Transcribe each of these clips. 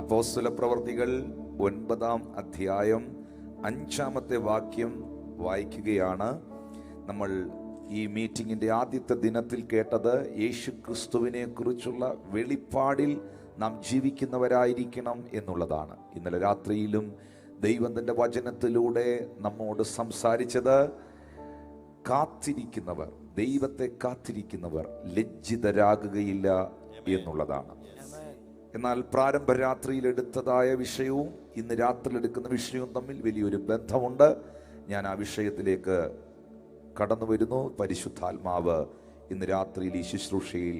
അപ്പോസ്തലപ്രവൃത്തികൾ 9-ാം അധ്യായം 5-ാമത്തെ വാക്യം വായിക്കുകയാണ്. നമ്മൾ ഈ മീറ്റിംഗിന്റെ ആദ്യത്തെ ദിനത്തിൽ കേട്ടത് യേശു ക്രിസ്തുവിനെ കുറിച്ചുള്ള വെളിപ്പാടിൽ നാം ജീവിക്കുന്നവരായിരിക്കണം എന്നുള്ളതാണ്. ഇന്നലെ രാത്രിയിലും ദൈവം തന്റെ വചനത്തിലൂടെ നമ്മോട് സംസാരിച്ചത് കാത്തിരിക്കുന്നവർ, ദൈവത്തെ കാത്തിരിക്കുന്നവർ ലജ്ജിതരാകുകയില്ല എന്നുള്ളതാണ്. എന്നാൽ പ്രാരംഭ രാത്രിയിൽ എടുത്തതായ വിഷയവും ഇന്ന് രാത്രി എടുക്കുന്ന വിഷയവും തമ്മിൽ വലിയൊരു ബന്ധമുണ്ട്. ഞാൻ ആ വിഷയത്തിലേക്ക് കടന്നു വരുന്നു. പരിശുദ്ധാത്മാവ് ഇന്ന് രാത്രിയിൽ ഈ ശുശ്രൂഷയിൽ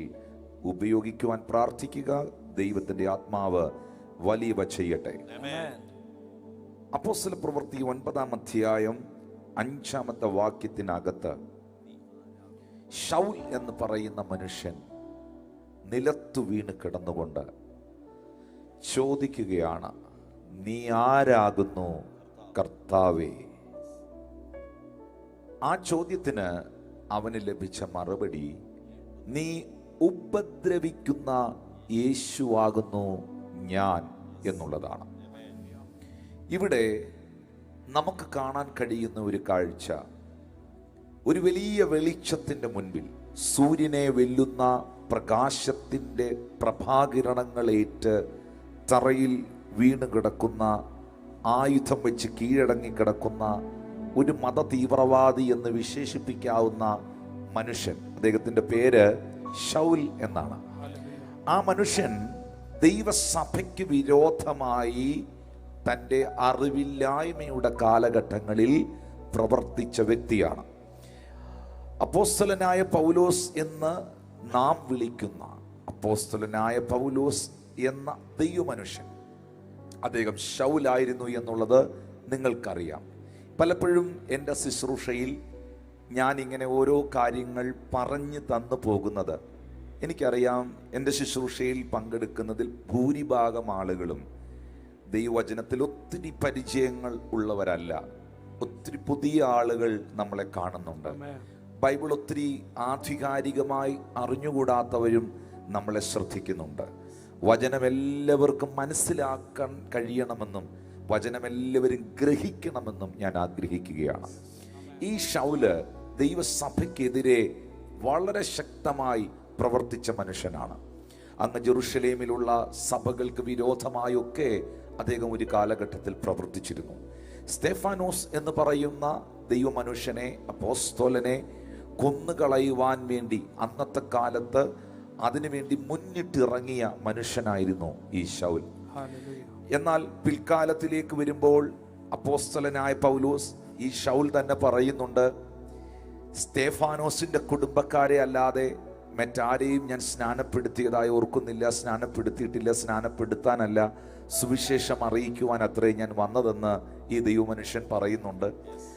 ഉപയോഗിക്കുവാൻ പ്രാർത്ഥിക്കുക. ദൈവത്തിന്റെ ആത്മാവ് വലിയവ ചെയ്യട്ടെ. അപ്പോസ്തലപ്രവൃത്തി 9-ാം അധ്യായം 5-ാമത്തെ വാക്യത്തിനകത്ത് ശൗൽ എന്ന് പറയുന്ന മനുഷ്യൻ നിലത്തു വീണ് കിടന്നുകൊണ്ട് ചോദിക്കുകയാണ്, നീ ആരാകുന്നു കർത്താവേ? ആ ചോദ്യത്തിന് അവന് ലഭിച്ച മറുപടി, നീ ഉപദ്രവിക്കുന്ന യേശുവാകുന്നു ഞാൻ എന്നുള്ളതാണ്. ഇവിടെ നമുക്ക് കാണാൻ കഴിയുന്ന ഒരു കാഴ്ച, ഒരു വലിയ വെളിച്ചത്തിന്റെ മുൻപിൽ സൂര്യനെ വെല്ലുന്ന പ്രകാശത്തിന്റെ പ്രഭാകിരണങ്ങളേറ്റ് തറയിൽ വീണ് കിടക്കുന്ന, ആയുധം വെച്ച് കീഴടങ്ങി കിടക്കുന്ന ഒരു മത തീവ്രവാദി എന്ന് വിശേഷിപ്പിക്കാവുന്ന മനുഷ്യൻ. അദ്ദേഹത്തിന്റെ പേര് ശൗൽ എന്നാണ്. ആ മനുഷ്യൻ ദൈവസഭയ്ക്ക് വിരോധമായി തൻ്റെ അറിവില്ലായ്മയുടെ കാലഘട്ടങ്ങളിൽ പ്രവർത്തിച്ച വ്യക്തിയാണ്. അപ്പോസ്തലനായ പൗലോസ് എന്ന് നാം വിളിക്കുന്ന അപ്പോസ്തലനായ പൗലോസ് എന്ന ദൈവമനുഷ്യൻ, അദ്ദേഹം ശൗലായിരുന്നു എന്നുള്ളത് നിങ്ങൾക്കറിയാം. പലപ്പോഴും എൻ്റെ ശുശ്രൂഷയിൽ ഞാൻ ഇങ്ങനെ ഓരോ കാര്യങ്ങൾ പറഞ്ഞു തന്നു പോകുന്നത്, എനിക്കറിയാം എൻ്റെ ശുശ്രൂഷയിൽ പങ്കെടുക്കുന്നതിൽ ഭൂരിഭാഗം ആളുകളും ദൈവവചനത്തിൽ ഒത്തിരി പരിചയങ്ങൾ ഉള്ളവരല്ല. ഒത്തിരി പുതിയ ആളുകൾ നമ്മളെ കാണുന്നുണ്ട്. ബൈബിൾ ഒത്തിരി ആധികാരികമായി അറിഞ്ഞുകൂടാത്തവരും നമ്മളെ ശ്രദ്ധിക്കുന്നുണ്ട്. വചനം എല്ലാവർക്കും മനസ്സിലാക്കാൻ കഴിയണമെന്നും വചനം എല്ലാവരും ഗ്രഹിക്കണമെന്നും ഞാൻ ആഗ്രഹിക്കുകയാണ്. ഈ ശൗല് ദൈവസഭയ്ക്കെതിരെ വളരെ ശക്തമായി പ്രവർത്തിച്ച മനുഷ്യനാണ്. അങ്ങ് ജെറുസലേമിലുള്ള സഭകൾക്ക് വിരോധമായൊക്കെ അദ്ദേഹം ഒരു കാലഘട്ടത്തിൽ പ്രവർത്തിച്ചിരുന്നു. സ്തെഫാനോസ് എന്ന് പറയുന്ന ദൈവമനുഷ്യനെ, അപ്പോസ്തലനെ കൊന്നുകളയുവാൻ വേണ്ടി അന്നത്തെ കാലത്ത് അതിനുവേണ്ടി മുന്നിട്ടിറങ്ങിയ മനുഷ്യനായിരുന്നു ഈ ശൗൽ. എന്നാൽ പിൽക്കാലത്തിലേക്ക് വരുമ്പോൾ അപ്പോസ്തലനായ പൗലോസ്, ഈ ശൗൽ തന്നെ പറയുന്നുണ്ട്, സ്തെഫാനോസിന്റെ കുടുംബക്കാരെ അല്ലാതെ മറ്റാരെയും ഞാൻ സ്നാനപ്പെടുത്തിയതായി ഓർക്കുന്നില്ല, സ്നാനപ്പെടുത്തിയിട്ടില്ല, സ്നാനപ്പെടുത്താനല്ല, സുവിശേഷം അറിയിക്കുവാൻ അത്രേ ഞാൻ വന്നതെന്ന് ഈ ദൈവമനുഷ്യൻ പറയുന്നുണ്ട്.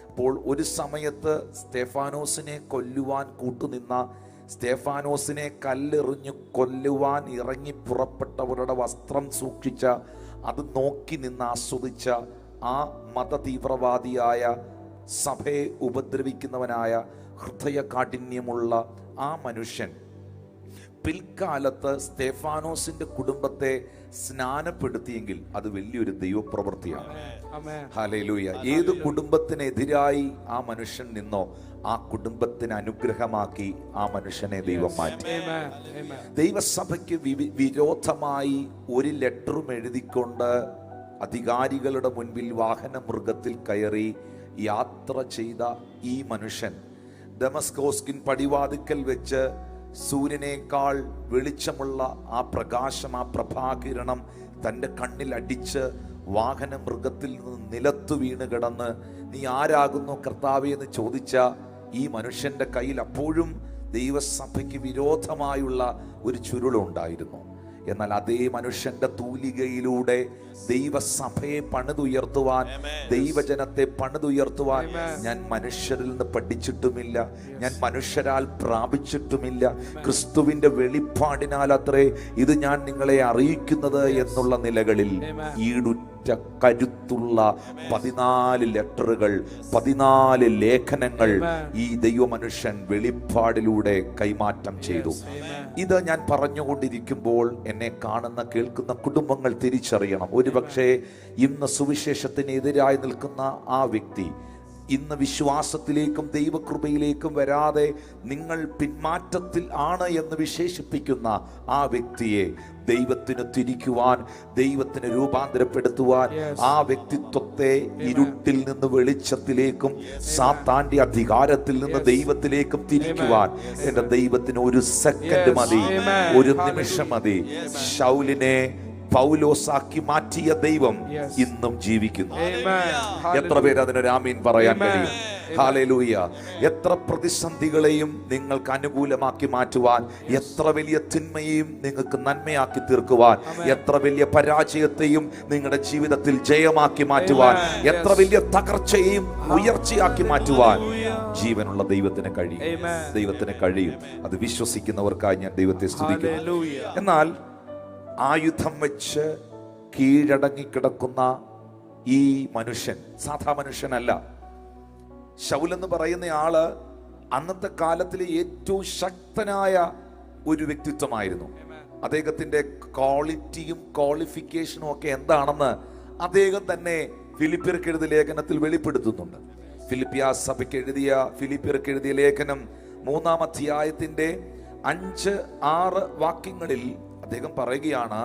അപ്പോൾ ഒരു സമയത്ത് സ്തെഫാനോസിനെ കൊല്ലുവാൻ കൂട്ടുനിന്ന, സ്തെഫാനോസിനെ കല്ലെറിഞ്ഞു കൊല്ലുവാൻ ഇറങ്ങി പുറപ്പെട്ടവരുടെ വസ്ത്രം സൂക്ഷിച്ച, അത് നോക്കി നിന്ന് ആസ്വദിച്ച ആ മത തീവ്രവാദിയായ, സഭയെ ഉപദ്രവിക്കുന്നവനായ, ഹൃദയ കാഠിന്യമുള്ള ആ മനുഷ്യൻ പിൽക്കാലത്ത് സ്തെഫാനോസിന്റെ കുടുംബത്തെ സ്നാനപ്പെടുത്തിയെങ്കിൽ അത് വലിയൊരു ദൈവപ്രവൃത്തിയാണ്. ഹല്ലേലൂയ. ഏത് കുടുംബത്തിനെതിരായി ആ മനുഷ്യൻ നിന്നോ ആ കുടുംബത്തിന് അനുഗ്രഹമാക്കി ആ മനുഷ്യനെ ദൈവം മാറ്റി. ദൈവസഭയ്ക്ക് വിരോധമായി ഒരു ലെറ്ററും എഴുതിക്കൊണ്ട് അധികാരികളുടെ മുൻപിൽ വാഹന മൃഗത്തിൽ കയറി യാത്ര ചെയ്ത ഈ മനുഷ്യൻ ദമസ്കോസ്കിൻ പടിവാതിക്കൽ വെച്ച് സൂര്യനേക്കാൾ വെളിച്ചമുള്ള ആ പ്രകാശം, ആ പ്രഭാകിരണം തൻ്റെ കണ്ണിൽ അടിച്ച് വാഹന മൃഗത്തിൽ നിന്ന് നിലത്തു വീണ് കിടന്ന്, നീ ആരാകുന്നു കർത്താവേ എന്ന് ചോദിച്ച ഈ മനുഷ്യന്റെ കയ്യിൽ അപ്പോഴും ദൈവസഭയ്ക്ക് വിരോധമായുള്ള ഒരു ചുരുളുണ്ടായിരുന്നു. എന്നാൽ അതേ മനുഷ്യന്റെ തൂലികയിലൂടെ ദൈവസഭയെ പണിതുയർത്തുവാൻ, ദൈവജനത്തെ പണിതുയർത്തുവാൻ ഞാൻ മനുഷ്യരിൽ നിന്ന് പഠിച്ചിട്ടുമില്ല, ഞാൻ മനുഷ്യരാൽ പ്രാപിച്ചിട്ടുമില്ല, ക്രിസ്തുവിന്റെ വെളിപ്പാടിനാൽ അത്രേ ഇത് ഞാൻ നിങ്ങളെ അറിയിക്കുന്നത് എന്നുള്ള നിലകളിൽ ഈടുറ്റ ഒരൊറ്റ കരുത്തുള്ള 14 ലെറ്ററുകൾ, 14 ലേഖനങ്ങൾ ഈ ദൈവമനുഷ്യൻ വെളിപ്പാടിലൂടെ കൈമാറ്റം ചെയ്തു. ഇത് ഞാൻ പറഞ്ഞുകൊണ്ടിരിക്കുമ്പോൾ എന്നെ കാണുന്ന കേൾക്കുന്ന കുടുംബങ്ങൾ തിരിച്ചറിയണം. ഒരുപക്ഷെ ഇന്ന് സുവിശേഷത്തിന് എതിരായി നിൽക്കുന്ന ആ വ്യക്തി ഇന്ന് വിശ്വാസത്തിലേക്കും ദൈവകൃപയിലേക്കും വരാതെ നിങ്ങൾ പിന്മാറ്റത്തിൽ ആണ് എന്ന് വിശേഷിപ്പിക്കുന്ന ആ വ്യക്തിയെ ദൈവത്തിന് തിരിക്കുവാൻ, ദൈവത്തിന് രൂപാന്തരപ്പെടുത്തുവാൻ, ആ വ്യക്തിത്വത്തെ ഇരുട്ടിൽ നിന്ന് വെളിച്ചത്തിലേക്കും സാത്താന്റെ അധികാരത്തിൽ നിന്ന് ദൈവത്തിലേക്കും തിരിക്കുവാൻ എൻ്റെ ദൈവത്തിന് ഒരു സെക്കൻഡ് മതി, ഒരു നിമിഷം മതി. ശൗലിനെ പൗലോസാക്കി മാറ്റിയ ദൈവം ഇന്നും ജീവിക്കുന്നു. എത്ര പേര് അതിനൊരു ആമീൻ പറയാൻ കഴിയും? ഹല്ലേലൂയ. എത്ര പ്രതിസന്ധികളെയും നിങ്ങൾക്ക് അനുകൂലമാക്കി മാറ്റുവാൻ, എത്ര വലിയ തിന്മയെയും നിങ്ങൾക്ക് നന്മയാക്കി തീർക്കുവാൻ, എത്ര വലിയ പരാജയത്തെയും നിങ്ങളുടെ ജീവിതത്തിൽ ജയമാക്കി മാറ്റുവാൻ, എത്ര വലിയ തകർച്ചയെയും ഉയർച്ചയാക്കി മാറ്റുവാൻ ജീവനുള്ള ദൈവത്തിന് കഴിയും. ദൈവത്തിന് കഴിയും. അത് വിശ്വസിക്കുന്നവർക്കായി ഞാൻ ദൈവത്തെ സ്തുതിക്കുന്നു. എന്നാൽ ആയുധം വെച്ച് കീഴടങ്ങിക്കിടക്കുന്ന ഈ മനുഷ്യൻ സാധാ മനുഷ്യനല്ല. ശൗലെന്ന് പറയുന്ന ആള് അന്നത്തെ കാലത്തിലെ ഏറ്റവും ശക്തനായ ഒരു വ്യക്തിത്വമായിരുന്നു. അദ്ദേഹത്തിന്റെ ക്വാളിറ്റിയും ക്വാളിഫിക്കേഷനും ഒക്കെ എന്താണെന്ന് അദ്ദേഹം തന്നെ ഫിലിപ്പിയർക്ക് എഴുതിയ ലേഖനത്തിൽ വെളിപ്പെടുത്തുന്നുണ്ട്. ഫിലിപ്പിയർക്ക് എഴുതിയ ലേഖനം 3-ാം അധ്യായത്തിന്റെ 5-6 വാക്യങ്ങളിൽ അദ്ദേഹം പറയുകയാണ്,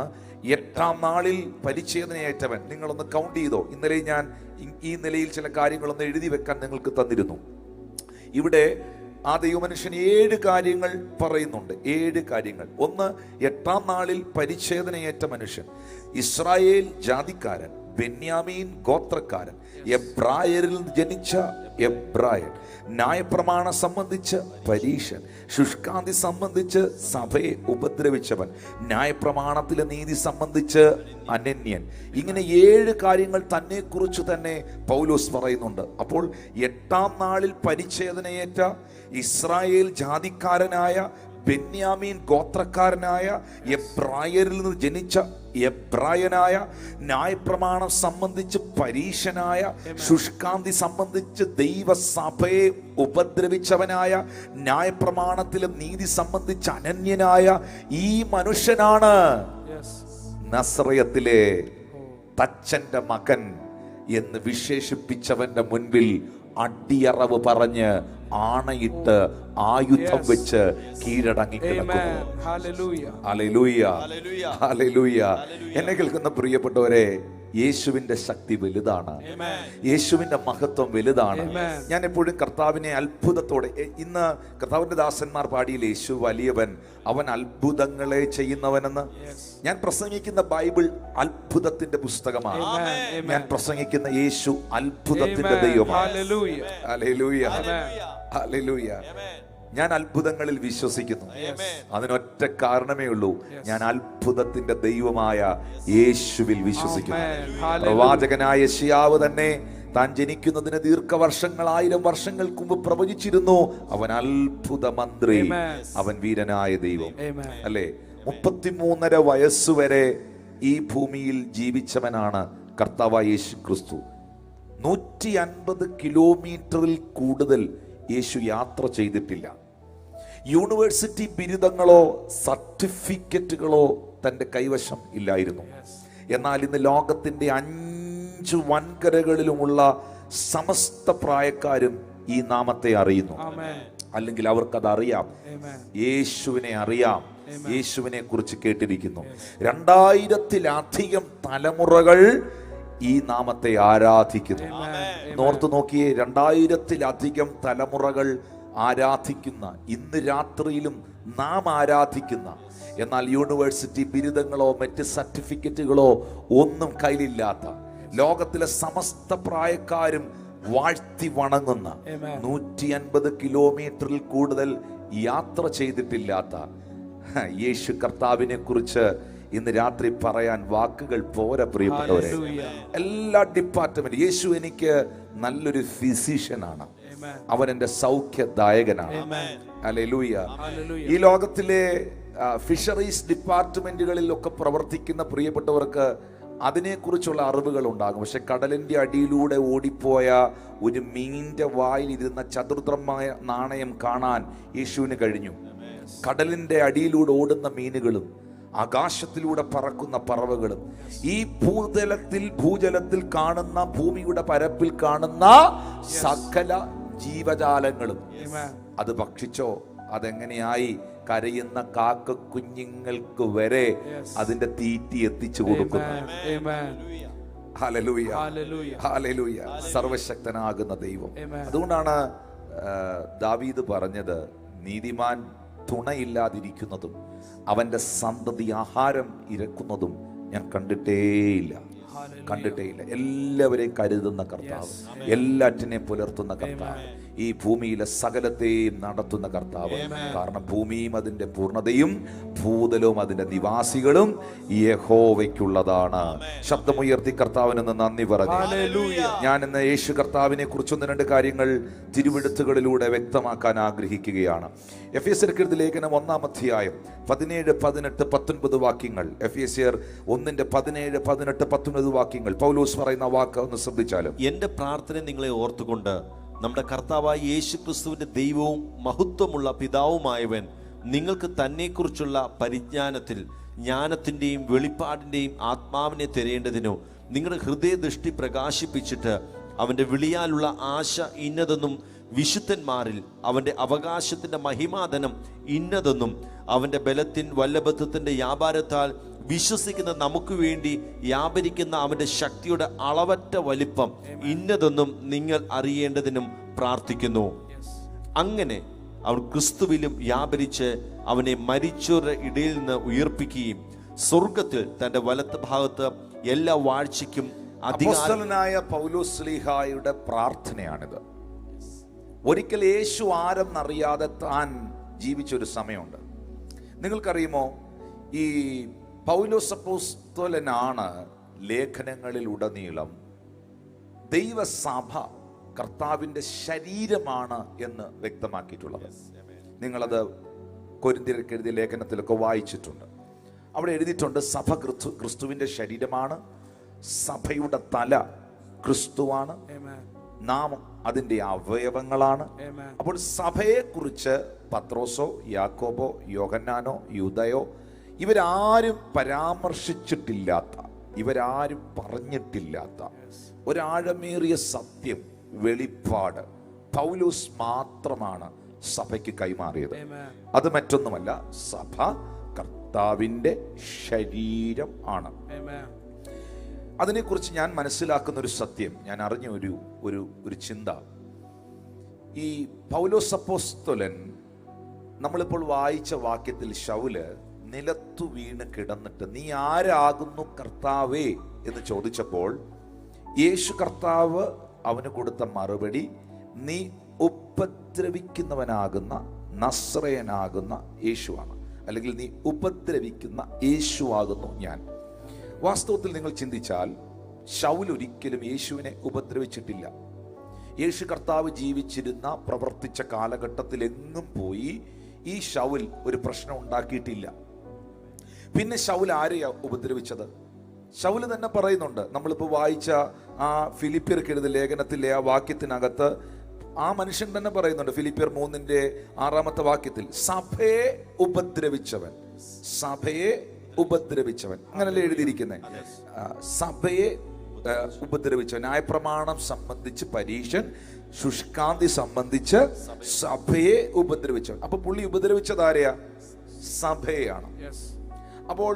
8-ാം നാളിൽ പരിച്ഛേദനയേറ്റവൻ. നിങ്ങളൊന്ന് കൗണ്ട് ചെയ്തോ. ഇന്നലെ ഞാൻ ഈ നിലയിൽ ചില കാര്യങ്ങളൊന്ന് എഴുതി വെക്കാൻ നിങ്ങൾക്ക് തന്നിരുന്നു. ഇവിടെ ആ ദൈവമനുഷ്യൻ 7 കാര്യങ്ങൾ പറയുന്നുണ്ട്. 7 കാര്യങ്ങൾ. ഒന്ന്, 8-ാം നാളിൽ പരിച്ഛേദനയേറ്റ മനുഷ്യൻ, ഇസ്രായേൽ ജാതിക്കാരൻ, ബെന്യാമീൻ ഗോത്രക്കാരൻ, എബ്രായരിൽ ജനിച്ച എബ്രായൻ, ന്യായപ്രമാണം സംബന്ധിച്ച് പരീശൻ, ശുഷ്കാന്തി സംബന്ധിച്ച് സഭയെ ഉപദ്രവിച്ചവൻ, ന്യായപ്രമാണത്തിലെ നീതി സംബന്ധിച്ച് അനന്യൻ. ഇങ്ങനെ 7 കാര്യങ്ങൾ തന്നെ കുറിച്ച് തന്നെ പൗലോസ് പറയുന്നുണ്ട്. അപ്പോൾ 8-ാം നാളിൽ പരിച്ഛേദനയേറ്റ ഇസ്രായേൽ ജാതിക്കാരനായ, ബെന്യാമീൻ ഗോത്രക്കാരനായ, എബ്രായരിൽ നിന്ന് ജനിച്ച എബ്രായനായ, ന്യായപ്രമാണം സംബന്ധിച്ച് പരീശനായ, ശുഷ്കാന്തി സംബന്ധിച്ച് ദൈവസഭയെ ഉപദ്രവിച്ചവനായ, ന്യായപ്രമാണത്തിലെ നീതി സംബന്ധിച്ച് അനന്യനായ ഈ മനുഷ്യനാണ് നസറയത്തിലെ തച്ചന്റെ മകൻ എന്ന് വിശേഷിപ്പിച്ചവന്റെ മുൻപിൽ അടിയറവ് പറഞ്ഞ് ആണയിട്ട് ആയുധം വെച്ച് കീഴടങ്ങി കിടക്കുന്നു. എന്നെ കേൾക്കുന്ന പ്രിയപ്പെട്ടവരെ, യേശുവിന്റെ ശക്തി വലുതാണ്. യേശുവിന്റെ മഹത്വം വലുതാണ്. ഞാൻ എപ്പോഴും കർത്താവിനെ അത്ഭുതത്തോടെ, ഇന്ന് കർത്താവിന്റെ ദാസന്മാർ പാടിയില്ലേ, യേശു വലിയവൻ, അവൻ അത്ഭുതങ്ങളെ ചെയ്യുന്നവനെന്ന്. ഞാൻ പ്രസംഗിക്കുന്ന ബൈബിൾ അത്ഭുതത്തിന്റെ പുസ്തകമാണ്. ഞാൻ പ്രസംഗിക്കുന്ന യേശു അത്ഭുതത്തിന്റെ ദൈവമാണ്. Hallelujah, hallelujah. ഞാൻ അത്ഭുതങ്ങളിൽ വിശ്വസിക്കുന്നു. അതിനൊറ്റ കാരണമേ ഉള്ളൂ, ഞാൻ അത്ഭുതത്തിന്റെ ദൈവമായ യേശുവിൽ വിശ്വസിക്കുന്നു. പ്രവാചകനായ യെശയ്യാവ് തന്നെ താൻ ജനിക്കുന്നതിന് ദീർഘവർഷങ്ങൾ, 1000 വർഷങ്ങൾക്ക് മുമ്പ് പ്രവചിച്ചിരുന്നു, അവൻ അത്ഭുത മന്ത്രി, അവൻ വീരനായ ദൈവം. അല്ലേ? 33.5 വയസ്സുവരെ ഈ ഭൂമിയിൽ ജീവിച്ചവനാണ് കർത്താവായ യേശു ക്രിസ്തു. 150 കിലോമീറ്ററിൽ കൂടുതൽ യേശു യാത്ര ചെയ്തിട്ടില്ല. യൂണിവേഴ്സിറ്റി ബിരുദങ്ങളോ സർട്ടിഫിക്കറ്റുകളോ തൻ്റെ കൈവശം ഇല്ലായിരുന്നു. എന്നാൽ ഇന്ന് ലോകത്തിൻ്റെ 5 വൻകരകളിലുമുള്ള സമസ്ത പ്രായക്കാരും ഈ നാമത്തെ അറിയുന്നു. അല്ലെങ്കിൽ അവർക്കത് അറിയാം. യേശുവിനെ അറിയാം. യേശുവിനെ കുറിച്ച് കേട്ടിരിക്കുന്നു. 2000-ലധികം തലമുറകൾ ഈ നാമത്തെ ആരാധിക്കുന്നു. ഓർത്തു നോക്കിയേ, 2000-ലധികം തലമുറകൾ ആരാധിക്കുന്ന, ഇന്ന് രാത്രിയിലും നാം ആരാധിക്കുന്ന, എന്നാൽ യൂണിവേഴ്സിറ്റി ബിരുദങ്ങളോ മറ്റ് സർട്ടിഫിക്കറ്റുകളോ ഒന്നും കയ്യിലില്ലാത്ത, ലോകത്തിലെ സമസ്ത പ്രായക്കാരും വാഴ്ത്തി വണങ്ങുന്ന, 150 കിലോമീറ്ററിൽ കൂടുതൽ യാത്ര ചെയ്തിട്ടില്ലാത്ത യേശു കർത്താവിനെ കുറിച്ച് ഇന്ന് രാത്രി പറയാൻ വാക്കുകൾ പോരാ പ്രിയപ്പെട്ടവരെ. എല്ലാ ഡിപ്പാർട്ട്മെന്റ്, യേശു എനിക്ക് നല്ലൊരു ഫിസിഷ്യനാണ്, അവൻ എൻ്റെ സൗഖ്യദായകനാണ്. ഹല്ലേലൂയ. ഈ ലോകത്തിലെ ഫിഷറീസ് ഡിപ്പാർട്ട്മെന്റുകളിലൊക്കെ പ്രവർത്തിക്കുന്ന പ്രിയപ്പെട്ടവർക്ക് അതിനെക്കുറിച്ചുള്ള അറിവുകൾ ഉണ്ടാകും. പക്ഷെ കടലിൻ്റെ അടിയിലൂടെ ഓടിപ്പോയ ഒരു മീനിൻ്റെ വായിലിരുന്ന ചതുർദ്രമായ നാണയം കാണാൻ യേശുവിന് കഴിഞ്ഞു. കടലിൻ്റെ അടിയിലൂടെ ഓടുന്ന മീനുകളും ആകാശത്തിലൂടെ പറക്കുന്ന പറവകളും ഈ ഭൂജലത്തിൽ കാണുന്ന, ഭൂമിയുടെ പരപ്പിൽ കാണുന്ന സകല ജീവജാലങ്ങളും അത് ഭക്ഷിച്ചോ. അതെങ്ങനെയായി? കരയുന്ന കാക്ക കുഞ്ഞുങ്ങൾക്ക് വരെ അതിന്റെ തീറ്റി എത്തിച്ചു കൊടുക്കുന്നു. Hallelujah, hallelujah. സർവശക്തനാകുന്ന ദൈവം. അതുകൊണ്ടാണ് ദാവീദ് പറഞ്ഞത്, നീതിമാൻ തുണയില്ലാതിരിക്കുന്നതും അവന്റെ സന്തതി ആഹാരം ഇരക്കുന്നതും ഞാൻ കണ്ടിട്ടേയില്ല. എല്ലാവരെയും കരുതുന്ന കർത്താവ്, എല്ലാറ്റിനെയും പുലർത്തുന്ന കർത്താവ്, ഈ ഭൂമിയിലെ സകലത്തെയും നടത്തുന്ന കർത്താവ്. കാരണം ഭൂമിയും അതിന്റെ പൂർണ്ണതയും ഭൂതലവും അതിന്റെ നിവാസികളും യഹോവയ്ക്കുള്ളതാണ്. ശബ്ദമുയർത്തി കർത്താവിന് നന്ദി പറഞ്ഞു. ഞാൻ ഇന്ന് യേശു കർത്താവിനെ കുറിച്ച് 1-2 കാര്യങ്ങൾ തിരുവെഴുത്തുകളിലൂടെ വ്യക്തമാക്കാൻ ആഗ്രഹിക്കുകയാണ്. എഫേസ്യർക്കെഴുതിയ ലേഖനം 1-ാം അധ്യായം 17, 18, 19 വാക്യങ്ങൾ. എഫേസ്യർ 1:17, 18, 19 വാക്യങ്ങൾ. പൗലോസ് പറയുന്ന വാക്ക് ഒന്ന് ശ്രദ്ധിച്ചാലും. എന്റെ പ്രാർത്ഥന നിങ്ങളെ ഓർത്തുകൊണ്ട് നമ്മുടെ കർത്താവായ യേശു ക്രിസ്തുവിന്റെ ദൈവവും മഹത്വമുള്ള പിതാവുമായവൻ നിങ്ങൾക്ക് തന്നെക്കുറിച്ചുള്ള പരിജ്ഞാനത്തിൽ ജ്ഞാനത്തിന്റെയും വെളിപ്പാടിന്റെയും ആത്മാവിനെ തിരയേണ്ടതിനോ നിങ്ങളുടെ ഹൃദയദൃഷ്ടി പ്രകാശിപ്പിച്ചിട്ട് അവന്റെ വിളിയാലുള്ള ആശ ഇന്നതെന്നും വിശുദ്ധന്മാരിൽ അവന്റെ അവകാശത്തിന്റെ മഹിമാധനം ഇന്നതെന്നും അവന്റെ ബലത്തിൻ വല്ലഭത്വത്തിന്റെ വ്യാപാരത്താൽ വിശ്വസിക്കുന്ന നമുക്ക് വേണ്ടി വ്യാപരിക്കുന്ന അവന്റെ ശക്തിയുടെ അളവറ്റ വലിപ്പം ഇന്നതെന്നും നിങ്ങൾ അറിയേണ്ടതിനും പ്രാർത്ഥിക്കുന്നു. അങ്ങനെ അവൻ ക്രിസ്തുവിലും വ്യാപരിച്ച് അവനെ മരിച്ചവരുടെ ഇടയിൽ നിന്ന് ഉയർപ്പിക്കുകയും സ്വർഗത്തിൽ തന്റെ വലത്ത് ഭാഗത്ത് എല്ലാ വാഴ്ചയ്ക്കും അപ്പോസ്തലനായ പൗലോസ് ശ്ലീഹായുടെ പ്രാർത്ഥനയാണിത്. ഒരിക്കൽ യേശു ആരെന്നറിയാതെ താൻ ജീവിച്ചൊരു സമയമുണ്ട്. നിങ്ങൾക്കറിയുമോ, ഈ പൗലോസ് അപ്പോസ്തലനാണ് ലേഖനങ്ങളിൽ ഉടനീളം ദൈവസഭ കർത്താവിൻ്റെ ശരീരമാണ് എന്ന് വ്യക്തമാക്കിയിട്ടുള്ളത്. നിങ്ങളത് കൊരിന്ത്യർക്ക് എഴുതിയ ലേഖനത്തിലൊക്കെ വായിച്ചിട്ടുണ്ട്. അവിടെ എഴുതിയിട്ടുണ്ട്, സഭ ക്രിസ്തുവിൻ്റെ ശരീരമാണ്, സഭയുടെ തല ക്രിസ്തുവാണ്, നാം അതിൻ്റെ അവയവങ്ങളാണ്. അപ്പോൾ സഭയെക്കുറിച്ച് പത്രോസോ യാക്കോബോ യോഹന്നാനോ യൂദയോ ഇവരാരും പരാമർശിച്ചിട്ടില്ലാത്ത, ഇവരാരും പറഞ്ഞിട്ടില്ലാത്ത ഒരാഴമേറിയ സത്യം, വെളിപ്പാട് പൗലോസ് മാത്രമാണ് സഭയ്ക്ക് കൈമാറിയത്. അത് മറ്റൊന്നുമല്ല, സഭ കർത്താവിൻ്റെ ശരീരം ആണ്. അതിനെക്കുറിച്ച് ഞാൻ മനസ്സിലാക്കുന്ന ഒരു സത്യം, ഞാൻ അറിഞ്ഞ ഒരു ചിന്ത, ഈ പൗലോസ് അപ്പോസ്തലൻ നമ്മളിപ്പോൾ വായിച്ച വാക്യത്തിൽ ശൗല് നിലത്തു വീണ് കിടന്നിട്ട് നീ ആരാകുന്നു കർത്താവേ എന്ന് ചോദിച്ചപ്പോൾ യേശു കർത്താവ് അവന് കൊടുത്ത മറുപടി, നീ ഉപദ്രവിക്കുന്നവനാകുന്ന നസ്രയനാകുന്ന യേശുവാണ്, അല്ലെങ്കിൽ നീ ഉപദ്രവിക്കുന്ന യേശുവാകുന്നു ഞാൻ. വാസ്തവത്തിൽ നിങ്ങൾ ചിന്തിച്ചാൽ ശൗൽ ഒരിക്കലും യേശുവിനെ ഉപദ്രവിച്ചിട്ടില്ല. യേശു കർത്താവ് ജീവിച്ചിരുന്ന പ്രവർത്തിച്ച കാലഘട്ടത്തിൽ എങ്ങും പോയി ഈ ശൗൽ ഒരു പ്രശ്നം ഉണ്ടാക്കിയിട്ടില്ല. പിന്നെ ശൗൽ ആരെയാ ഉപദ്രവിച്ചത്? ശൗൽ തന്നെ പറയുന്നുണ്ട്. നമ്മളിപ്പോൾ വായിച്ച ആ ഫിലിപ്പിയർക്ക് എഴുതിയ ലേഖനത്തിലെ ആ വാക്യത്തിനകത്ത് ആ മനുഷ്യൻ തന്നെ പറയുന്നുണ്ട്. ഫിലിപ്പിയർ 3:6 വാക്യത്തിൽ സഭയെ ഉപദ്രവിച്ചവൻ, സഭയെ ഉപദ്രവിച്ചവൻ, അങ്ങനല്ലേ എഴുതിയിരിക്കുന്നത്. സഭയെ ഉപദ്രവിച്ചവൻ, ന്യായപ്രമാണം സംബന്ധിച്ച് പരീശൻ, ശുഷ്കാന്തി സംബന്ധിച്ച് സഭയെ ഉപദ്രവിച്ചവൻ. അപ്പൊ പുള്ളി ഉപദ്രവിച്ചത് ആരെയാ? സഭയാണ്. അപ്പോൾ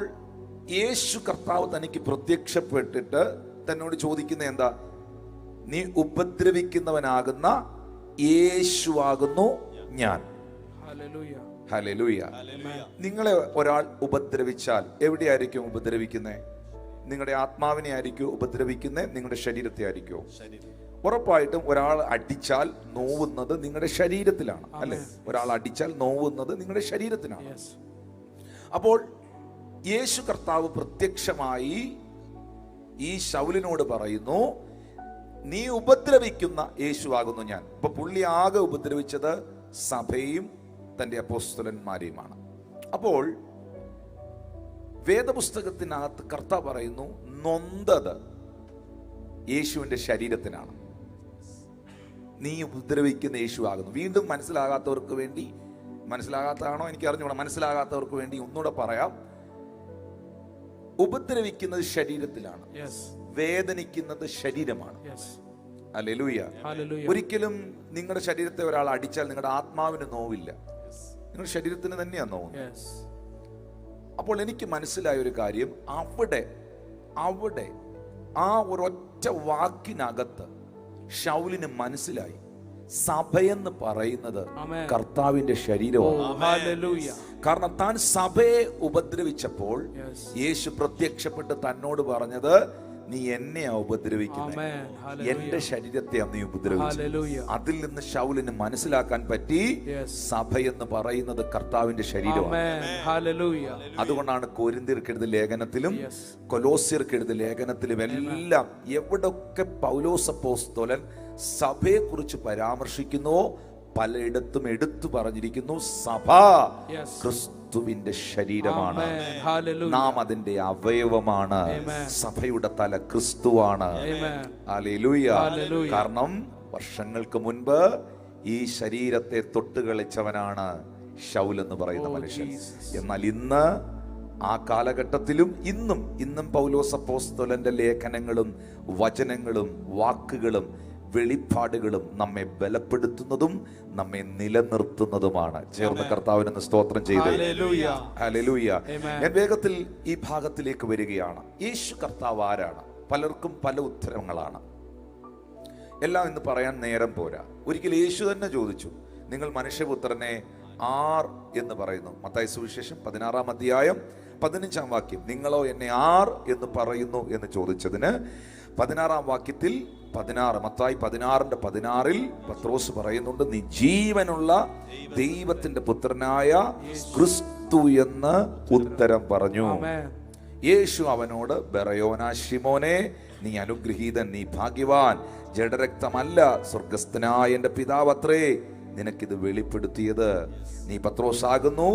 യേശു കർത്താവ് തനിക്ക് പ്രത്യക്ഷപ്പെട്ടിട്ട് തന്നോട് ചോദിക്കുന്ന എന്താ? നീ ഉപദ്രവിക്കുന്നവനാകുന്ന യേശുവാകുന്നു ഞാൻ. ഹല്ലേലൂയ. നിങ്ങളെ ഒരാൾ ഉപദ്രവിച്ചാൽ എവിടെയായിരിക്കും ഉപദ്രവിക്കുന്നത്? നിങ്ങളുടെ ആത്മാവിനെ ആയിരിക്കും ഉപദ്രവിക്കുന്നത്? നിങ്ങളുടെ ശരീരത്തെ ആയിരിക്കും? ഉറപ്പായിട്ടും ഒരാൾ അടിച്ചാൽ നോവുന്നത് നിങ്ങളുടെ ശരീരത്തിലാണ്, അല്ലെ? ഒരാൾ അടിച്ചാൽ നോവുന്നത് നിങ്ങളുടെ ശരീരത്തിനാണ്. അപ്പോൾ യേശു കർത്താവ് പ്രത്യക്ഷമായി ഈ ശൗലിനോട് പറയുന്നു, നീ ഉപദ്രവിക്കുന്ന യേശുവാകുന്നു ഞാൻ. അപ്പൊ പുള്ളി ആകെ ഉപദ്രവിച്ചത് സഭയും തന്റെ അപ്പോസ്തലന്മാരെയുമാണ്. അപ്പോൾ വേദപുസ്തകത്തിനകത്ത് കർത്താവ് പറയുന്നു, നൊന്തത് യേശുവിന്റെ ശരീരത്തിനാണ്. നീ ഉപദ്രവിക്കുന്ന യേശു ആകുന്നു. വീണ്ടും മനസ്സിലാകാത്തവർക്ക് വേണ്ടി, മനസ്സിലാകാത്തതാണോ എനിക്ക് അറിഞ്ഞുകൂടാ, മനസ്സിലാകാത്തവർക്ക് വേണ്ടി ഒന്നുകൂടെ പറയാം. ഉപദ്രവിക്കുന്നത് ശരീരത്തിലാണ്, വേദനിക്കുന്നത് ശരീരമാണ്. ഹല്ലേലൂയ. ഒരിക്കലും നിങ്ങളുടെ ശരീരത്തെ ഒരാൾ അടിച്ചാൽ നിങ്ങളുടെ ആത്മാവിന് നോവില്ല, നിങ്ങളുടെ ശരീരത്തിന് തന്നെയാണ് നോവ്. അപ്പോൾ എനിക്ക് മനസ്സിലായ ഒരു കാര്യം, അവിടെ ആ ഒരൊറ്റ വാക്കിനകത്ത് ശൗലിന് മനസ്സിലായി, സഭയെന്ന് പറയുന്നത് കർത്താവിന്റെ ശരീരമാണ്. കാരണം താൻ സഭയെ ഉപദ്രവിച്ചപ്പോൾ യേശു പ്രത്യക്ഷപ്പെട്ട് തന്നോട് പറഞ്ഞത്, നീ എന്നെയാ ഉപദ്രവിക്കുന്നത്, എന്റെ ശരീരത്തെയാണ് നീ ഉപദ്രവിച്ചത്. അതിൽ നിന്ന് ശൗലിന് മനസ്സിലാക്കാൻ പറ്റി, സഭയെന്ന് പറയുന്നത് കർത്താവിന്റെ ശരീരമാണ്. അതുകൊണ്ടാണ് കൊരിന്ത്യർക്ക് എഴുതിയ ലേഖനത്തിലും കൊലോസ്യർക്ക് എഴുതിയ ലേഖനത്തിലും എല്ലാം എവിടൊക്കെ പൗലോസ് അപ്പോസ്തലൻ സഭയെ കുറിച്ച് പരാമർശിക്കുന്നുവോ പലയിടത്തും എടുത്തു പറഞ്ഞിരിക്കുന്നു, സഭ ക്രിസ്തുവിന്റെ ശരീരമാണ്, നാം അതിന്റെ അവയവമാണ്, സഭയുടെ തല ക്രിസ്തുവാണ്. ഹല്ലേലൂയ. കാരണം വർഷങ്ങൾക്ക് മുൻപ് ഈ ശരീരത്തെ തൊട്ടുകളിച്ചവനാണ് ശൗൽ എന്ന് പറയുന്ന മനുഷ്യൻ. എന്നാൽ ഇന്ന് ആ കാലഘട്ടത്തിലും ഇന്നും പൗലോസ് അപ്പോസ്തലന്റെ ലേഖനങ്ങളും വചനങ്ങളും വാക്കുകളും വെളിപ്പാടുകളും നമ്മെ ബലപ്പെടുത്തുന്നതും നമ്മെ നിലനിർത്തുന്നതുമാണ്. ചേർന്ന് കർത്താവിന് സ്തോത്രം ചെയ്ത് ഹല്ലേലൂയ. ഞാൻ വേഗത്തിൽ ഈ ഭാഗത്തിലേക്ക് വരികയാണ്. യേശു കർത്താവ് ആരാണ്? പലർക്കും പല ഉത്തരങ്ങളാണ്. എല്ലാം ഇന്ന് പറയാൻ നേരം പോരാ. ഒരിക്കൽ യേശു തന്നെ ചോദിച്ചു, നിങ്ങൾ മനുഷ്യപുത്രനെ ആർ എന്ന് പറയുന്നു? മത്തായി സുവിശേഷം 16-ാം അധ്യായം 15-ാം വാക്യം. നിങ്ങളോ എന്നെ ആർ എന്ന് പറയുന്നു എന്ന് ചോദിച്ചതിന് 16-ാം വാക്യത്തിൽ മത്തായി 16:16 പത്രോസ് പറയുന്നുണ്ട്, നീ ജീവനുള്ള ദൈവത്തിന്റെ പുത്രനായ ക്രിസ്തു എന്ന് ഉത്തരം പറഞ്ഞു. യേശു അവനോട്, ബറയോനാ ശിമോനെ, നീ അനുഗ്രഹീതൻ, നീ ഭാഗ്യവാൻ, ജഡരക്തമല്ല സ്വർഗസ്ഥനായ എന്റെ പിതാവ് അത്രേ നിനക്കിത് വെളിപ്പെടുത്തിയത്. നീ പത്രോസാകുന്നു,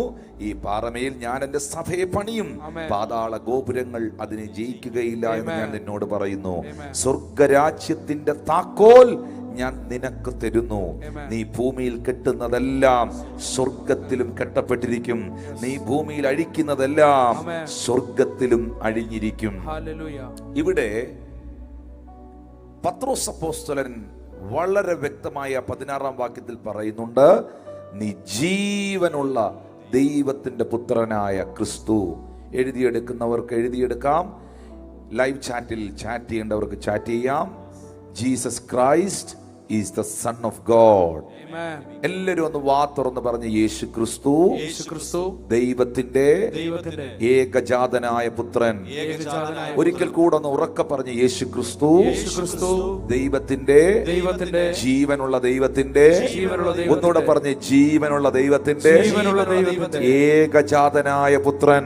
ഈ പാറമേൽ ഞാൻ എന്റെ സഭയെ പണിയും, പാതാള ഗോപുരങ്ങൾ അതിനെ ജയിക്കുകയില്ല എന്ന് ഞാൻ നിന്നോട് പറയുന്നു. സ്വർഗരാജ്യത്തിന്റെ താക്കോൽ ഞാൻ നിനക്ക് തരുന്നു. നീ ഭൂമിയിൽ കെട്ടുന്നതെല്ലാം സ്വർഗത്തിലും കെട്ടപ്പെട്ടിരിക്കും, നീ ഭൂമിയിൽ അഴിക്കുന്നതെല്ലാം സ്വർഗത്തിലും അഴിഞ്ഞിരിക്കും. ഇവിടെ പത്രോസ് അപ്പോസ്തലൻ വളരെ വ്യക്തമായ 16-ാം വാക്യത്തിൽ പറയുന്നുണ്ട്, നീ ജീവനുള്ള ദൈവത്തിന്റെ പുത്രനായ ക്രിസ്തു. എഴുതിയെടുക്കുന്നവർക്ക് എഴുതിയെടുക്കാം, ലൈവ് ചാറ്റിൽ ചാറ്റ് ചെയ്യേണ്ടവർക്ക് ചാറ്റ് ചെയ്യാം. Jesus Christ is the son of God. എല്ലാവരും ഒന്ന് വാ തുറന്ന് പറഞ്ഞ്, യേശു ക്രിസ്തു ദൈവത്തിന്റെ ഏകജാതനായ പുത്രൻ. ഒരിക്കൽ കൂടെ ഒന്ന് ഉറക്കെ പറഞ്ഞ്, യേശു ക്രിസ്തു ദൈവത്തിന്റെ ജീവനുള്ള ദൈവത്തിന്റെ, ഒന്നുകൂടെ പറഞ്ഞ്, ജീവനുള്ള ദൈവത്തിന്റെ ഏകജാതനായ പുത്രൻ.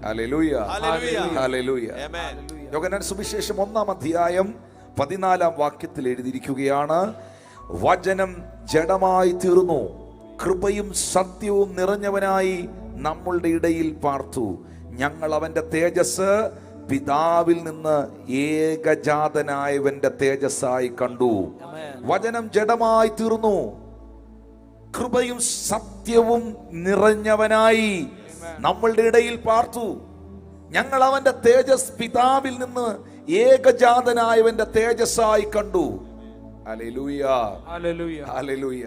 Hallelujah, hallelujah. യോഹന്നാൻ സുവിശേഷം 1-ാം അധ്യായം 14-ാം വാക്യത്തിൽ എഴുതിയിരിക്കുകയാണ്, വചനം ജഡമായി തീർന്നു, കൃപയും സത്യവും നിറഞ്ഞവനായി നമ്മളുടെ ഇടയിൽ പാർത്തു. ഞങ്ങൾ അവന്റെ തേജസ് പിതാവിൽ നിന്ന് ഏകജാതനായവന്റെ തേജസ്സായി കണ്ടു. വചനം ജഡമായി തീർന്നു, കൃപയും സത്യവും നിറഞ്ഞവനായി നമ്മളുടെ ഇടയിൽ പാർത്തു. ഞങ്ങൾ അവന്റെ തേജസ് പിതാവിൽ നിന്ന് ഏകജാതനായവന്റെ തേജസ്സായി കണ്ടു. Hallelujah, hallelujah.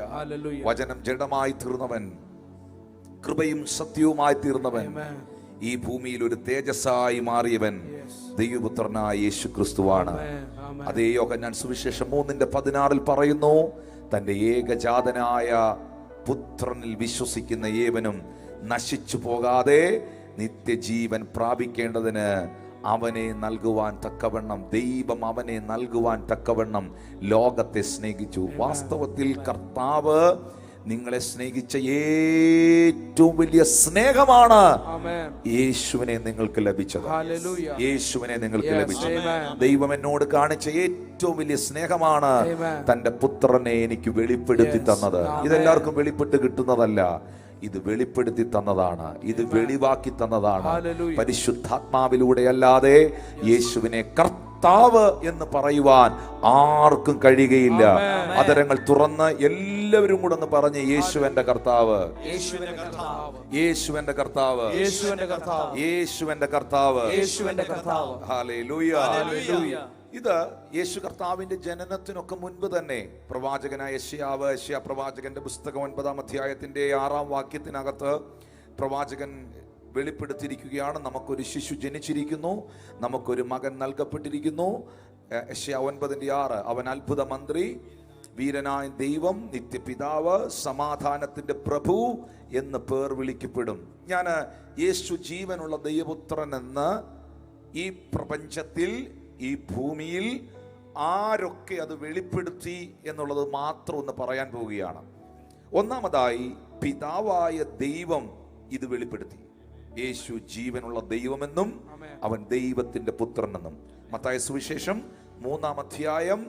വചനം ജഡമായി തീർന്നവൻ, കൃപയും സത്യവുമായി തീർന്നവൻ, ഈ ഭൂമിയിൽ ഒരു തേജസ്സായി മാറിയവൻ ദൈവപുത്രനായ യേശു ക്രിസ്തുവാണ്. അതേ യോഹന്നാൻ സുവിശേഷം 3:16 പറയുന്നു, തന്റെ ഏകജാതനായ പുത്രനിൽ വിശ്വസിക്കുന്ന ഏവനും നശിച്ചു പോകാതെ നിത്യജീവൻ പ്രാപിക്കേണ്ടതിന് അവനെ നൽകുവാൻ തക്കവണ്ണം, ദൈവം അവനെ നൽകുവാൻ തക്കവണ്ണം ലോകത്തെ സ്നേഹിച്ചു. വാസ്തവത്തിൽ കർത്താവ് നിങ്ങളെ സ്നേഹിച്ച ഏറ്റവും വലിയ സ്നേഹമാണ് യേശുവിനെ നിങ്ങൾക്ക് ലഭിച്ചത്. യേശുവിനെ നിങ്ങൾക്ക് ലഭിച്ചത്. ദൈവം എന്നോട് കാണിച്ച ഏറ്റവും വലിയ സ്നേഹമാണ് തന്റെ പുത്രനെ എനിക്ക് വെളിപ്പെടുത്തി തന്നത്. ഇതെല്ലാവർക്കും വെളിപ്പെട്ട് കിട്ടുന്നതല്ല. ഇത് വെളിപ്പെടുത്തി തന്നതാണ്, ഇത് വെളിവാക്കി തന്നതാണ്. Hallelujah. പരിശുദ്ധാത്മാവിലൂടെ അല്ലാതെ യേശുവിനെ കർത്താവ് എന്ന് പറയുവാൻ ആർക്കും കഴിയുകയില്ല. അതരങ്ങൾ തുറന്ന് എല്ലാവരും കൂടെ ഒന്ന് പറഞ്ഞ്, യേശുവന്റെ കർത്താവ്, യേശുവിന്റെ കർത്താവ്, യേശുവന്റെ കർത്താവ്, യേശുവിന്റെ കർത്താവ്, യേശുവന്റെ കർത്താവ്. യേശുവിന്റെ കർത്താവ്. ഹല്ലേലൂയ. ഹല്ലേലൂയ. ഇത് യേശു കർത്താവിന്റെ ജനനത്തിനൊക്കെ മുൻപ് തന്നെ പ്രവാചകനായ യെശയ്യാ പ്രവാചകന്റെ പുസ്തകം 9-ാം അധ്യായത്തിന്റെ 6-ാം വാക്യത്തിനകത്ത് പ്രവാചകൻ വെളിപ്പെടുത്തിയിരിക്കുകയാണ്. നമുക്കൊരു ശിശു ജനിച്ചിരിക്കുന്നു, നമുക്കൊരു മകൻ നൽകപ്പെട്ടിരിക്കുന്നു. യെശയ്യാ 9:6, അവൻ അത്ഭുത മന്ത്രി, വീരനായ ദൈവം, നിത്യപിതാവ്, സമാധാനത്തിന്റെ പ്രഭു എന്ന് പേർ വിളിക്കപ്പെടും. ഞാൻ യേശു ജീവനുള്ള ദൈവപുത്രൻ എന്ന് ഈ പ്രപഞ്ചത്തിൽ, ഈ ഭൂമിയിൽ ആരൊക്കെ അത് വെളിപ്പെടുത്തി എന്നുള്ളത് മാത്രം ഒന്ന് പറയാൻ പോവുകയാണ്. ഒന്നാമതായി, പിതാവായ ദൈവം ഇത് വെളിപ്പെടുത്തി. യേശു ജീവനുള്ള ദൈവമെന്നും അവൻ ദൈവത്തിന്റെ പുത്രനെന്നും. മത്തായി സുവിശേഷം 3-ാം അധ്യായം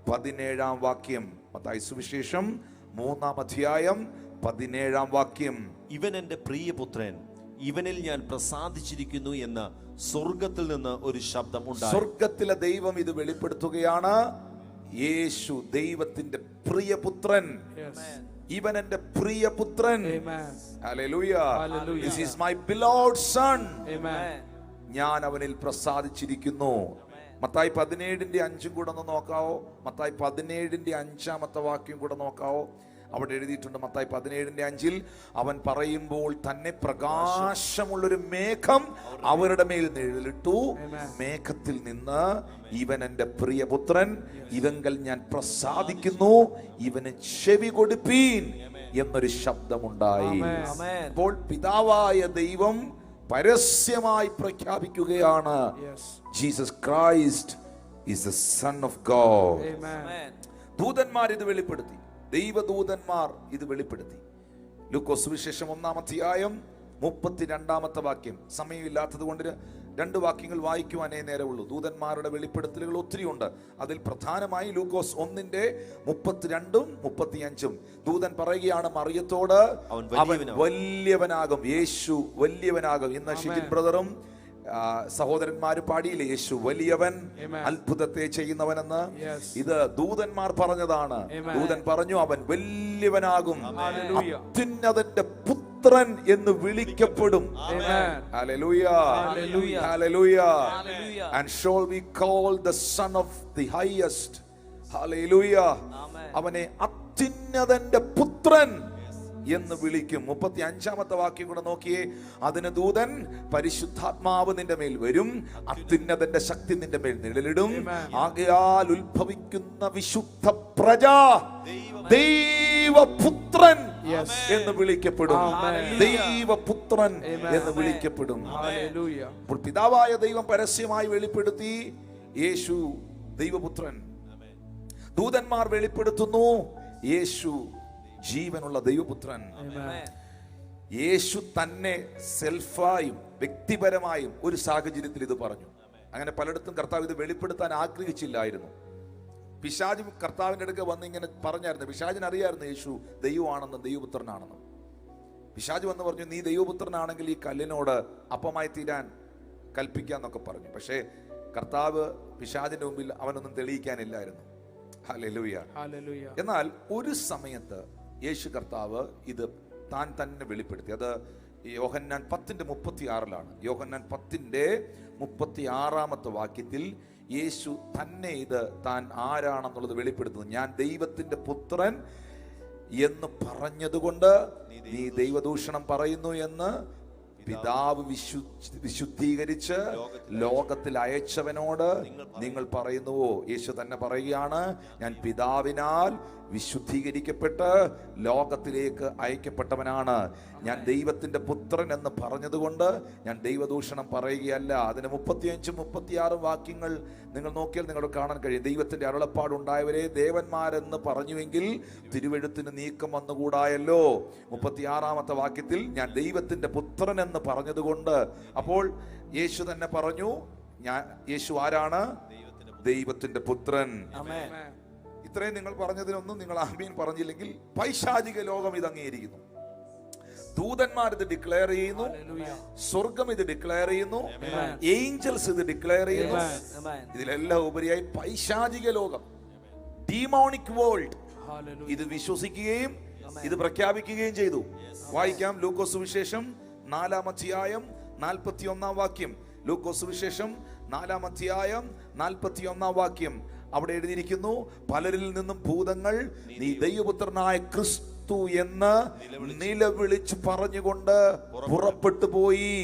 17-ാം വാക്യം. മത്തായി സുവിശേഷം 3-ാം അധ്യായം 17-ാം വാക്യം. ഇവൻ എൻ്റെ പ്രിയപുത്രൻ, ഇവനിൽ ഞാൻ പ്രസാദിച്ചിരിക്കുന്നു എന്ന് സ്വർഗത്തിൽ നിന്ന് ഒരു ശബ്ദം ഉണ്ടായി. സ്വർഗത്തിലെ ദൈവം ഇത് വെളിപ്പെടുത്തുകയാണ്. യേശു ദൈവത്തിന്റെ പ്രിയപുത്രൻ. ഇവൻ എൻ്റെ പ്രിയപുത്രൻ. Hallelujah. This is my beloved son. ഞാൻ അവനിൽ പ്രസാദിച്ചിരിക്കുന്നു. മത്തായി 17:5 കൂടെ ഒന്ന് നോക്കാവോ? മത്തായി 17:5 വാക്യം കൂടെ നോക്കാവോ? അവിടെ എഴുതിയിട്ടുണ്ട്. മത്തായി 17:5 അവൻ പറയുമ്പോൾ തന്നെ പ്രകാശമുള്ളൊരു മേഘം അവരുടെ മേൽ നിഴലിട്ടു. മേഘത്തിൽ നിന്ന്, ഇവൻ എൻ്റെ പ്രിയപുത്രൻ, ഇവങ്കൽ ഞാൻ പ്രസാദിക്കുന്നു, ഇവന് ചെവി കൊടുപ്പീൻ എന്നൊരു ശബ്ദമുണ്ടായി. അപ്പോൾ പിതാവായ ദൈവം പരസ്യമായി പ്രഖ്യാപിക്കുകയാണ്, Jesus Christ is the son of God. ദൂതന്മാർ ഇത് വെളിപ്പെടുത്തി, ദൈവദൂതന്മാർ ഇത് വെളിപ്പെടുത്തി. ലൂക്കോസ് സുവിശേഷം 1-ാം അധ്യായം 32-ാമത്തെ വാക്യം. സമയമില്ലാത്തത് കൊണ്ട് 2 വാക്യങ്ങൾ വായിക്കുവാനേ നേരമുള്ളൂ. ദൂതന്മാരുടെ വെളിപ്പെടുത്തലുകൾ ഒത്തിരി ഉണ്ട്. അതിൽ പ്രധാനമായി ലൂക്കോസ് 1:32-ഉം 35-ഉം ദൂതൻ പറയുകയാണ് മറിയത്തോട്, അവൻ വലിയവനാകും, യേശു വലിയവനാകും. ഇന്ന് ഷിജിൻ ബ്രദറും സഹോദരന്മാര് പാടിയില്ലേ, യേശു വലിയവൻ, അത്ഭുതത്തെ ചെയ്യുന്നവനെന്ന്. ഇത് ദൂതന്മാർ പറഞ്ഞതാണ്. ദൂതൻ പറഞ്ഞു, അവൻ വലിയവനാകും, അത്യുന്നതന്റെ പുത്രൻ എന്ന് വിളിക്കപ്പെടും. Hallelujah, hallelujah. And shall we call the son of the highest. Hallelujah. അവനെ അത്യുന്നതന്റെ പുത്രൻ എന്ന് വിളിക്കും. 35-ാമത്തെ വാക്യം കൂടെ നോക്കിയേ. അതിന് ദൂതൻ, പരിശുദ്ധാത്മാവ് നിന്റെ മേൽ വരും, അത്യുന്നതന്റെ ശക്തി നിന്റെ മേൽ നിഴലിടും, ആകയാൽ ഉത്ഭവിക്കുന്ന വിശുദ്ധ പ്രജ ദൈവപുത്രൻ എന്ന് വിളിക്കപ്പെടും. ദൈവപുത്രൻ എന്ന് വിളിക്കപ്പെടും. അപ്പോൾ പിതാവായ ദൈവം പരസ്യമായി വെളിപ്പെടുത്തി, യേശു ദൈവപുത്രൻ. ദൂതന്മാർ വെളിപ്പെടുത്തുന്നു, യേശു ജീവനുള്ള ദൈവപുത്രൻ. യേശു തന്നെ സെൽഫായും വ്യക്തിപരമായും ഒരു സാഹചര്യത്തിൽ ഇത് പറഞ്ഞു. അങ്ങനെ പലയിടത്തും കർത്താവ് ഇത് വെളിപ്പെടുത്താൻ ആഗ്രഹിച്ചില്ലായിരുന്നു. പിശാച് കർത്താവിന്റെ അടുക്ക വന്ന് ഇങ്ങനെ പറഞ്ഞായിരുന്നു. പിശാചിന് അറിയായിരുന്നു യേശു ദൈവമാണെന്നും ദൈവപുത്രനാണെന്നും. പിശാച് വന്ന് പറഞ്ഞു, നീ ദൈവപുത്രനാണെങ്കിൽ ഈ കല്ലിനോട് അപ്പമായി തീരാൻ കൽപ്പിക്കാന്നൊക്കെ പറഞ്ഞു. പക്ഷേ കർത്താവ് പിശാചിന്റെ മുമ്പിൽ അവനൊന്നും തെളിയിക്കാനില്ലായിരുന്നു. ഹല്ലേലൂയ. എന്നാൽ ഒരു സമയത്ത് യേശു കർത്താവ് ഇത് താൻ തന്നെ വെളിപ്പെടുത്തി. അത് യോഹന്നാൻ 10:36 യോഹന്നാൻ 10:36 വാക്യത്തിൽ യേശു തന്നെ ഇത് താൻ ആരാണെന്നുള്ളത് വെളിപ്പെടുത്തുന്നു. ഞാൻ ദൈവത്തിന്റെ പുത്രൻ എന്ന് പറഞ്ഞതുകൊണ്ട് നീ ദൈവദൂഷണം പറയുന്നു എന്ന് പിതാവ് വിശുദ്ധീകരിച്ച് ലോകത്തിൽ അയച്ചവനോട് നിങ്ങൾ പറയുന്നുവോ? യേശു തന്നെ പറയുകയാണ്, ഞാൻ പിതാവിനാൽ വിശുദ്ധീകരിക്കപ്പെട്ട് ലോകത്തിലേക്ക് അയക്കപ്പെട്ടവനാണ്. ഞാൻ ദൈവത്തിന്റെ പുത്രൻ എന്ന് പറഞ്ഞതുകൊണ്ട് ഞാൻ ദൈവദൂഷണം പറയുകയല്ല. അതിന് 35-ഉം 36-ഉം വാക്യങ്ങൾ നിങ്ങൾ നോക്കിയാൽ നിങ്ങൾക്ക് കാണാൻ കഴിയും. ദൈവത്തിന്റെ അരുളപ്പാടുണ്ടായവരെ ദേവന്മാരെന്ന് പറഞ്ഞുവെങ്കിൽ തിരുവെഴുത്തിന് നീക്കം വന്നുകൂടായല്ലോ. 36-ാമത്തെ വാക്യത്തിൽ ഞാൻ ദൈവത്തിന്റെ പുത്രൻ എന്ന് പറഞ്ഞതുകൊണ്ട്, അപ്പോൾ യേശു തന്നെ പറഞ്ഞു, യേശു ആരാണ്? ദൈവത്തിന്റെ പുത്രൻ. ഇത്രയും നിങ്ങൾ പറഞ്ഞതിനൊന്നും നിങ്ങൾ ആമീൻ പറഞ്ഞില്ലെങ്കിൽ പൈശാചിക ലോകം ഇത് അംഗീകരിക്കുന്നു. ദൂതന്മാർ ഇത് ഡിക്ലെയർ ചെയ്യുന്നു, Hallelujah. സ്വർഗം ഇത് ഡിക്ലെയർ ചെയ്യുന്നു, Amen. ഏഞ്ചൽസ് ഇത് ഡിക്ലെയർ ചെയ്യുന്നു. Amen. Amen. ഇതിലെല്ലാം ഉപരിയായി പൈശാചിക ലോകം, ഡീമോണിക് വേൾഡ് Hallelujah. ഇത് വിശ്വസിക്കുകയും ഇത് പ്രഖ്യാപിക്കുകയും ചെയ്തു. വായിക്കാം ലൂക്കോസ് സുവിശേഷം 4-ാം അധ്യായം 41-ാം വാക്യം. ലൂക്കോസ് സുവിശേഷം 4-ാം അധ്യായം 41-ാം വാക്യം. അവിടെ എഴുതിയിരിക്കുന്നു, പലരിൽ നിന്നും ഭൂതങ്ങൾ നീ ദൈവപുത്രനായ ക്രിസ്തു എന്ന് നിലവിളിച്ച് പറഞ്ഞുകൊണ്ട് പുറപ്പെട്ടു പോയി.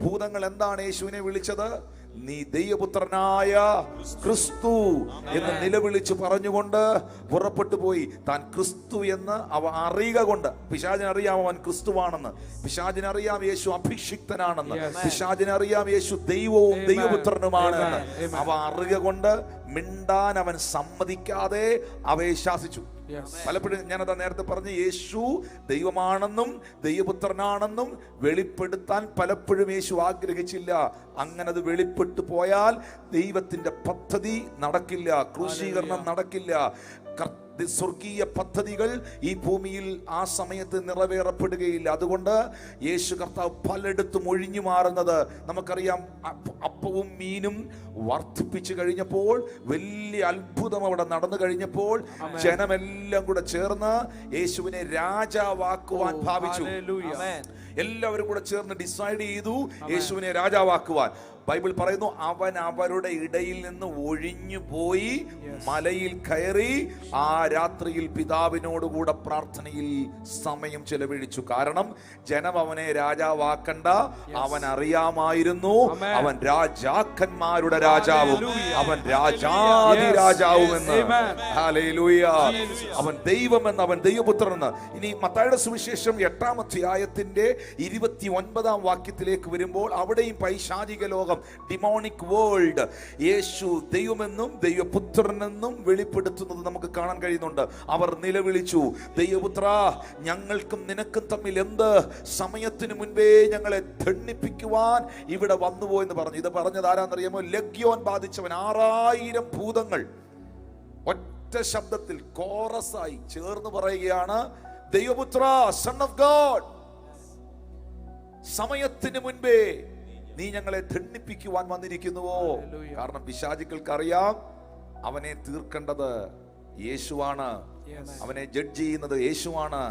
ഭൂതങ്ങൾ എന്താണ് യേശുവിനെ വിളിച്ചത്? നീ ദൈവപുത്രനായ ക്രിസ്തു എന്ന് നിലവിളിച്ച് പറഞ്ഞുകൊണ്ട് പുറപ്പെട്ടു പോയി. താൻ ക്രിസ്തു എന്ന് അവ അറിയുക കൊണ്ട്, പിശാചിനറിയാം അവൻ ക്രിസ്തുവാണെന്ന്, പിശാചിനറിയാം യേശു അഭിഷിക്തനാണെന്ന്, പിശാചിനറിയാം യേശു ദൈവവും ദൈവപുത്രനുമാണ് എന്ന്. അവ അറിയുക കൊണ്ട് മിണ്ടാൻ അവൻ സമ്മതിക്കാതെ അവയെ ശാസിച്ചു. പലപ്പോഴും ഞാനതാ നേരത്തെ പറഞ്ഞു, യേശു ദൈവമാണെന്നും ദൈവപുത്രനാണെന്നും വെളിപ്പെടുത്താൻ പലപ്പോഴും യേശു ആഗ്രഹിച്ചില്ല. അങ്ങനെ അത് വെളിപ്പെട്ടു പോയാൽ ദൈവത്തിന്റെ പദ്ധതി നടക്കില്ല, ക്രൂശീകരണം നടക്കില്ല. സ്വർഗീയ പദ്ധതികൾ ഈ ഭൂമിയിൽ ആ സമയത്ത് നിറവേറപ്പെടുകയില്ല. അതുകൊണ്ട് യേശു കർത്താവ് പലയിടത്തും ഒഴിഞ്ഞു മാറുന്നത് നമുക്കറിയാം. അപ്പവും മീനും വർദ്ധിപ്പിച്ചു കഴിഞ്ഞപ്പോൾ, വലിയ അത്ഭുതം അവിടെ നടന്നു കഴിഞ്ഞപ്പോൾ, ജനമെല്ലാം കൂടെ ചേർന്ന് യേശുവിനെ രാജാവാക്കുവാൻ ഭാവിച്ചു. എല്ലാവരും കൂടെ ചേർന്ന് ഡിസൈഡ് ചെയ്തു യേശുവിനെ രാജാവാക്കുവാൻ. ബൈബിൾ പറയുന്നു, അവൻ അവരുടെ ഇടയിൽ നിന്ന് ഒഴിഞ്ഞു പോയി മലയിൽ കയറി ആ രാത്രിയിൽ പിതാവിനോടുകൂടെ പ്രാർത്ഥനയിൽ സമയം ചെലവഴിച്ചു. കാരണം ജനം അവനെ രാജാവാക്കണ്ട, അവൻ അറിയാമായിരുന്നു അവൻ രാജാക്കന്മാരുടെ രാജാവും അവൻ രാജാതിരാജാവുമെന്ന്. ഹല്ലേലൂയ. അവൻ ദൈവമെന്ന്, അവൻ ദൈവപുത്രനെന്ന്. ഇനി മത്തായിയുടെ സുവിശേഷം 8-ാം അധ്യായത്തിന്റെ 29-ാം വാക്യത്തിലേക്ക് വരുമ്പോൾ അവിടെയും പൈശാചിക ലോകം, ഡിമോണിക് വേൾഡ്, യേശു ദൈവമെന്നും ദൈവപുത്രനെന്നും വെളിപ്പെടുത്തുന്നത് നമുക്ക് കാണാൻ കഴിയുന്നുണ്ട്. അവർ നിലവിളിച്ചു, ദൈവപുത്ര, ഞങ്ങൾക്കും നിനക്കും തമ്മിൽ എന്ത്? സമയത്തിന് മുൻപേ ഞങ്ങളെ ദണ്ഡിപ്പിക്കുവാൻ ഇവിടെ വന്നുപോയെന്ന് പറഞ്ഞു. ഇത് പറഞ്ഞത് ആരാന്നറിയാമോ? ലഗ്യോൻ ബാധിച്ചവൻ. 6000 ഭൂതങ്ങൾ ഒറ്റ ശബ്ദത്തിൽ കോറസായി ചേർന്ന് പറയുകയാണ്, ദൈവപുത്ര, സൺ ഓഫ് ഗോഡ്, സമയത്തിന് മുൻപേ നീ ഞങ്ങളെ ദണ്ഡിപ്പിക്കുവാൻ വന്നിരിക്കുന്നുവോ? കാരണം പിശാചുക്കൾക്ക് അറിയാം അവനെ തീർക്കേണ്ടത് യേശുവാണ്, അവനെ ജഡ്ജ് ചെയ്യുന്നത് യേശുവാണ്.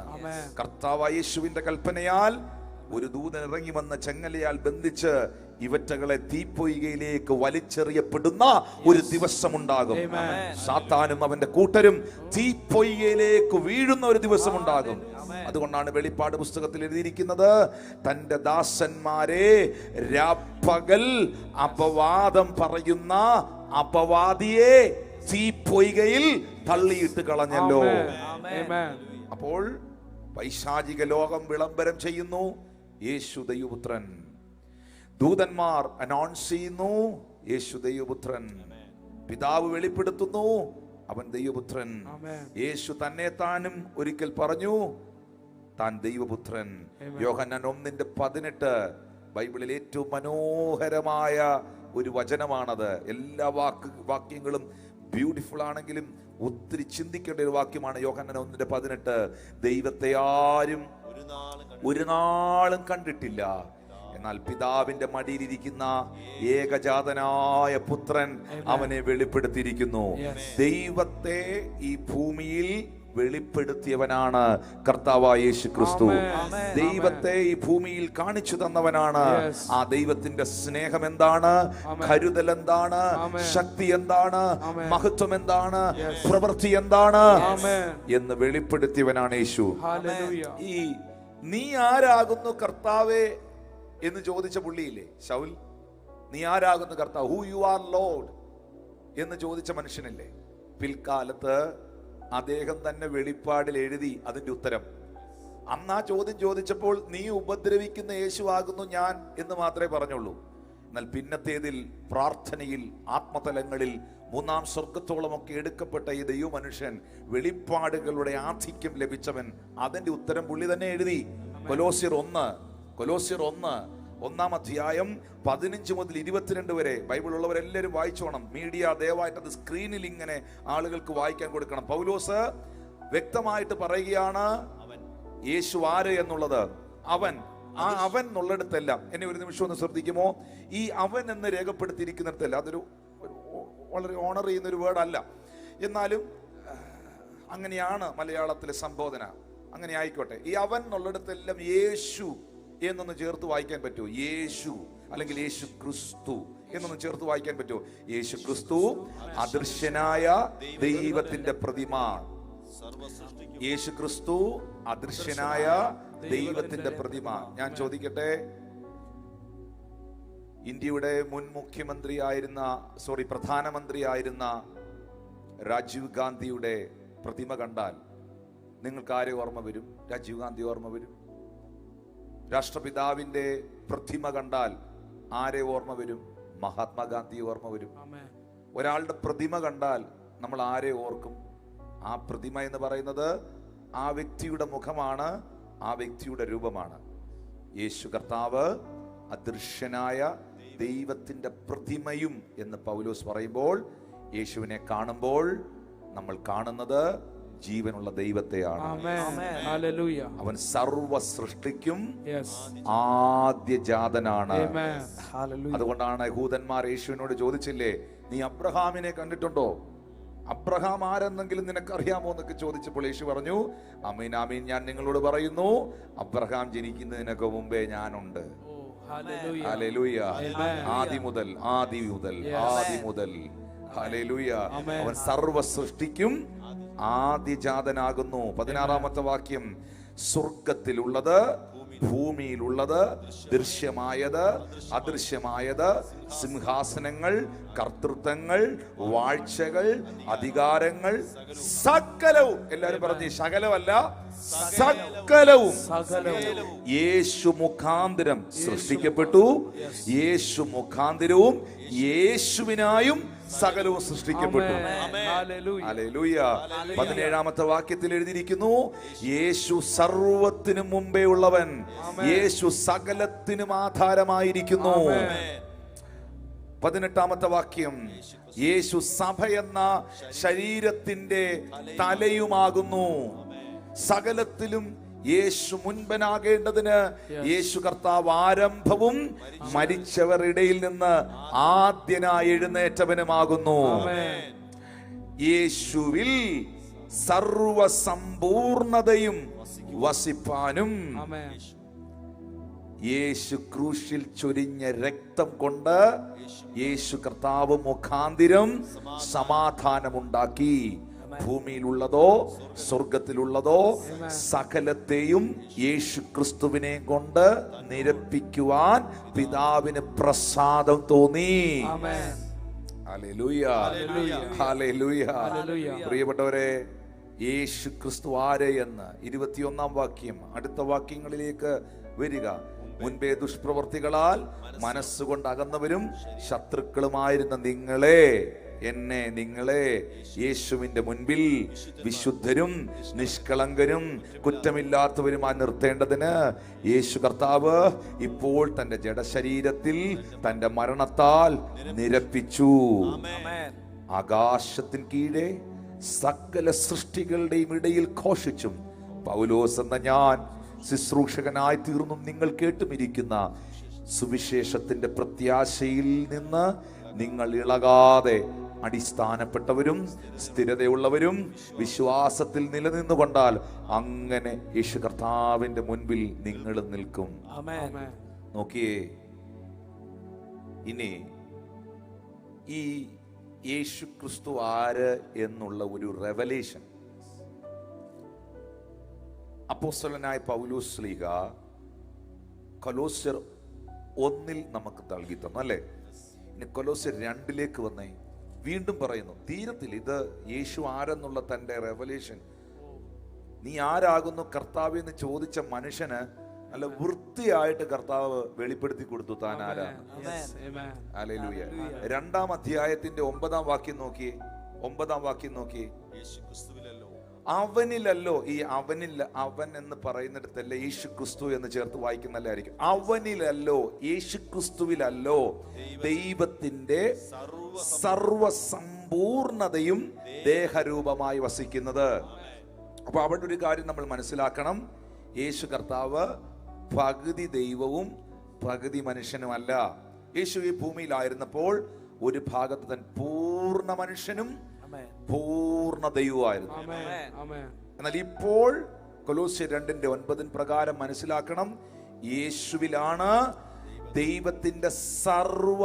കർത്താവായ യേശുവിന്റെ കൽപ്പനയാൽ ഒരു ദൂതൻ ഇറങ്ങി വന്ന ചെങ്ങലയാൽ ബന്ധിച്ച് ഇവറ്റകളെ തീപ്പൊയ്കയിലേക്ക് വലിച്ചെറിയപ്പെടുന്ന ഒരു ദിവസമുണ്ടാകും. സാത്താനും അവന്റെ കൂട്ടരും തീപ്പൊയ്കയിലേക്ക് വീഴുന്ന ഒരു ദിവസമുണ്ടാകും. അതുകൊണ്ടാണ് വെളിപ്പാട് പുസ്തകത്തിൽ എഴുതിയിരിക്കുന്നത്, തന്റെ ദാസന്മാരെ രാപ്പകൽ അപവാദം പറയുന്ന അപവാദിയെ തീപ്പൊയ്കയിൽ തള്ളിയിട്ട് കളഞ്ഞല്ലോ. അപ്പോൾ പൈശാചിക ലോകം വിളംബരം ചെയ്യുന്നു, യേശു ദൈവപുത്രൻ. ദൂതന്മാർ അനൗൺസ് ചെയ്യുന്നു, യേശു ദൈവപുത്രൻ. പിതാവ് വെളിപ്പെടുത്തുന്നു, അവൻ ദൈവപുത്രൻ. യേശു തന്നെ താനും ഒരിക്കൽ പറഞ്ഞു, താൻ ദൈവപുത്രൻ. യോഹന്നാൻ 1:18 ബൈബിളിൽ ഏറ്റവും മനോഹരമായ ഒരു വചനമാണത്. എല്ലാ വാക്യങ്ങളും ബ്യൂട്ടിഫുൾ ആണെങ്കിലും ഒത്തിരി ചിന്തിക്കേണ്ട ഒരു വാക്യമാണ്. യോഹന്നാൻ 1:18 ദൈവത്തെ ആരും ഒരു നാളും കണ്ടിട്ടില്ല, എന്നാൽ പിതാവിന്റെ മടിയിലിരിക്കുന്ന ഏകജാതനായ പുത്രൻ അവനെ വെളിപ്പെടുത്തിയിരിക്കുന്നു. ദൈവത്തെ ഈ ഭൂമിയിൽ വെളിപ്പെടുത്തിയവനാണ് കർത്താവായ യേശു ക്രിസ്തു. ദൈവത്തെ ഈ ഭൂമിയിൽ കാണിച്ചു തന്നവനാണ്. ആ ദൈവത്തിന്റെ സ്നേഹം എന്താണ്, കരുതൽ എന്താണ്, ശക്തി എന്താണ്, മഹത്വം എന്താണ്, പ്രവൃത്തി എന്താണ് എന്ന് വെളിപ്പെടുത്തിയവനാണ് യേശു. ഈ നീ ആരാകുന്നു കർത്താവേ എന്ന് ചോദിച്ച പുള്ളിയില്ലേ ശൗൽ, നീ ആരാകുന്നു കർത്താവ്, ഹൂ യു ആർ ലോർഡ് എന്ന് ചോദിച്ച മനുഷ്യനില്ലേ, പിൽക്കാലത്ത് അദ്ദേഹം തന്നെ വെളിപ്പാടിൽ എഴുതി അതിന്റെ ഉത്തരം. അന്ന് ആ ചോദ്യം ചോദിച്ചപ്പോൾ നീ ഉപദ്രവിക്കുന്ന യേശു ആകുന്നു ഞാൻ എന്ന് മാത്രമേ പറഞ്ഞുള്ളൂ. എന്നാൽ പിന്നത്തേതിൽ പ്രാർത്ഥനയിൽ ആത്മതലങ്ങളിൽ 3-ാം സ്വർഗത്തോളമൊക്കെ എടുക്കപ്പെട്ട ഈ ദൈവ മനുഷ്യൻ, വെളിപ്പാടുകളുടെ ആധിക്യം ലഭിച്ചവൻ, അതിന്റെ ഉത്തരം പുള്ളി തന്നെ എഴുതി. കൊലോസ്യർ 1-ാം അധ്യായം 15 മുതൽ 22 വരെ ബൈബിൾ ഉള്ളവരെല്ലാവരും വായിച്ചോണം. മീഡിയ ദയവായിട്ട് അത് സ്ക്രീനിൽ ഇങ്ങനെ ആളുകൾക്ക് വായിക്കാൻ കൊടുക്കണം. പൗലോസ് വ്യക്തമായിട്ട് പറയുകയാണ് യേശു ആര് എന്നുള്ളത്. അവൻ, ആ അവൻ എന്നുള്ളിടത്തെല്ലാം, എന്നെ ഒരു നിമിഷം ഒന്ന് ശ്രദ്ധിക്കുമോ? ഈ അവൻ എന്ന് രേഖപ്പെടുത്തിയിരിക്കുന്നിടത്തല്ല, അതൊരു വളരെ ഓണർ ചെയ്യുന്ന ഒരു വേർഡല്ല, എന്നാലും അങ്ങനെയാണ് മലയാളത്തിലെ സംബോധന. അങ്ങനെ ആയിക്കോട്ടെ. ഈ അവൻ എന്നുള്ളിടത്തെല്ലാം യേശു എന്നൊന്ന് ചേർത്ത് വായിക്കാൻ പറ്റുമോ? യേശു അല്ലെങ്കിൽ യേശു ക്രിസ്തു എന്നൊന്ന് ചേർത്ത് വായിക്കാൻ പറ്റുമോ? യേശു ക്രിസ്തു അദൃശ്യനായ ദൈവത്തിന്റെ പ്രതിമ. യേശു ക്രിസ്തു അദൃശ്യനായ ദൈവത്തിന്റെ പ്രതിമ. ഞാൻ ചോദിക്കട്ടെ, ഇന്ത്യയുടെ മുൻ പ്രധാനമന്ത്രിയായിരുന്ന രാജീവ് ഗാന്ധിയുടെ പ്രതിമ കണ്ടാൽ നിങ്ങൾക്ക് ആരെ ഓർമ്മ വരും? രാജീവ് ഗാന്ധി ഓർമ്മ വരും. രാഷ്ട്രപിതാവിന്റെ പ്രതിമ കണ്ടാൽ ആരെ ഓർമ്മ വരും? മഹാത്മാഗാന്ധി ഓർമ്മ വരും. ഒരാളുടെ പ്രതിമ കണ്ടാൽ നമ്മൾ ആരെ ഓർക്കും? ആ പ്രതിമ എന്ന് പറയുന്നത് ആ വ്യക്തിയുടെ മുഖമാണ്, ആ വ്യക്തിയുടെ രൂപമാണ്. യേശു കർത്താവ് അദൃശ്യനായ ദൈവത്തിന്റെ പ്രതിമയും എന്ന് പൗലോസ് പറയുമ്പോൾ, യേശുവിനെ കാണുമ്പോൾ നമ്മൾ കാണുന്നത് ജീവനുള്ള ദൈവത്തെയാണ്. അവൻ സർവ സൃഷ്ടിക്കും ആദ്യജാതനാണ്. അതുകൊണ്ടാണ് യഹൂദന്മാർ യേശുവിനോട് ചോദിച്ചില്ലേ, നീ അബ്രഹാമിനെ കണ്ടിട്ടുണ്ടോ? അബ്രഹാം ആരെന്നെങ്കിലും നിനക്കറിയാമോ എന്നൊക്കെ ചോദിച്ചപ്പോൾ യേശു പറഞ്ഞു, ആമീൻ ആമീൻ, ഞാൻ നിങ്ങളോട് പറയുന്നു, അബ്രഹാം ജനിക്കുന്നതിനൊക്കെ മുമ്പേ ഞാനുണ്ട്. ഹല്ലേലൂയ. ആദി മുതൽ ഹല്ലേലൂയ. അവൻ സർവ സൃഷ്ടിക്കും ആദ്യജാതനാകുന്നു. 16-ാമത്തെ വാക്യം, സ്വർഗത്തിലുള്ളത്, ഭൂമിയിലുള്ളത്, ദൃശ്യമായത്, അദൃശ്യമായത്, സിംഹാസനങ്ങൾ, കർത്തൃത്വങ്ങൾ, വാഴ്ചകൾ, അധികാരങ്ങൾ, സകലവും, എല്ലാവരും പറഞ്ഞു സകലമല്ല, സകലവും യേശു മുഖാന്തരം സൃഷ്ടിക്കപ്പെട്ടു. യേശു മുഖാന്തരവും യേശുവിനായും സകലവും സൃഷ്ടിക്കപ്പെട്ടു. ഹല്ലേലൂയ. 17-ാമത്തെ വാക്യത്തിൽ എഴുതിയിരിക്കുന്നു, യേശു സർവത്തിനും മുമ്പേ ഉള്ളവൻ, യേശു സകലത്തിനും ആധാരമായിരിക്കുന്നു. 18-ാമത്തെ വാക്യം, യേശു സഭ എന്ന ശരീരത്തിന്റെ തലയുമാകുന്നു. സകലത്തിലും യേശു മുൻപനാകേണ്ടതിന് യേശു കർത്താവ് ആരംഭവും മരിച്ചവരിടയിൽ നിന്ന് ആദ്യനായി എഴുന്നേറ്റവനുമാകുന്നു. യേശുവിൽ സർവസമ്പൂർണതയും വസിപ്പാനും യേശു ക്രൂശിൽ ചൊരിഞ്ഞ രക്തം കൊണ്ട് യേശു കർത്താവ് മുഖാന്തിരം സമാധാനമുണ്ടാക്കി. ഭൂമിയിലുള്ളതോ സ്വർഗത്തിലുള്ളതോ സകലത്തെയും യേശു ക്രിസ്തുവിനെ കൊണ്ട് നിരപ്പിക്കുവാൻ പിതാവിന് പ്രസാദം തോന്നി. Hallelujah, hallelujah. പ്രിയപ്പെട്ടവരെ, യേശു ക്രിസ്തു ആരെ എന്ന് 21-ാം വാക്യം, അടുത്ത വാക്യങ്ങളിലേക്ക് വരിക. മുൻപേ ദുഷ്പ്രവർത്തികളാൽ മനസ്സുകൊണ്ട് അകന്നവരും ശത്രുക്കളുമായിരുന്ന നിങ്ങളെ യേശുവിന്റെ മുൻപിൽ വിശുദ്ധരും നിഷ്കളങ്കരും കുറ്റമില്ലാത്തവരുമായി നിർത്തേണ്ടതിന് യേശു കർത്താവ് ഇപ്പോൾ തന്റെ ജഡശരീരത്തിൽ തന്റെ മരണത്താൽ നിരപ്പിച്ചു. ആകാശത്തിൻ കീഴെ സകല സൃഷ്ടികളുടെയും ഇടയിൽ ഘോഷിച്ചും പൗലോസ് എന്ന ഞാൻ ശുശ്രൂഷകനായി തീർന്നും നിങ്ങൾ കേട്ടുമിരിക്കുന്ന സുവിശേഷത്തിന്റെ പ്രത്യാശയിൽ നിന്ന് നിങ്ങൾ ഇളകാതെ അടിസ്ഥാനപ്പെട്ടവരും സ്ഥിരതയുള്ളവരും വിശ്വാസത്തിൽ നിലനിന്നുകൊണ്ടാൽ അങ്ങനെ യേശു കർത്താവിന്റെ മുൻപിൽ നിങ്ങൾ നിൽക്കും. നോക്കിയേ, ഇനി ഈ യേശു ക്രിസ്തു ആര് എന്നുള്ള ഒരു റെവലേഷൻ അപ്പോസ്തലനായ പൗലോസ് ശ്ലീഹ കൊലോസ്യർ 1 നമുക്ക് നൽകി തന്നു, അല്ലേ? ഇനി കൊലോസ്യർ 2 വന്നേ, വീണ്ടും പറയുന്നു, തീരത്തിൽ ഇത് യേശു ആരെന്നുള്ള തന്റെ റെവലേഷൻ. നീ ആരാകുന്നു കർത്താവ് എന്ന് ചോദിച്ച മനുഷ്യന് നല്ല വൃത്തിയായിട്ട് കർത്താവ് വെളിപ്പെടുത്തി കൊടുത്തു താൻ ആരാണ്. ഹല്ലേലൂയ. 2-ാം അധ്യായത്തിന്റെ 9-ാം വാക്യം നോക്കിയേ, 9-ാം വാക്യം നോക്കിയേ. അവനിലല്ലോ, ഈ അവൻ എന്ന് പറയുന്നിടത്തല്ല യേശു ക്രിസ്തു എന്ന് ചേർത്ത് വായിക്കുന്നല്ലായിരിക്കും. അവനിലല്ലോ, യേശു ക്രിസ്തുവിലല്ലോ ദൈവത്തിന്റെ സർവസമ്പൂർണതയും ദേഹരൂപമായി വസിക്കുന്നത്. അപ്പൊ അവിടെ ഒരു കാര്യം നമ്മൾ മനസ്സിലാക്കണം, യേശു കർത്താവ് പകുതി ദൈവവും പകുതി മനുഷ്യനുമല്ല. യേശു ഈ ഭൂമിയിലായിരുന്നപ്പോൾ ഒരു ഭാഗത്ത് താൻ പൂർണ്ണ മനുഷ്യനും പൂർണ്ണ ദൈവമായിരുന്നു. എന്നാൽ ഇപ്പോൾ കൊലോസ്യർ 2:9 പ്രകാരം മനസ്സിലാക്കണം, യേശുവിലാണ് ദൈവത്തിന്റെ സർവ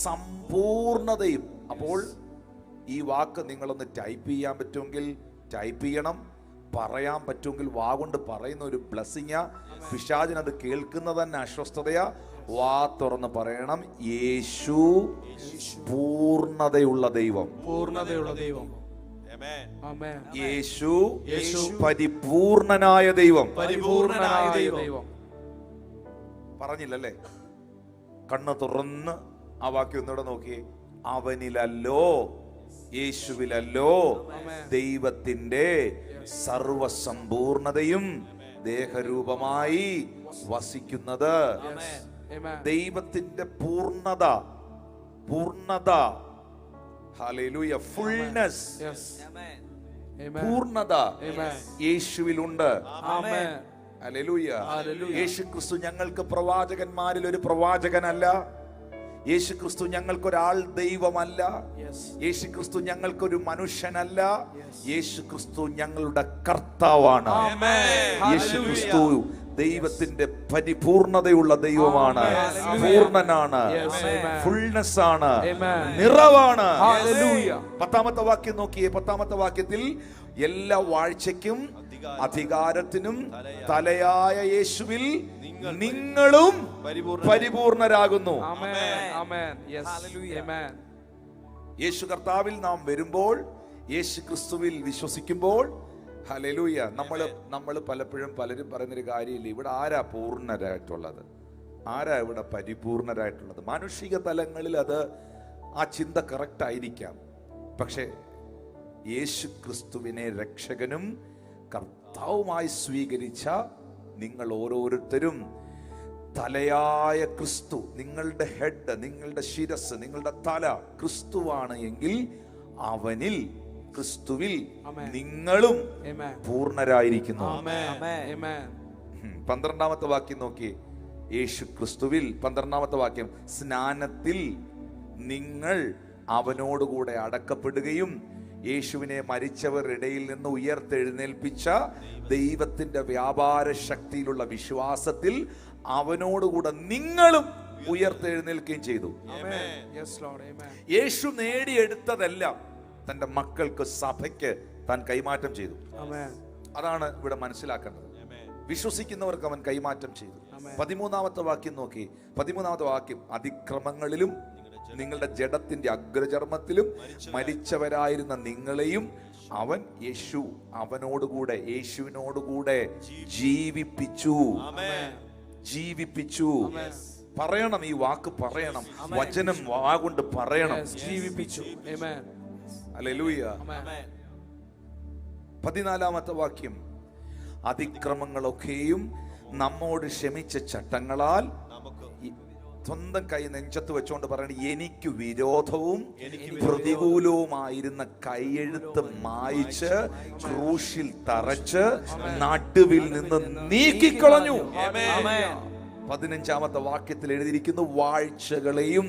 സമ്പൂർണതയും. അപ്പോൾ ഈ വാക്ക് നിങ്ങളൊന്ന് ടൈപ്പ് ചെയ്യാൻ പറ്റുമെങ്കിൽ ടൈപ്പ് ചെയ്യണം, പറയാൻ പറ്റുമെങ്കിൽ വാ കൊണ്ട് പറയുന്ന ഒരു ബ്ലെസ്സിങ്ങാ. പിശാചിനത് കേൾക്കുന്നത് തന്നെ അസ്വസ്ഥതയാ. വാ തുറന്ന് പറയണം, യേശു പൂർണ്ണതയുള്ള ദൈവം. പൂർണ്ണതയുള്ള ദൈവം. യേശു പരിപൂർണനായ ദൈവം. പരിപൂർണനായ ദൈവം. പറഞ്ഞില്ലല്ലേ? കണ്ണ് തുറന്ന് ആ വാക്യം ഒന്നുകൂടെ നോക്കിയേ. അവനിലല്ലോ, യേശുവിലല്ലോ ദൈവത്തിന്റെ സർവസമ്പൂർണതയും ദേഹരൂപമായി വസിക്കുന്നത്. ദൈവത്തിന്റെ പൂർണ്ണത, ഹല്ലേലൂയ, ഫുൾനെസ്, പൂർണ്ണത യേശുവിലുണ്ട്. ഹല്ലേലൂയ. യേശുക്രിസ്തു ഞങ്ങൾക്ക് പ്രവാചകന്മാരിൽ ഒരു പ്രവാചകനല്ല. യേശുക്രിസ്തു ഞങ്ങൾക്കൊരാൾ ദൈവമല്ല. യേശുക്രിസ്തു ഞങ്ങൾക്കൊരു മനുഷ്യനല്ല. യേശുക്രിസ്തു ഞങ്ങളുടെ കർത്താവാണ്. യേശുക്രിസ്തു ദൈവത്തിന്റെ പരിപൂർണതയുള്ള ദൈവമാണ്. പൂർണ്ണനാണ്, ഫുൾനെസ് ആണ്, നിറവാണ്. 10ാമത്തെ വാക്യം നോക്കിയേ. 10ാമത്തെ വാക്യത്തിൽ എല്ലാ വാഴ്ചയ്ക്കും അധികാരത്തിനും തലയായ യേശുവിൽ നിങ്ങളും പരിപൂർണരാകുന്നു. യേശു കർത്താവിൽ നാം വരുമ്പോൾ, യേശു ക്രിസ്തുവിൽ വിശ്വസിക്കുമ്പോൾ, ഹല്ലേലൂയ, നമ്മൾ പലപ്പോഴും പലരും പറയുന്നൊരു കാര്യമില്ല, ഇവിടെ ആരാ പൂർണ്ണരായിട്ടുള്ളത്, ആരാ ഇവിടെ പരിപൂർണരായിട്ടുള്ളത്? മാനുഷിക തലങ്ങളിൽ അത് ആ ചിന്ത കറക്റ്റ് ആയിരിക്കാം. പക്ഷെ യേശു ക്രിസ്തുവിനെ രക്ഷകനും കർത്താവുമായി സ്വീകരിച്ച നിങ്ങൾ ഓരോരുത്തരും തലയായ ക്രിസ്തു, നിങ്ങളുടെ ഹെഡ്, നിങ്ങളുടെ ശിരസ്, നിങ്ങളുടെ തല ക്രിസ്തുവാണ് എങ്കിൽ അവനിൽ, ക്രിസ്തുവിൽ നിങ്ങളും പൂർണ്ണരായിരിക്കുന്നു. 12ാമത്തെ വാക്യം നോക്കി. യേശു ക്രിസ്തുവിൽ, 12ാമത്തെ വാക്യം, സ്നാനത്തിൽ നിങ്ങൾ അവനോടുകൂടെ അടക്കപ്പെടുകയും യേശുവിനെ മരിച്ചവർ ഇടയിൽ നിന്ന് ഉയർത്തെഴുന്നേൽപ്പിച്ച ദൈവത്തിന്റെ വ്യാപാര ശക്തിയിലുള്ള വിശ്വാസത്തിൽ അവനോടുകൂടെ നിങ്ങളും ഉയർത്തെഴുന്നേൽക്കുകയും ചെയ്തു. യേശു നേടിയെടുത്തതെല്ലാം തന്റെ മക്കൾക്ക്, സഭയ്ക്ക് താൻ കൈമാറ്റം ചെയ്തു. അതാണ് ഇവിടെ മനസ്സിലാക്കേണ്ടത്. വിശ്വസിക്കുന്നവർക്ക് അവൻ കൈമാറ്റം ചെയ്തു. 13ാമത്തെ വാക്യം നോക്കി. 13ാമത്തെ വാക്യം, അതിക്രമങ്ങളിലും നിങ്ങളുടെ ജഡത്തിന്റെ അഗ്രചർമ്മത്തിലും മരിച്ചവരായിരുന്ന നിങ്ങളെയും അവൻ, യേശു, അവനോടുകൂടെ, യേശുവിനോടുകൂടെ ജീവിപ്പിച്ചു. പറയണം, ഈ വാക്ക് പറയണം, വചനം വാ കൊണ്ട് പറയണം. ജീവിപ്പിച്ചു. ഹല്ലേലൂയ. 14ാമത്തെ വാക്യം, അതിക്രമങ്ങളൊക്കെയും നമ്മോട് ക്ഷമിച്ച ചട്ടങ്ങളാൽ, സ്വന്തം കൈ നെഞ്ചത്ത് വെച്ചുകൊണ്ട് പറയണം, എനിക്ക് വിരോധവും പ്രതികൂലവുമായിരുന്ന കൈയെഴുത്ത് മായിച്ച് ക്രൂശിൽ തറച്ച് നടുവിൽ നിന്ന് നീക്കിക്കളഞ്ഞു. 15ാമത്തെ വാക്യത്തിൽ എഴുതിയിരിക്കുന്നു, വാഴ്ചകളെയും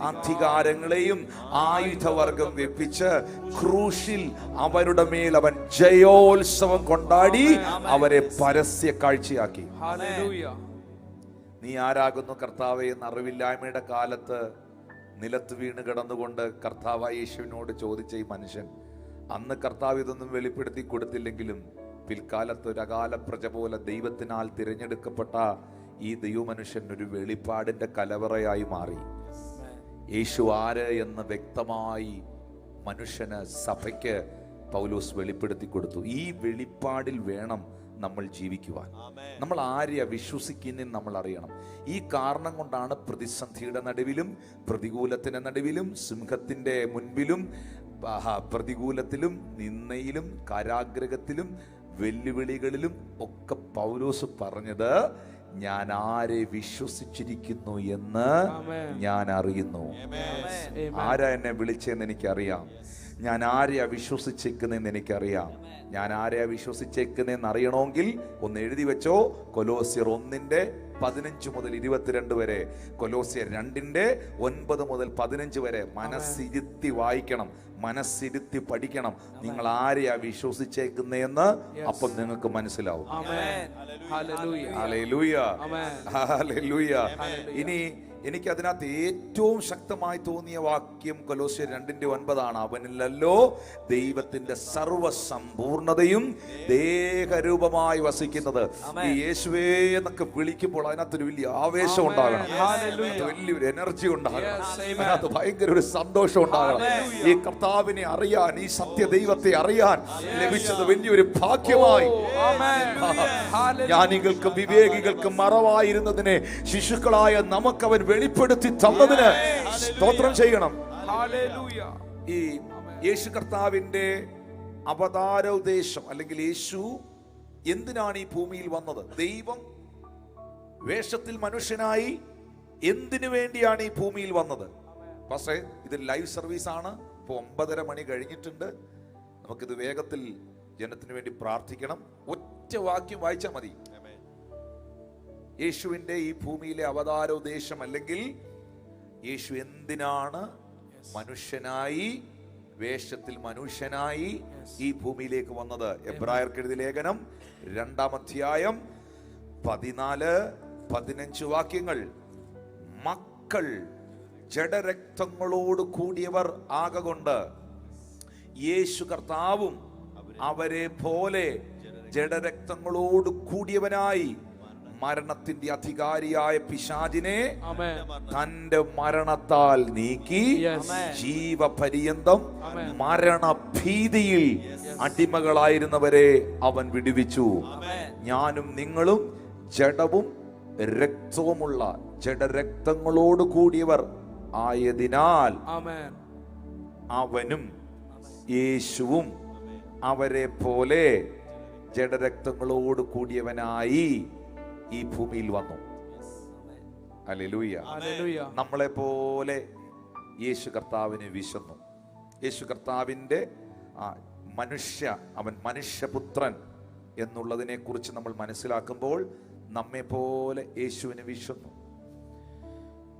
അധികാരങ്ങളെയും ആയുധവർഗം വെപ്പിച്ച് ക്രൂശിൽ അവരുടെ മേൽ അവൻ ജയോത്സവം കൊണ്ടാടി അവരെ പരസ്യ കാഴ്ചയാക്കി. നീ ആരാകുന്നു കർത്താവേ എന്ന അറിവില്ലായ്മയുടെ കാലത്ത് നിലത്ത് വീണ് കിടന്നുകൊണ്ട് കർത്താവായ യേശുവിനോട് ചോദിച്ച ഈ മനുഷ്യൻ, അന്ന് കർത്താവ് ഇതൊന്നും വെളിപ്പെടുത്തി കൊടുത്തില്ലെങ്കിലും പിൽക്കാലത്ത് ഒരു അകാല പ്രജ പോലെ ദൈവത്തിനാൽ തിരഞ്ഞെടുക്കപ്പെട്ട ഈ ദൈവമനുഷ്യൻ ഒരു വെളിപ്പാടിന്റെ കലവറയായി മാറി. യേശു ആര് എന്ന് വ്യക്തമായി മനുഷ്യന്, സഭയ്ക്ക് പൗലോസ് വെളിപ്പെടുത്തി കൊടുത്തു. ഈ വെളിപ്പാടിൽ വേണം നമ്മൾ ജീവിക്കുവാൻ. നമ്മൾ ആരെയാ വിശ്വസിക്കുന്നതെന്ന് നമ്മൾ അറിയണം. ഈ കാരണം കൊണ്ടാണ് പ്രതിസന്ധിയുടെ നടുവിലും പ്രതികൂലത്തിന്റെ നടുവിലും സിംഹത്തിന്റെ മുൻപിലും പ്രതികൂലത്തിലും നിന്ദയിലും കാരാഗ്രഹത്തിലും വെല്ലുവിളികളിലും ഒക്കെ പൗലോസ് പറഞ്ഞത്, ഞാൻ ആരെ വിശ്വസിച്ചിരിക്കുന്നു എന്ന് ഞാൻ അറിയുന്നു. ആരാ എന്നെ വിളിച്ചെന്ന് എനിക്കറിയാം. ഞാൻ ആരെയാ വിശ്വസിച്ചേക്കുന്നതെന്ന് എനിക്കറിയാം. ഞാൻ ആരെയാ വിശ്വസിച്ചേക്കുന്നതെന്ന് അറിയണമെങ്കിൽ ഒന്ന് എഴുതി വെച്ചോ. കൊലോസ്യർ 1:15 മുതൽ 22 വരെ, കൊലോസ്യർ 2:9 മുതൽ 15 വരെ മനസ്സിരുത്തി വായിക്കണം, മനസ്സിരുത്തി പഠിക്കണം. നിങ്ങൾ ആരെയാ വിശ്വസിച്ചേക്കുന്നതെന്ന് അപ്പം നിങ്ങൾക്ക് മനസ്സിലാവും. Hallelujah, hallelujah. ഇനി എനിക്ക് അതിനകത്ത് ഏറ്റവും ശക്തമായി തോന്നിയ വാക്യം കൊലോസ്യർ 2:9 അവനിലല്ലോ ദൈവത്തിന്റെ സർവ്വസമ്പൂർണതയും ദേഹരൂപമായി വസിക്കുന്നത്. ഈ യേശുവേ എന്നൊക്കെ വിളിക്കുമ്പോൾ അതിനകത്തൊരു വലിയ ആവേശം ഉണ്ടാകണം, വലിയൊരു എനർജി ഉണ്ടാകണം, അതിനകത്ത് ഭയങ്കര ഒരു സന്തോഷം ഉണ്ടാകണം. ഈ കർത്താവിനെ അറിയാൻ, ഈ സത്യ ദൈവത്തെ അറിയാൻ ലഭിച്ചത് വലിയൊരു ഭാഗ്യമായി. ജ്ഞാനികൾക്കും വിവേകികൾക്കും മറവായിരുന്നതിനെ ശിശുക്കളായ നമുക്കവൻ വെളിപ്പെടുത്തി തന്നതിന് സ്തോത്രം ചെയ്യണം. ഈ യേശു കർത്താവിന്റെ അവതാര ഉദ്ദേശം, അല്ലെങ്കിൽ യേശു എന്തിനാണ് ഈ ഭൂമിയിൽ വന്നത്? ദൈവം വേഷത്തിൽ മനുഷ്യനായി എന്തിനു വേണ്ടിയാണ് ഈ ഭൂമിയിൽ വന്നത്? പക്ഷേ ഇത് ലൈവ് സർവീസ് ആണ്. ഇപ്പോൾ 9:30 മണി കഴിഞ്ഞിട്ടുണ്ട്. നമുക്കിത് വേഗത്തിൽ ജനത്തിന് വേണ്ടി പ്രാർത്ഥിക്കണം. ഒറ്റ വാക്യം വായിച്ചാൽ മതി. യേശുവിന്റെ ഈ ഭൂമിയിലെ അവതാര ഉദ്ദേശം, അല്ലെങ്കിൽ യേശു എന്തിനാണ് മനുഷ്യനായി, വേഷത്തിൽ മനുഷ്യനായി ഈ ഭൂമിയിലേക്ക് വന്നത്? എബ്രായർക്ക് എഴുതിയ ലേഖനം 2-ാം അധ്യായം 14-15 വാക്യങ്ങൾ. മക്കൾ ജഡരക്തങ്ങളോട് കൂടിയവർ ആകൊണ്ട് യേശു കർത്താവും അവരെ പോലെ ജഡരക്തങ്ങളോട് കൂടിയവനായി മരണത്തിന്റെ അധികാരിയായ പിശാചിനെ തന്റെ മരണത്താൽ നീക്കി ജീവപര്യന്തം മരണഭീതിയിൽ അടിമകളായിരുന്നവരെ അവൻ വിടുവിച്ചു. ഞാനും നിങ്ങളും ജഡവും രക്തവുമുള്ള ജഡരക്തങ്ങളോട് കൂടിയവർ ആയതിനാൽ അവനും യേശുവും അവരെ പോലെ ജഡരക്തങ്ങളോട് കൂടിയവനായി ഈ ഭൂമിയിൽ വന്നു. ഹല്ലേലൂയ. നമ്മളെ പോലെ യേശു കർത്താവിന് വിശന്നു. യേശു കർത്താവിന്റെ അവൻ മനുഷ്യപുത്രൻ എന്നുള്ളതിനെ കുറിച്ച് നമ്മൾ മനസ്സിലാക്കുമ്പോൾ നമ്മെ പോലെ യേശുവിന് വിശന്നു.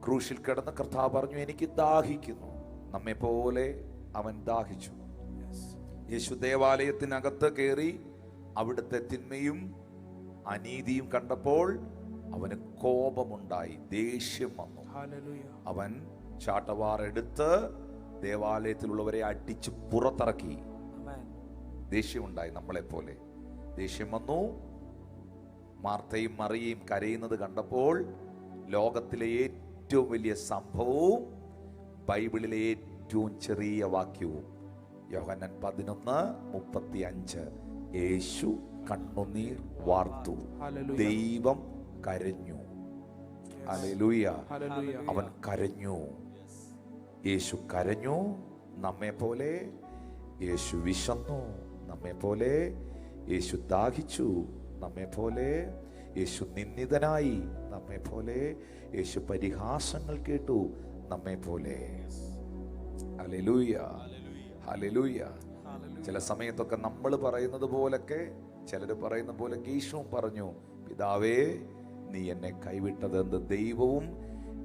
ക്രൂശിൽ കിടന്ന് കർത്താവ് പറഞ്ഞു, എനിക്ക് ദാഹിക്കുന്നു. നമ്മെ പോലെ അവൻ ദാഹിച്ചു. യേശു ദേവാലയത്തിനകത്ത് കയറി അവിടുത്തെ തിന്മയും അനീതിയും കണ്ടപ്പോൾ അവന് കോപമുണ്ടായി, ദേഷ്യം വന്നു. അവൻ ചാട്ടവാർ എടുത്ത് ദേവാലയത്തിലുള്ളവരെ അടിച്ച് പുറത്തിറക്കി. ദേഷ്യമുണ്ടായി, നമ്മളെ പോലെ ദേഷ്യം വന്നു. മാർത്തയും മറിയയും കരയുന്നത് കണ്ടപ്പോൾ ലോകത്തിലെ ഏറ്റവും വലിയ സംഭവവും ബൈബിളിലെ ഏറ്റവും ചെറിയ വാക്യവും യോഹന്നാൻ 11:35 യേശു കണ്ണുനീർ വാർത്തു, ദൈവം കരഞ്ഞു. ഹല്ലേലൂയ. അവൻ കരഞ്ഞു, യേശു കരഞ്ഞു. നമ്മെ പോലെ യേശു വിശന്നു, നമ്മെ പോലെ യേശു ദാഹിച്ചു, നമ്മെ പോലെ യേശു നിന്ദിതനായി, നമ്മെ പോലെ യേശു പരിഹാസങ്ങൾ കേട്ടു, നമ്മെ പോലെ. Hallelujah, hallelujah. ചില സമയത്തൊക്കെ നമ്മൾ പറയുന്നത് പോലൊക്കെ, ചിലർ പറയുന്ന പോലെ യേശുവും പറഞ്ഞു, പിതാവേ നീ എന്നെ കൈവിട്ടത് എന്ത്, ദൈവവും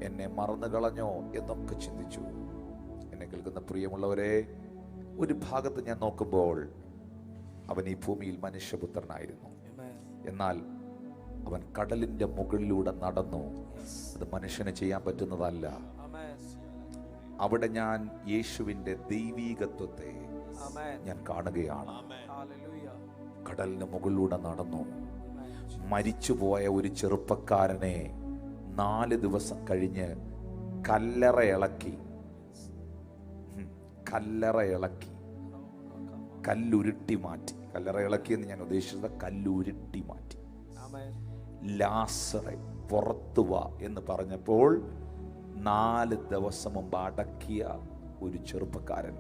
എന്നെ മറന്നു കളഞ്ഞോ എന്നൊക്കെ ചിന്തിച്ചു. എന്നെ കേൾക്കുന്ന പ്രിയമുള്ളവരെ, ഒരു ഭാഗത്ത് ഞാൻ നോക്കുമ്പോൾ അവൻ ഈ ഭൂമിയിൽ മനുഷ്യപുത്രനായിരുന്നു. എന്നാൽ അവൻ കടലിന്റെ മുകളിലൂടെ നടന്നു. അത് മനുഷ്യന് ചെയ്യാൻ പറ്റുന്നതല്ല. അവിടെ ഞാൻ യേശുവിന്റെ ദൈവീകത്വത്തെ ഞാൻ കാണുകയാണ്. കടലിന് മുകളിലൂടെ നടന്നു. മരിച്ചുപോയ ഒരു ചെറുപ്പക്കാരനെ 4 ദിവസം കഴിഞ്ഞ് കല്ലറ ഇളക്കി, കല്ലുരുട്ടി മാറ്റി. കല്ലറ ഇളക്കി എന്ന് ഞാൻ ഉദ്ദേശിച്ചത് കല്ലുരുട്ടി മാറ്റി. ലാസറെ പുറത്തു വാ എന്ന് പറഞ്ഞപ്പോൾ 4 ദിവസം മുമ്പ് അടക്കിയ ഒരു ചെറുപ്പക്കാരൻ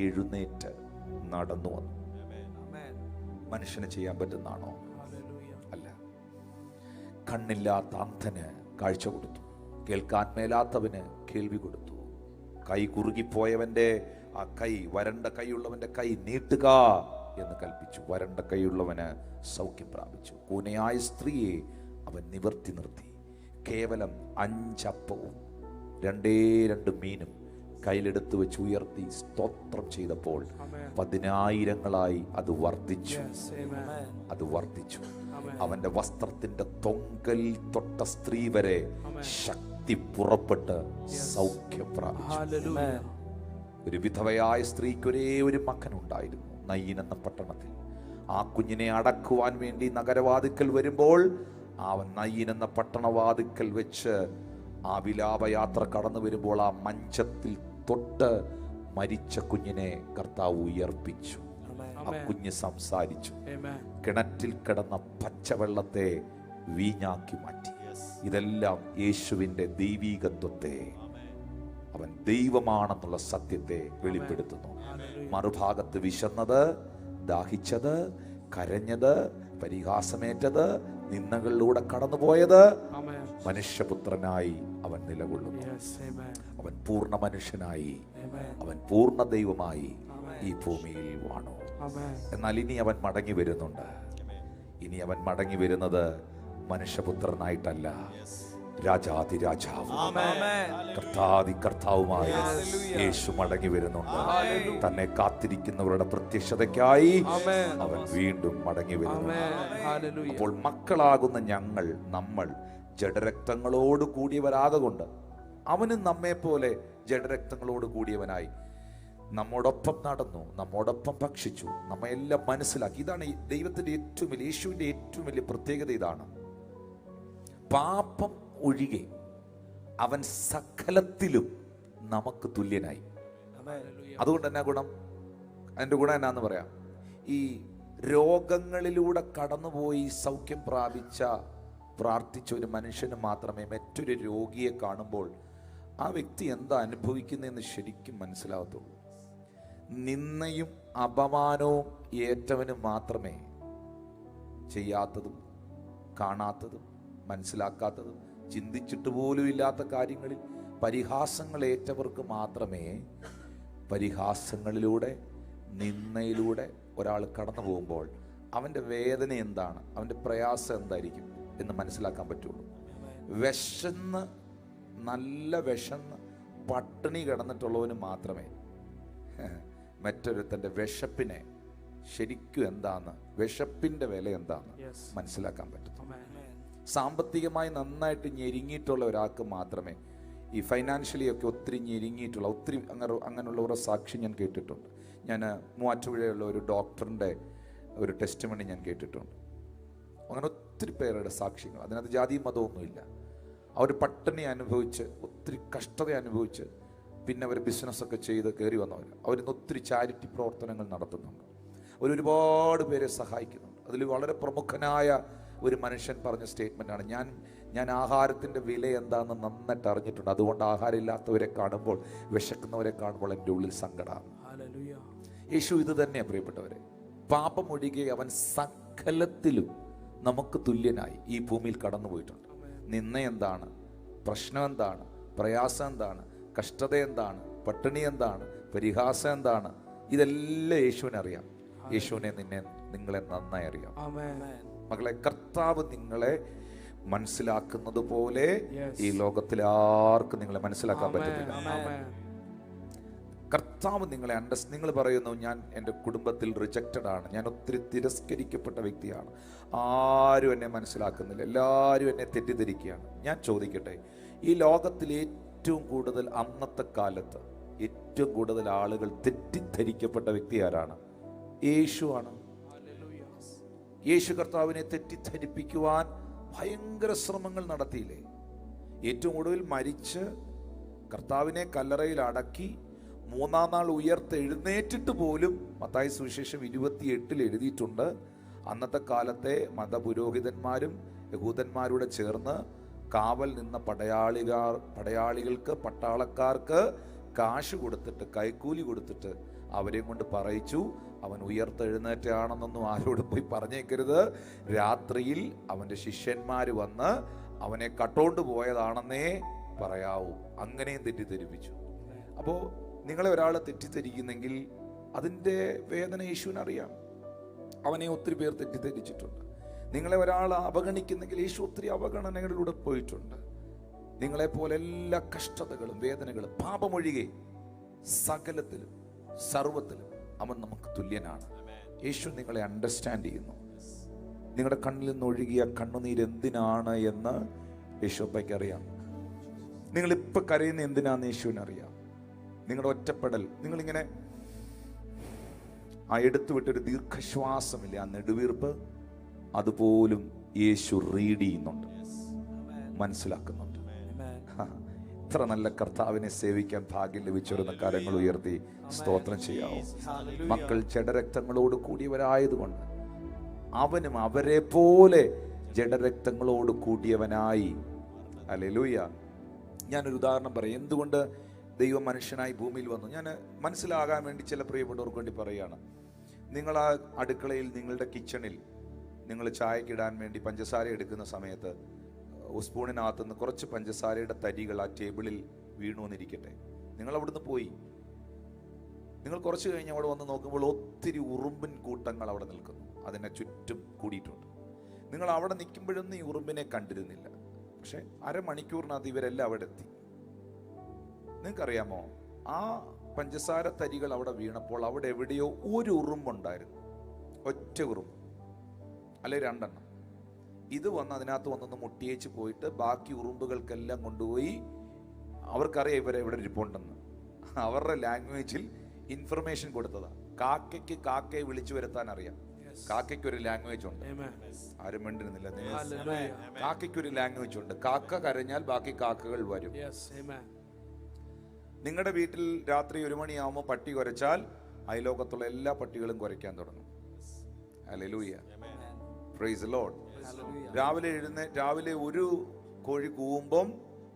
എഴുന്നേറ്റ് നടന്നു വന്നു. മനുഷ്യന് ചെയ്യാൻ പറ്റുന്നതാണോ? അല്ല. കണ്ണില്ലാത്ത അന്ധന് കാഴ്ച കൊടുത്തു, കേൾക്കാൻ മേലാത്തവന് കേൾവി കൊടുത്തു, കൈ കുറുകിപ്പോയവന്റെ ആ കൈ, വരണ്ട കൈയുള്ളവന്റെ കൈ നീട്ടുക എന്ന് കൽപ്പിച്ചു. വരണ്ട കൈയുള്ളവന് സൗഖ്യം പ്രാപിച്ചു. കൂനയായ സ്ത്രീയെ അവൻ നിവർത്തി നിർത്തി. കേവലം 5 അപ്പവും 2 മീനും കയ്യിലെടുത്ത് വെച്ച് ഉയർത്തി സ്തോത്രം ചെയ്തപ്പോൾ 10,000ങ്ങളായി അത് വർദ്ധിച്ചു. അത് വർദ്ധിച്ചു. അവന്റെ വസ്ത്രത്തിന്റെ തൊങ്കൽ തൊട്ട സ്ത്രീ വരെ ശക്തി പുറപ്പെട്ട് സൗഖ്യം പ്രാപിച്ചു. ഒരു വിധവയായ സ്ത്രീക്ക് ഒരേ ഒരു മകനുണ്ടായിരുന്നു നയീൻ എന്ന പട്ടണത്തിൽ. ആ കുഞ്ഞിനെ അടക്കുവാൻ വേണ്ടി നഗരവാതിക്കൽ വരുമ്പോൾ അവൻ നയീൻ എന്ന പട്ടണവാതിക്കൽ വെച്ച് ആ വിലാപയാത്ര കടന്നു വരുമ്പോൾ ആ മഞ്ചത്തിൽ തൊട്ട് മരിച്ച കുഞ്ഞിനെ കർത്താവ് ഉയർപ്പിച്ചു. ആ കുഞ്ഞ് സംസാരിച്ചു. കിണറ്റിൽ കിടന്ന പച്ചവെള്ളത്തെ വീഞ്ഞാക്കി മാറ്റി. ഇതെല്ലാം യേശുവിന്റെ ദൈവീകത്വത്തെ, അവൻ ദൈവമാണെന്നുള്ള സത്യത്തെ വെളിപ്പെടുത്തുന്നു. മറുഭാഗത്ത് വിശന്നത്, ദാഹിച്ചത്, കരഞ്ഞത്, പരിഹാസമേറ്റത്, നിന്ദകളിലൂടെ കടന്നുപോയത് മനുഷ്യപുത്രനായി അവൻ നിലകൊള്ളുന്നു. അവൻ പൂർണ്ണ മനുഷ്യനായി, അവൻ പൂർണ്ണ ദൈവമായി ഈ ഭൂമിയിൽ വാണു. എന്നാൽ ഇനി അവൻ മടങ്ങി വരുന്നുണ്ട്. ഇനി അവൻ മടങ്ങി വരുന്നത് മനുഷ്യപുത്രനായിട്ടല്ല, രാജാതിരാജാവ്, കർത്താതി കർത്താവുമായ യേശു മടങ്ങി വരുന്നുണ്ട്. തന്നെ കാത്തിരിക്കുന്നവരുടെ പ്രത്യക്ഷതയ്ക്കായി അവൻ വീണ്ടും മടങ്ങി വരുന്നു. അപ്പോൾ മക്കളാകുന്ന നമ്മൾ ജഡരക്തങ്ങളോട് കൂടിയവരാകൊണ്ട് അവനും നമ്മെ പോലെ ജഡരക്തങ്ങളോട് കൂടിയവനായി നമ്മോടൊപ്പം നടന്നു, നമ്മോടൊപ്പം ഭക്ഷിച്ചു, നമ്മയെല്ലാം മനസ്സിലാക്കി. ഇതാണ് ദൈവത്തിന്റെ ഏറ്റവും വലിയ, യേശുവിന്റെ ഏറ്റവും വലിയ പ്രത്യേകത. ഇതാണ്, പാപം ഒഴികെ അവൻ സകലത്തിലും നമുക്ക് തുല്യനായി. അതുകൊണ്ട് എന്നാ ഗുണം? അതിന്റെ ഗുണം എന്നാന്ന് പറയാം. ഈ രോഗങ്ങളിലൂടെ കടന്നുപോയി സൗഖ്യം പ്രാർത്ഥിച്ച ഒരു മനുഷ്യന് മാത്രമേ മറ്റൊരു രോഗിയെ കാണുമ്പോൾ ആ വ്യക്തി എന്താ അനുഭവിക്കുന്നതെന്ന് ശരിക്കും മനസ്സിലാകത്തുള്ളൂ. നിന്ദയും അപമാനവും ഏറ്റവന് മാത്രമേ ചെയ്യാത്തതും കാണാത്തതും മനസ്സിലാക്കാത്തതും ചിന്തിച്ചിട്ട് പോലും ഇല്ലാത്ത കാര്യങ്ങളിൽ പരിഹാസങ്ങൾ ഏറ്റവർക്ക് മാത്രമേ പരിഹാസങ്ങളിലൂടെ, നിന്ദയിലൂടെ ഒരാൾ കടന്നു പോകുമ്പോൾ അവൻ്റെ വേദന എന്താണ്, അവൻ്റെ പ്രയാസം എന്തായിരിക്കും എന്ന് മനസ്സിലാക്കാൻ പറ്റുള്ളൂ. വിശന്ന്, നല്ല വിശന്ന് പട്ടിണി കിടന്നിട്ടുള്ളവന് മാത്രമേ മറ്റൊരുത്തൻ്റെ വിശപ്പിനെ ശരിക്കും എന്താന്ന്, വിശപ്പിൻ്റെ വില എന്താന്ന് മനസ്സിലാക്കാൻ പറ്റും. സാമ്പത്തികമായി നന്നായിട്ട് ഞെരുങ്ങിയിട്ടുള്ള ഒരാൾക്ക് മാത്രമേ, ഈ ഫൈനാൻഷ്യലി ഒക്കെ ഒത്തിരി ഞെരുങ്ങിയിട്ടുള്ള ഒത്തിരി അങ്ങനെയുള്ളവരുടെ സാക്ഷി ഞാൻ കേട്ടിട്ടുണ്ട്. ഞാൻ മൂവാറ്റുപുഴയുള്ള ഒരു ഡോക്ടറിൻ്റെ ഒരു ടെസ്റ്റിമണി ഞാൻ കേട്ടിട്ടുണ്ട്. അങ്ങനെ ഒത്തിരി പേരുടെ സാക്ഷ്യങ്ങൾ. അതിനകത്ത് ജാതിയും മതമൊന്നുമില്ല. അവർ പട്ടിണി അനുഭവിച്ച്, ഒത്തിരി കഷ്ടത അനുഭവിച്ച്, പിന്നെ അവർ ബിസിനസ്സൊക്കെ ചെയ്ത് കയറി വന്നവർ. അവരിന്ന് ഒത്തിരി ചാരിറ്റി പ്രവർത്തനങ്ങൾ നടത്തുന്നുണ്ട്. അവരൊരുപാട് പേരെ സഹായിക്കുന്നുണ്ട്. അതിൽ വളരെ പ്രമുഖനായ ഒരു മനുഷ്യൻ പറഞ്ഞ സ്റ്റേറ്റ്മെൻ്റാണ്, ഞാൻ ആഹാരത്തിൻ്റെ വില എന്താണെന്ന് നന്നായിട്ട് അറിഞ്ഞിട്ടുണ്ട്. അതുകൊണ്ട് ആഹാരം ഇല്ലാത്തവരെ കാണുമ്പോൾ, വിശക്കുന്നവരെ കാണുമ്പോൾ എൻ്റെ ഉള്ളിൽ സങ്കടമാണ്. യേശു ഇത് തന്നെയാണ് പ്രിയപ്പെട്ടവരെ. പാപം ഒഴികെ അവൻ സകലത്തിലും നമുക്ക് തുല്യനായി ഈ ഭൂമിയിൽ കടന്നു പോയിട്ടുണ്ട്. നിന്ന എന്താണ്, പ്രശ്നം എന്താണ്, പ്രയാസം എന്താണ്, കഷ്ടത എന്താണ്, പട്ടിണി എന്താണ്, പരിഹാസം എന്താണ്, ഇതെല്ലാം യേശുവിനറിയാം. യേശുവിനെ നിങ്ങളെ നന്നായി അറിയാം. മകളെ, കർത്താവ് നിങ്ങളെ മനസ്സിലാക്കുന്നത് പോലെ ഈ ലോകത്തിൽ ആർക്കും നിങ്ങളെ മനസ്സിലാക്കാൻ പറ്റുന്നില്ല. കർത്താവ് നിങ്ങളെ നിങ്ങൾ പറയുന്നു, ഞാൻ എൻ്റെ കുടുംബത്തിൽ റിജക്റ്റഡ് ആണ്, ഞാൻ ഒത്തിരി തിരസ്കരിക്കപ്പെട്ട വ്യക്തിയാണ്, ആരും എന്നെ മനസ്സിലാക്കുന്നില്ല, എല്ലാവരും എന്നെ തെറ്റിദ്ധരിക്കുകയാണ്. ഞാൻ ചോദിക്കട്ടെ, ഈ ലോകത്തിൽ ഏറ്റവും കൂടുതൽ, അന്നത്തെ കാലത്ത് ഏറ്റവും കൂടുതൽ ആളുകൾ തെറ്റിദ്ധരിക്കപ്പെട്ട വ്യക്തി ആരാണ്? യേശുവാണ്. യേശു കർത്താവിനെ തെറ്റിദ്ധരിപ്പിക്കുവാൻ ഭയങ്കര ശ്രമങ്ങൾ നടത്തിയില്ലേ? ഏറ്റവും ഒടുവിൽ മരിച്ച് കർത്താവിനെ കല്ലറയിൽ അടക്കി 3-ാം നാൾ ഉയർത്തെഴുന്നേറ്റിട്ട് പോലും മത്തായി സുവിശേഷം 28 എഴുതിയിട്ടുണ്ട്, അന്നത്തെ കാലത്തെ മതപുരോഹിതന്മാരും യഹൂദന്മാരോട് ചേർന്ന് കാവൽ നിന്ന പടയാളികൾക്ക്, പട്ടാളക്കാർക്ക് കാശ് കൊടുത്തിട്ട്, കൈക്കൂലി കൊടുത്തിട്ട് അവരെയും കൊണ്ട് പറയിച്ചു, അവൻ ഉയർത്തെഴുന്നേറ്റാണെന്നൊന്നും ആരോടും പോയി പറഞ്ഞേക്കരുത്, രാത്രിയിൽ അവൻ്റെ ശിഷ്യന്മാർ വന്ന് അവനെ കട്ടോണ്ട് പോയതാണെന്നേ പറയാവൂ. അങ്ങനെയും തെറ്റിദ്ധരിപ്പിച്ചു. അപ്പോൾ നിങ്ങളെ ഒരാൾ തെറ്റിദ്ധരിക്കുന്നെങ്കിൽ അതിൻ്റെ വേദന യേശുവിനറിയാം. അവനെ ഒത്തിരി പേർ തെറ്റിദ്ധരിച്ചിട്ടുണ്ട്. നിങ്ങളെ ഒരാൾ അവഗണിക്കുന്നെങ്കിൽ യേശു ഒത്തിരി അവഗണനകളിലൂടെ പോയിട്ടുണ്ട്. നിങ്ങളെപ്പോലെ എല്ലാ കഷ്ടതകളും വേദനകളും പാപമൊഴികെ സകലത്തിലും സർവത്തിലും അവൻ നമുക്ക് തുല്യനാണ്. യേശു നിങ്ങളെ അണ്ടർസ്റ്റാൻഡ് ചെയ്യുന്നു. നിങ്ങളുടെ കണ്ണിൽ നിന്ന് ഒഴുകിയ കണ്ണുനീര് എന്തിനാണ് എന്ന് യേശുപ്പയ്ക്ക് അറിയാം. നിങ്ങളിപ്പോൾ കരയുന്ന എന്തിനാന്ന് യേശുവിനറിയാം. നിങ്ങളുടെ ഒറ്റപ്പെടൽ, നിങ്ങളിങ്ങനെ ആ എടുത്തു വിട്ടൊരു ദീർഘശ്വാസമില്ല, ആ നെടുവീർപ്പ്, അതുപോലും യേശു റീഡ് ചെയ്യുന്നുണ്ട്, മനസ്സിലാക്കുന്നുണ്ട്. ഇത്ര നല്ല കർത്താവിനെ സേവിക്കാൻ ഭാഗ്യം ലഭിച്ചവരുന്ന കരങ്ങൾ ഉയർത്തി സ്തോത്രം ചെയ്യാവോ. മക്കൾ ജഡരക്തങ്ങളോട് കൂടിയവരായതുകൊണ്ട് അവനും അവരെ പോലെ ജഡരക്തങ്ങളോട് കൂടിയവനായി. ഹല്ലേലൂയ. ഞാനൊരു ഉദാഹരണം പറയാം. എന്തുകൊണ്ട് ദൈവം മനുഷ്യനായി ഭൂമിയിൽ വന്നു ഞാൻ മനസ്സിലാകാൻ വേണ്ടി ചില പ്രിയപ്പെട്ടവർക്ക് വേണ്ടി പറയുകയാണ്. നിങ്ങൾ ആ അടുക്കളയിൽ, നിങ്ങളുടെ കിച്ചണിൽ നിങ്ങൾ ചായക്കിടാൻ വേണ്ടി പഞ്ചസാര എടുക്കുന്ന സമയത്ത് സ്പൂണിനകത്തുനിന്ന് കുറച്ച് പഞ്ചസാരയുടെ തരികൾ ആ ടേബിളിൽ വീണു വന്നിരിക്കട്ടെ. നിങ്ങൾ അവിടുന്ന് പോയി, നിങ്ങൾ കുറച്ച് കഴിഞ്ഞ് അവിടെ വന്ന് നോക്കുമ്പോൾ ഒത്തിരി ഉറുമ്പിൻ കൂട്ടങ്ങൾ അവിടെ നിൽക്കുന്നു, അതിനെ ചുറ്റും കൂടിയിട്ടുണ്ട്. നിങ്ങൾ അവിടെ നിൽക്കുമ്പോഴൊന്നും ഈ ഉറുമ്പിനെ കണ്ടിരുന്നില്ല. പക്ഷെ അരമണിക്കൂറിനകത്ത് ഇവരെല്ലാം അവിടെ എത്തി. നിങ്ങൾക്കറിയാമോ, ആ പഞ്ചസാര തരികൾ അവിടെ വീണപ്പോൾ അവിടെ എവിടെയോ ഒരു ഉറുമ്പുണ്ടായിരുന്നു, ഒറ്റ ഉറുമ്പ്, അല്ലെ രണ്ടെണ്ണം. ഇത് വന്ന് അതിനകത്ത് വന്നൊന്ന് മുട്ടിയേച്ച് പോയിട്ട് ബാക്കി ഉറുമ്പുകൾക്കെല്ലാം കൊണ്ടുപോയി, അവർക്കറിയാം ഇവരെ എവിടെ ഇരിപ്പുണ്ടെന്ന്, അവരുടെ ലാംഗ്വേജിൽ ഇൻഫർമേഷൻ കൊടുത്തതാ. കാക്കയ്ക്ക് കാക്കയെ വിളിച്ചു വരുത്താൻ അറിയാം. കാക്കയ്ക്ക് ഒരു ലാംഗ്വേജ് ഉണ്ട്. ആരും മിണ്ടുന്നില്ല. കാക്കയ്ക്ക് ഒരു ലാംഗ്വേജ് ഉണ്ട്. കാക്ക കരഞ്ഞാൽ ബാക്കി കാക്കകൾ വരും. നിങ്ങളുടെ വീട്ടിൽ രാത്രി 1 മണിയാവുമ്പോൾ പട്ടി കുരച്ചാൽ അയലോകത്തുള്ള എല്ലാ പട്ടികളും കുരയ്ക്കാൻ തുടങ്ങും. Hallelujah, praise the Lord. രാവിലെ ഒരു കോഴി കൂവുമ്പം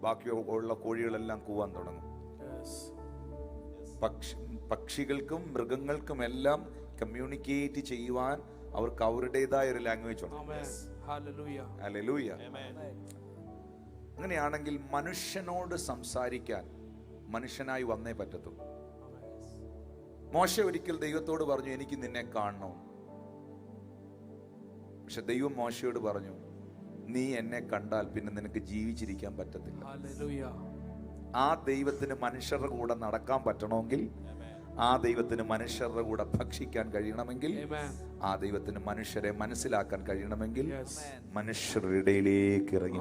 ബാക്കിയുള്ള കോഴികളെല്ലാം കൂവാൻ തുടങ്ങും. പക്ഷികൾക്കും മൃഗങ്ങൾക്കും എല്ലാം കമ്മ്യൂണിക്കേറ്റ് ചെയ്യുവാൻ അവർക്ക് അവരുടേതായ ഒരു ലാംഗ്വേജ് ഉണ്ട്. ഹല്ലേലൂയ. അങ്ങനെയാണെങ്കിൽ മനുഷ്യനോട് സംസാരിക്കാൻ മനുഷ്യനായി വന്നേ പറ്റത്തുള്ളൂ. മോശ ഒരിക്കൽ ദൈവത്തോട് പറഞ്ഞു, എനിക്ക് നിന്നെ കാണണം. പക്ഷെ ദൈവം മോശയോട് പറഞ്ഞു, നീ എന്നെ കണ്ടാൽ പിന്നെ നിനക്ക് ജീവിച്ചിരിക്കാൻ പറ്റത്തില്ല. ആ ദൈവത്തിന് മനുഷ്യരുടെ കൂടെ നടക്കാൻ പറ്റണമെങ്കിൽ, ആ ദൈവത്തിന് മനുഷ്യരുടെ കൂടെ ഭക്ഷിക്കാൻ കഴിയണമെങ്കിൽ, ആ ദൈവത്തിന് മനുഷ്യരെ മനസ്സിലാക്കാൻ കഴിയണമെങ്കിൽ മനുഷ്യരുടെ ഇടയിലേക്ക് ഇറങ്ങി.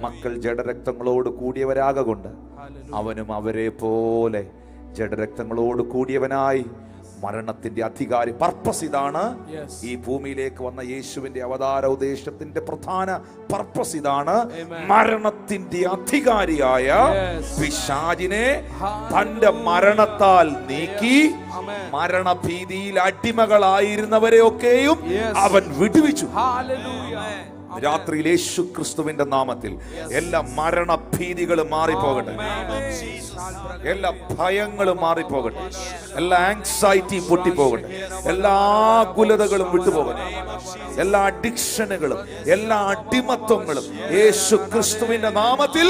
മക്കൾ ജഡരക്തങ്ങളോട് കൂടിയവരാകൊണ്ട് അവനും അവരെ പോലെ ജഡരക്തങ്ങളോട് കൂടിയവനായി മരണത്തിന്റെ അധികാരി. പർപ്പസ് ഇതാണ്. ഈ ഭൂമിയിലേക്ക് വന്ന യേശുവിന്റെ അവതാര ഉദ്ദേശത്തിന്റെ പ്രധാന പർപ്പസ് ഇതാണ്. മരണത്തിന്റെ അധികാരിയായ പിശാചിനെ തന്റെ മരണത്താൽ നീക്കി മരണഭീതിയിൽ അടിമകളായിരുന്നവരെയൊക്കെയും അവൻ വിടുവിച്ചു. രാത്രിയിൽ യേശു ക്രിസ്തുവിന്റെ നാമത്തിൽ എല്ലാ മരണഭീതികളും മാറിപ്പോകട്ടെ, എല്ലാ ഭയങ്ങളും മാറിപ്പോകട്ടെ, എല്ലാ ആങ്സൈറ്റി പൊട്ടിപ്പോകട്ടെ, എല്ലാ ആകുലതകളും വിട്ടുപോകട്ടെ, എല്ലാ അഡിക്ഷനുകളും എല്ലാ അടിമത്വങ്ങളും യേശു ക്രിസ്തുവിന്റെ നാമത്തിൽ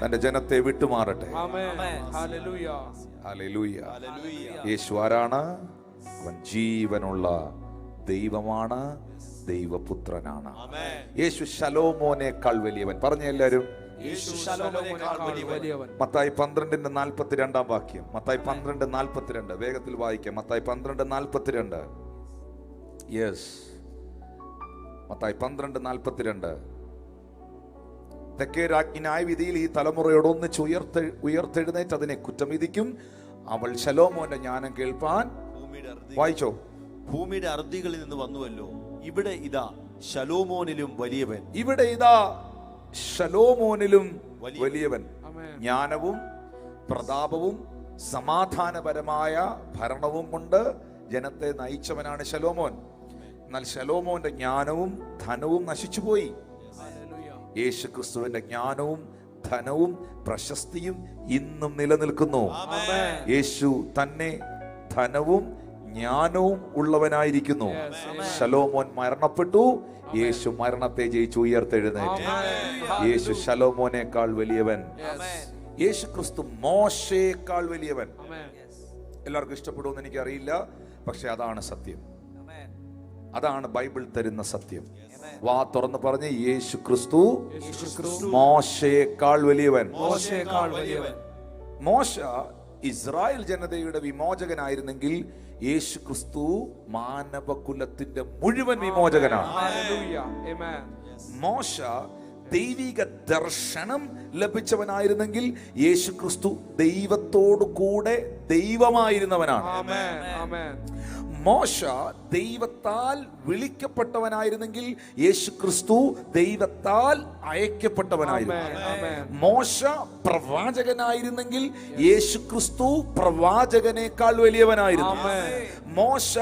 തന്റെ ജനത്തെ വിട്ടുമാറട്ടെ. ഹല്ലേലൂയ. യേശു ആരാണ്? അവൻ ജീവനുള്ള ദൈവമാണ്, ദൈവപുത്രനാണ്. യേശു ശലോമോനേക്കാൾ വലിയവൻ. പറഞ്ഞ എല്ലാവരും, മത്തായി 12:42 വാക്യം. മത്തായി 12:42 വേഗത്തിൽ വായിക്കാം. മത്തായി 12:42. യെസ്, മത്തായി 12:42. തെക്കേ രാജ്ഞി ന്യായവിധിയിൽ ഈ തലമുറയോട് ഒന്നിച്ച് ഉയർത്തെഴുന്നേറ്റ് അതിനെ കുറ്റം വിധിക്കും. അവൾ ശലോമോന്റെ ജ്ഞാനം കേൾപ്പാൻ, വായിച്ചോ, ഭൂമിയുടെ അറുതികളിൽ നിന്ന് വന്നുവല്ലോ. ഇവിടെ ഇതാ ശലോമോനിലും വലിയവൻ. ഇവിടെ ഇതാ ശലോമോനിലും വലിയവൻ. ജ്ഞാനവും പ്രതാപവും സമാധാനപരമായ ഭരണവും കൊണ്ട് ജനത്തെ നയിച്ചവനാണ് ശലോമോൻ. എന്നാൽ ശലോമോന്റെ ജ്ഞാനവും ധനവും നശിച്ചുപോയി. യേശു ക്രിസ്തുവിന്റെ ജ്ഞാനവും ധനവും പ്രശസ്തിയും ഇന്നും നിലനിൽക്കുന്നു. യേശു തന്നെ ധനവും ജ്ഞാനവും ഉള്ളവനായിരിക്കുന്നു. ശലോമോൻ മരണപ്പെട്ടു, യേശു മരണത്തെ ജയിച്ചു ഉയർത്തെഴുന്നേറ്റു. യേശു ശലോമോനേക്കാൾ വലിയവൻ. യേശു ക്രിസ്തു മോശയേക്കാൾ വലിയവൻ. Amen. എല്ലാവർക്കും ഇഷ്ടപ്പെടുമെന്ന് എനിക്കറിയില്ല, പക്ഷെ അതാണ് സത്യം. അതാണ് ബൈബിൾ തരുന്ന സത്യം. വാ തുറന്ന് പറഞ്ഞ് യേശു ക്രിസ്തു മോശയേക്കാൾ വലിയവൻ. മോശയേക്കാൾ വലിയവൻ. മോശ ഇസ്രായേൽ ജനതയുടെ വിമോചകനായിരുന്നെങ്കിൽ യേശു ക്രിസ്തു മാനവകുലത്തിന്റെ മുഴുവൻ വിമോചകനാണ്. Hallelujah. Amen. മോശ ദൈവിക ദർശനം ലഭിച്ചവനായിരുന്നെങ്കിൽ യേശു ക്രിസ്തു ദൈവത്തോടു കൂടെ ദൈവമായിരുന്നവനാണ്. Amen. Amen. മോശ ദൈവത്താൽ വിളിക്കപ്പെട്ടവനായിരുന്നെങ്കിൽ യേശു ക്രിസ്തു ദൈവത്താൽ അയക്കപ്പെട്ടവനായിരുന്നു. മോശ പ്രവാചകനായിരുന്നെങ്കിൽ യേശു ക്രിസ്തു പ്രവാചകനേക്കാൾ വലിയവനായിരുന്നു. മോശ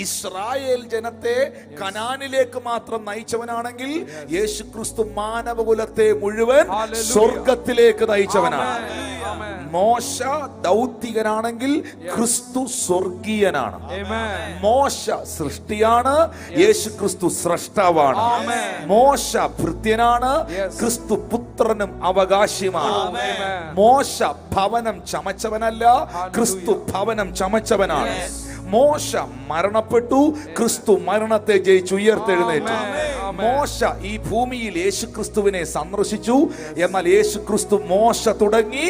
ഇസ്രായേൽ ജനത്തെ കനാനിലേക്ക് മാത്രം നയിച്ചവനാണെങ്കിൽ യേശു ക്രിസ്തു മാനവകുലത്തെ മുഴുവൻ സ്വർഗത്തിലേക്ക് നയിച്ചവനാണ്. മോശ ദൗത്യകനാണെങ്കിൽ ക്രിസ്തു സ്വർഗീയനാണ്. മോശ സൃഷ്ടിയാണ്, യേശു ക്രിസ്തു സ്രഷ്ടാവാണ്. മോശ ഭൃത്യനാണ്, ക്രിസ്തു പുത്രനും അവകാശിയുമാണ്. മോശ ഭവനം ചമച്ചവനല്ല, ക്രിസ്തു ഭവനം ചമച്ചവനാണ്. മോശ മരണപ്പെട്ടു, ക്രിസ്തു മരണത്തെ ജയിച്ചു ഉയർത്തെഴുന്നേറ്റു. മോശ ഈ ഭൂമിയിൽ യേശു ക്രിസ്തുവിനെ സന്ദർശിച്ചു, എന്നാൽ യേശു ക്രിസ്തു മോശ തുടങ്ങി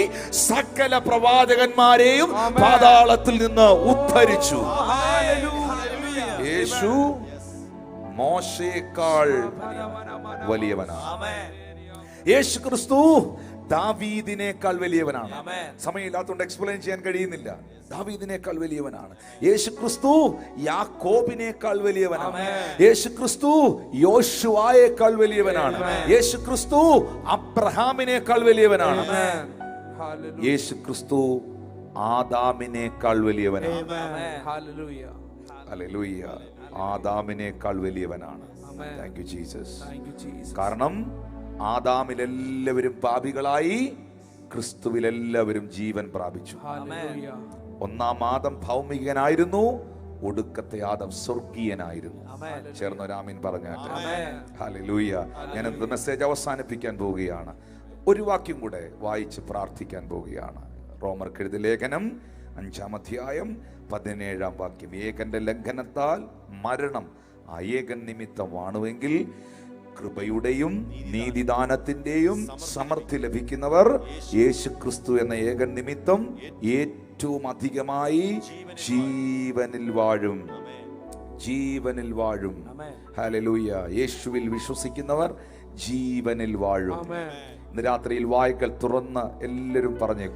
സകല പ്രവാചകന്മാരെയും പാതാളത്തിൽ നിന്ന് ഉദ്ധരിച്ചു. യേശു മോശയേക്കാൾ വലിയവനാണ്. യേശു ക്രിസ്തു ദാവീദിനേക്കാൾ വലിയവനാണ്. സമയമില്ലാത്തതുകൊണ്ട് എക്സ്പ്ലെയിൻ ചെയ്യാൻ കഴിയുന്നില്ല. ദാവീദിനേക്കാൾ വലിയവനാണ്. യേശു ക്രിസ്തു യാക്കോബിനേക്കാൾ വലിയവനാണ്. യേശു ക്രിസ്തു യോശുവായേക്കാൾ വലിയവനാണ്. യേശു ക്രിസ്തു അബ്രഹാമിനേക്കാൾ വലിയവനാണ്. യേശു ക്രിസ്തു ആദാമിനേക്കാൾ വലിയവനാണ്. ഹല്ലേലൂയ. ആദാമിനേക്കാൾ വലിയവനാണ്. Thank you Jesus. കാരണം ആദാമിലെല്ലാവരും പാപികളായി, ക്രിസ്തുവിലെല്ലാവരും ജീവൻ പ്രാപിച്ചു. ഒന്നാം ആദം ഭൗമികനായിരുന്നു, ഒടുക്കത്തെ ആദം സ്വർഗീയനായിരുന്നു. ചേർന്നൊരാമീൻ പറഞ്ഞാട്ടെ. ഹല്ലേലൂയ. ഞാൻ ഇന്നത്തെ മെസ്സേജ് അവസാനിപ്പിക്കാൻ പോവുകയാണ്. ഒരു വാക്യം കൂടെ വായിച്ച് പ്രാർത്ഥിക്കാൻ പോവുകയാണ്. റോമർക്കെഴുതിയ ലേഖനം 5-ാം അധ്യായം 17-ാം വാക്യം. ഏകന്റെ ലംഘനത്താൽ മരണം ആ ഏകൻ നിമിത്തമാണുവെങ്കിൽ കൃപയുടെയും നീതിദാനത്തിന്റെയും സമൃദ്ധി ലഭിക്കുന്നവർ യേശു ക്രിസ്തു എന്ന ഏകൻ നിമിത്തം ഏറ്റവും അധികമായി ജീവനിൽ വാഴും. ജീവനിൽ വാഴും. ഹല്ലേലൂയ. യേശുവിൽ വിശ്വസിക്കുന്നവർ ജീവനിൽ വാഴും. ഇന്ന് രാത്രിയിൽ വായ്കൾ തുറന്ന് എല്ലാവരും പറഞ്ഞേ,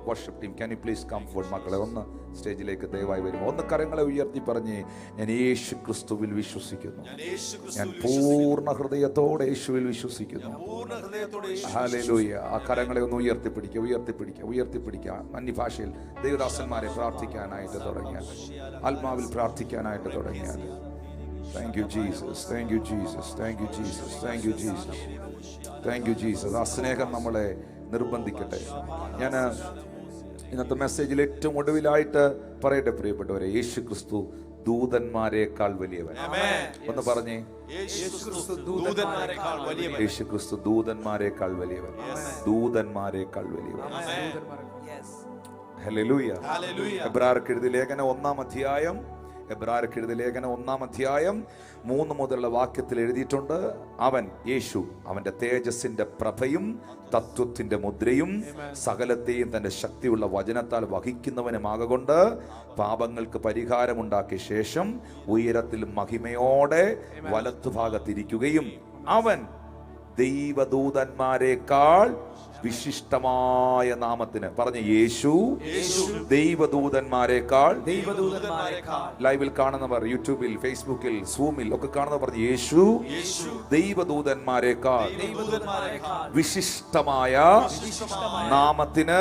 worship team can you please come forward. മക്കളെ ഒന്ന് സ്റ്റേജിലേക്ക് ദയവായി വരും. ഒന്ന് കരങ്ങളെ ഉയർത്തി പറഞ്ഞേ, ഞാൻ യേശു ക്രിസ്തുവിൽ വിശ്വസിക്കുന്നു. ഞാൻ പൂർണ്ണ ഹൃദയത്തോടെ യേശുവിൽ വിശ്വസിക്കുന്നു. ഹല്ലേലൂയ. ആ കരങ്ങളെ ഒന്ന് ഉയർത്തിപ്പിടിക്കുക, ഉയർത്തിപ്പിടിക്കുക, ഉയർത്തിപ്പിടിക്കുക. അന്യഭാഷയിൽ ദൈവദാസന്മാരെ പ്രാർത്ഥിക്കാനായിട്ട് തുടങ്ങിയാൽ, ആത്മാവിൽ പ്രാർത്ഥിക്കാനായിട്ട് തുടങ്ങിയാൽ. Thank you Jesus, thank you Jesus, thank you Jesus, thank you Jesus, thank you Jesus. ആ സ്നേഹം നമ്മളെ നിർബന്ധിക്കട്ടെ. ഞാൻ ഇന്നത്തെ മെസ്സേജിൽ ഏറ്റവും ഒടുവിലായിട്ട് പറയട്ടെ പ്രിയപ്പെട്ടവരെ, യേശു ക്രിസ്തു ദൂതന്മാരെക്കാൾ വലിയവൻ. ഒന്ന് പറഞ്ഞേ, യേശു ക്രിസ്തു ദൂതന്മാരെക്കാൾ വലിയവൻ. ദൂതന്മാരെക്കാൾ വലിയവൻ. ഹല്ലേലൂയ. എബ്രായർക്കെഴുതിയ ലേഖനം 1-ാം അധ്യായം, എബ്രായർക്കെഴുതിയ ലേഖനം 1-ാം അധ്യായം 3 മുതലുള്ള വാക്യത്തിൽ എഴുതിയിട്ടുണ്ട്, അവൻ യേശു അവന്റെ തേജസ്സിന്റെ പ്രഭയും തത്വത്തിന്റെ മുദ്രയും സകലത്തെയും തന്റെ ശക്തിയുള്ള വചനത്താൽ വഹിക്കുന്നവനുമാകൊണ്ട് പാപങ്ങൾക്ക് പരിഹാരമുണ്ടാക്കിയ ശേഷം ഉയരത്തിൽ മഹിമയോടെ വലത്തുഭാഗത്തിരിക്കുകയും അവൻ ദൈവദൂതന്മാരെക്കാൾ വിശിഷ്ടമായ നാമത്തിന് പറഞ്ഞ യേശു ദൈവദൂതന്മാരെക്കാൾ. ലൈവിൽ കാണുന്നവർ യൂട്യൂബിൽ, ഫേസ്ബുക്കിൽ, സൂമിൽ ഒക്കെ കാണുന്നവർ പറഞ്ഞു, യേശു ദൈവദൂതന്മാരെക്കാൾ വിശിഷ്ടമായ നാമത്തിന്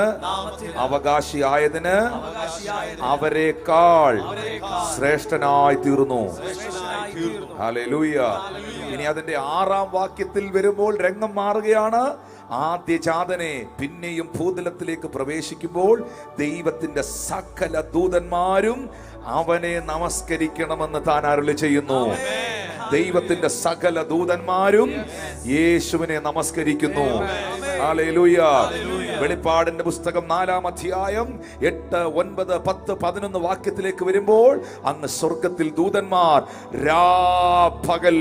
അവകാശിയായതിന് അവരെക്കാൾ ശ്രേഷ്ഠനായി തീർന്നു. ഹല്ലേലൂയ. ഇനി അതിന്റെ 6-ാം വാക്യത്തിൽ വരുമ്പോൾ രംഗം മാറുകയാണ്. ആദ്യജാതനെ പിന്നെയും ഭൂതലത്തിലേക്ക് പ്രവേശിക്കുമ്പോൾ ദൈവത്തിന്റെ സകല ദൂതന്മാരും അവനെ നമസ്കരിക്കണമെന്ന് താൻ അരുളി ചെയ്യുന്നു. ദൈവത്തിന്റെ സകല ദൂതന്മാരും യേശുവിനെ നമസ്കരിക്കുന്നു. ഹല്ലേലൂയ. വെളിപ്പാടിന്റെ പുസ്തകം 4-ാം അധ്യായം 8, 9, 10, 11 വാക്യത്തിലേക്ക് വരുമ്പോൾ അങ്ങ് സ്വർഗത്തിൽ ദൂതന്മാർ രാപകൽ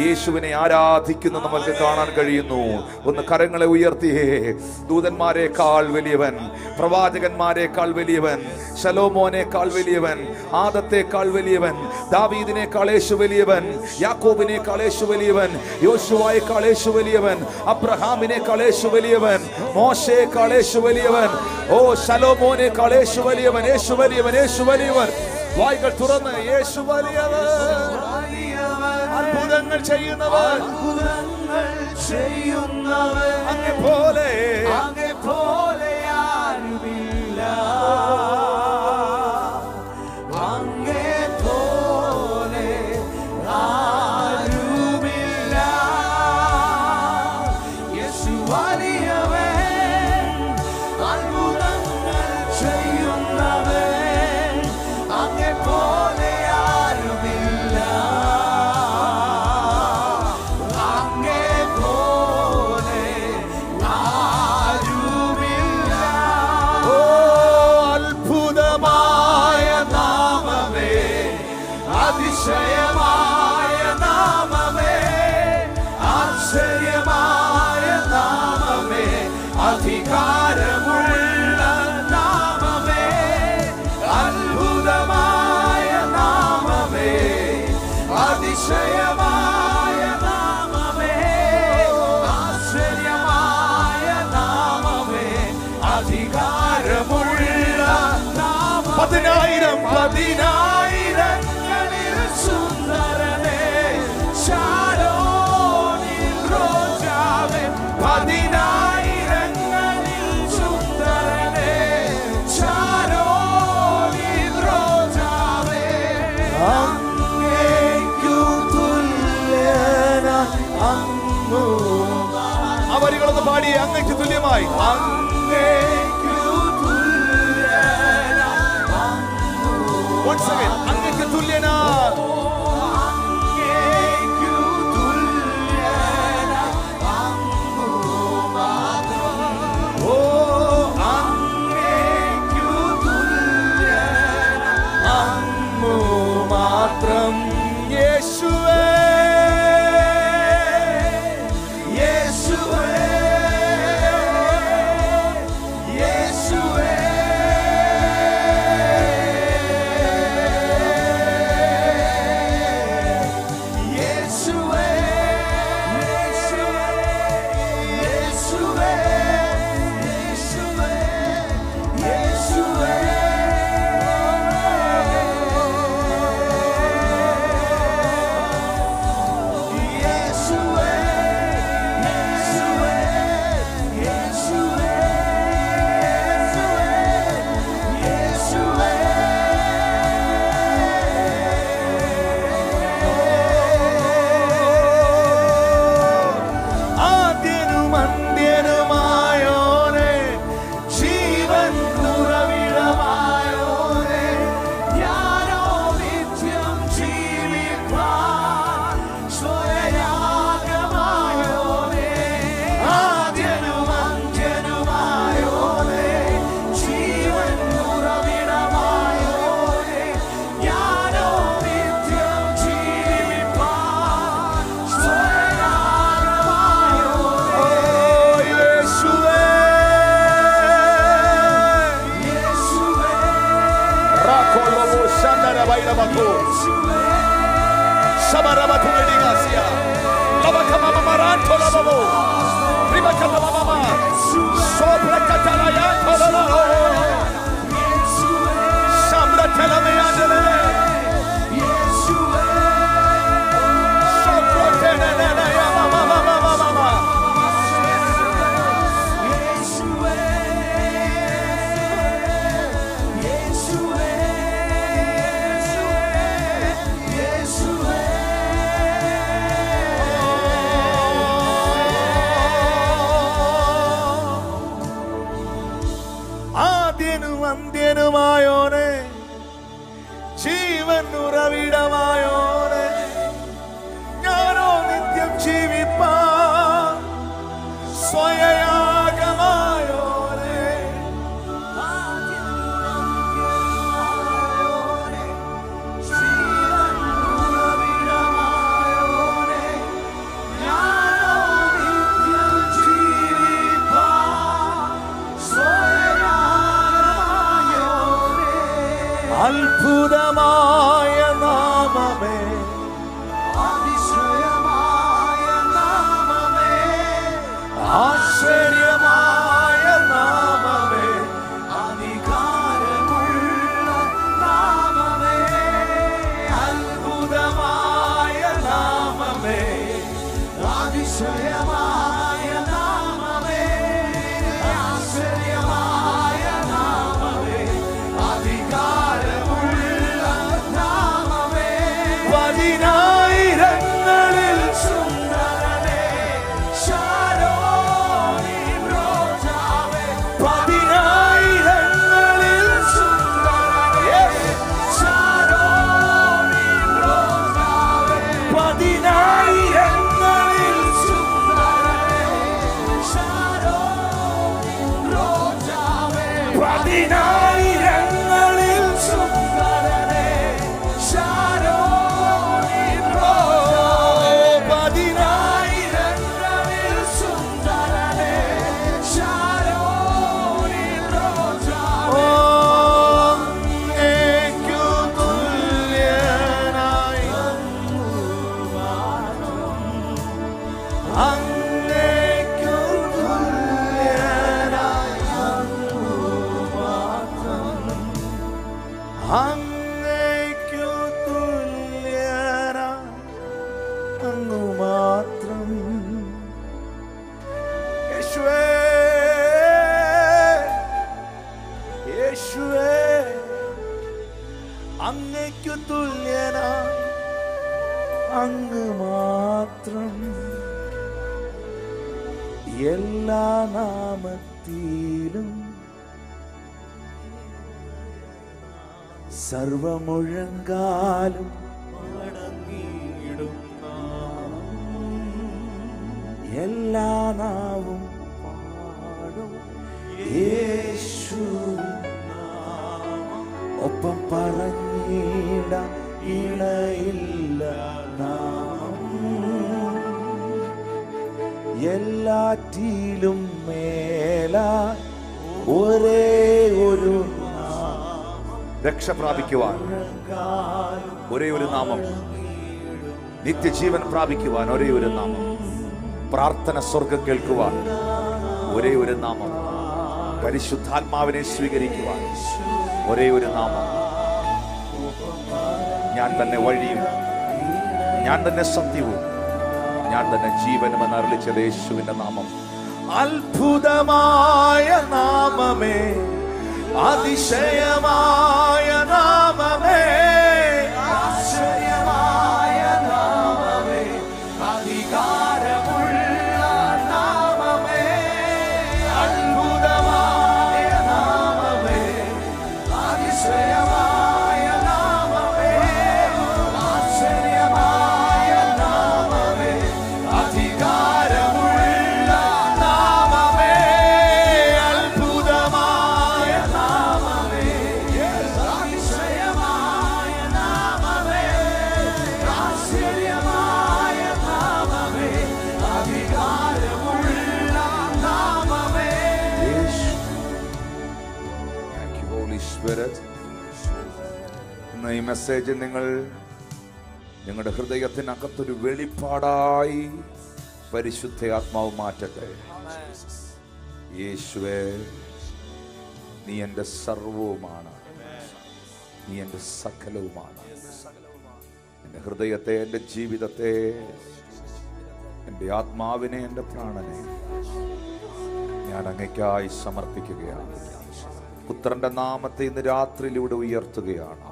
യേശുവിനെ ആരാധിക്കുന്ന നമുക്ക് കാണാൻ കഴിയുന്നു. ഒന്ന് കരങ്ങളെ ഉയർത്തിയേ. ദൂതന്മാരെക്കാൾ വലിയവൻ, പ്രവാചകന്മാരെക്കാൾ വലിയവൻ, ശലോമോനേക്കാൾ വലിയവൻ, ആദത്തേക്കാൾ വലിയവൻ, ദാവീദിനേക്കാൾ യേശു വലിയവൻ, യാക്കോബിനേക്കാൾ യേശു വലിയവൻ, യോശുവയേക്കാൾ യേശു വലിയവൻ, അബ്രഹാമിനേക്കാൾ യേശു വലിയവൻ, മോശയേക്കാൾ യേശു വലിയവൻ, ഓ ശലോമോനേക്കാൾ യേശു വലിയവൻ, യേശു വലിയവൻ, യേശു വലിയവൻ. വായ്കൾ തുറന്ന് യേശു വലിയവൻ, അത്ഭുതങ്ങൾ ചെയ്യുന്നവൻ, അങ്ങെപ്പോലെ ആരുമില്ല, അങ്ങെപ്പോലെ ആരുമില്ല. യേശു വലിയവൻ, അത്ഭുതങ്ങൾ ചെയ്യുന്നവൻ, അങ്ങെപ്പോലെ ആരുമില്ല, അങ്ങെപ്പോലെ ആരുമില്ല. ഓ അത്ഭുതമായ നാമമേ, അതിശയമായ നാമമേ, ആശ്ചര്യമായ നാമമേ, അധികാരമുള്ള നാമമേ, അത്ഭുതമായ നാമമേ, അതിശയമായ നാമമേ, ആശ്ചര്യമായ നാമമേ, അധികാരമുള്ള നാമം. 10,000 സുന്ദരനേ, ശാരോനിൽ റോജാവേ, 10,000 സുന്ദരനേ, ശാരോനിൽ റോജാവേ, അങ്ങേക്കു തുല്യനായി അങ്ങു. ആ വരികളൊന്ന് പാടി. അങ്ങേക്ക് തുല്യമായി, അങ്ങേക്കു തുല്യനായി അങ്ങു. Once again, അങ്ങേക്ക് തുല്യനായി, അങ്ങേക്കു തുല്യനായി അങ്ങു മാത്രം. ഓ അങ്ങേക്കു തുല്യനായി അങ്ങു മാത്രം. യേശുവേ, യേശുവേ, അങ്ങേക്കു തുല്യനായി അങ്ങു മാത്രം. അങ്ങേക്കു തുല്യനായി അങ്ങു മാത്രം. യേശുവേ, യേശുവേ, അങ്ങേക്കു തുല്യനായി അങ്ങ് മാത്രം. എല്ലാ നാമത്തിലും സർവമുഴങ്കാലും മടങ്ങിയിടും നാമം. എല്ലാ നാവും പാടും യേശുവിൻ നാമം. ഒപ്പം പറഞ്ഞിട ഇണയില്ല നാമം. എല്ലാറ്റിലും മേലാ ഒരേ ഒരു രക്ഷ പ്രാപിക്കുവാൻ ഒരേ ഒരു നാമം, നിത്യജീവൻ പ്രാപിക്കുവാൻ ഒരേ ഒരു നാമം, പ്രാർത്ഥന സ്വർഗം കേൾക്കുവാൻ ഒരേ ഒരു നാമം, പരിശുദ്ധാത്മാവിനെ സ്വീകരിക്കുവാൻ ഒരേ ഒരു നാമം. ഞാൻ തന്നെ വഴിയും ഞാൻ തന്നെ സത്യവും ഞാൻ തന്നെ ജീവനുമെന്ന് അരുളിച്ചത് യേശുവിന്റെ നാമം. അത്ഭുതമായ നാമമേ, അതിശയമായ നാമമേ, ആശ്ചര്യമായ നാമമേ, അധികാരമുള്ള നാമമേ, അത്ഭുതമായ നാമമേ, അതിശയമായ നാമമേ, ആശ്ചര്യമായ നാമമേ, അധികാരമുള്ള നാമമേ, അത്ഭുതമായ നാമമേ, അതിശയമായ നാമമേ, ആശ്ചര്യമായ നാമമേ, അധികാരമുള്ള നാമമേ. Thank you, Holy Spirit. ഇന്ന് ഈ മെസ്സേജ് നിങ്ങളുടെ ഹൃദയത്തിനകത്തൊരു വെളിപ്പാടായി പരിശുദ്ധ ആത്മാവ് മാറ്റട്ടെ. യേശുവേ, നീ എൻ്റെ സർവവുമാണ്, നീ എൻ്റെ സകലവുമാണ്. എൻ്റെ ഹൃദയത്തെ, എൻ്റെ ജീവിതത്തെ, എൻ്റെ ആത്മാവിനെ, എൻ്റെ പ്രാണനെ ഞാൻ അങ്ങയ്ക്കായി സമർപ്പിക്കുകയാണ്. പുത്രന്റെ നാമത്തെ ഇന്ന് രാത്രിയിലൂടെ ഉയർത്തുകയാണ്.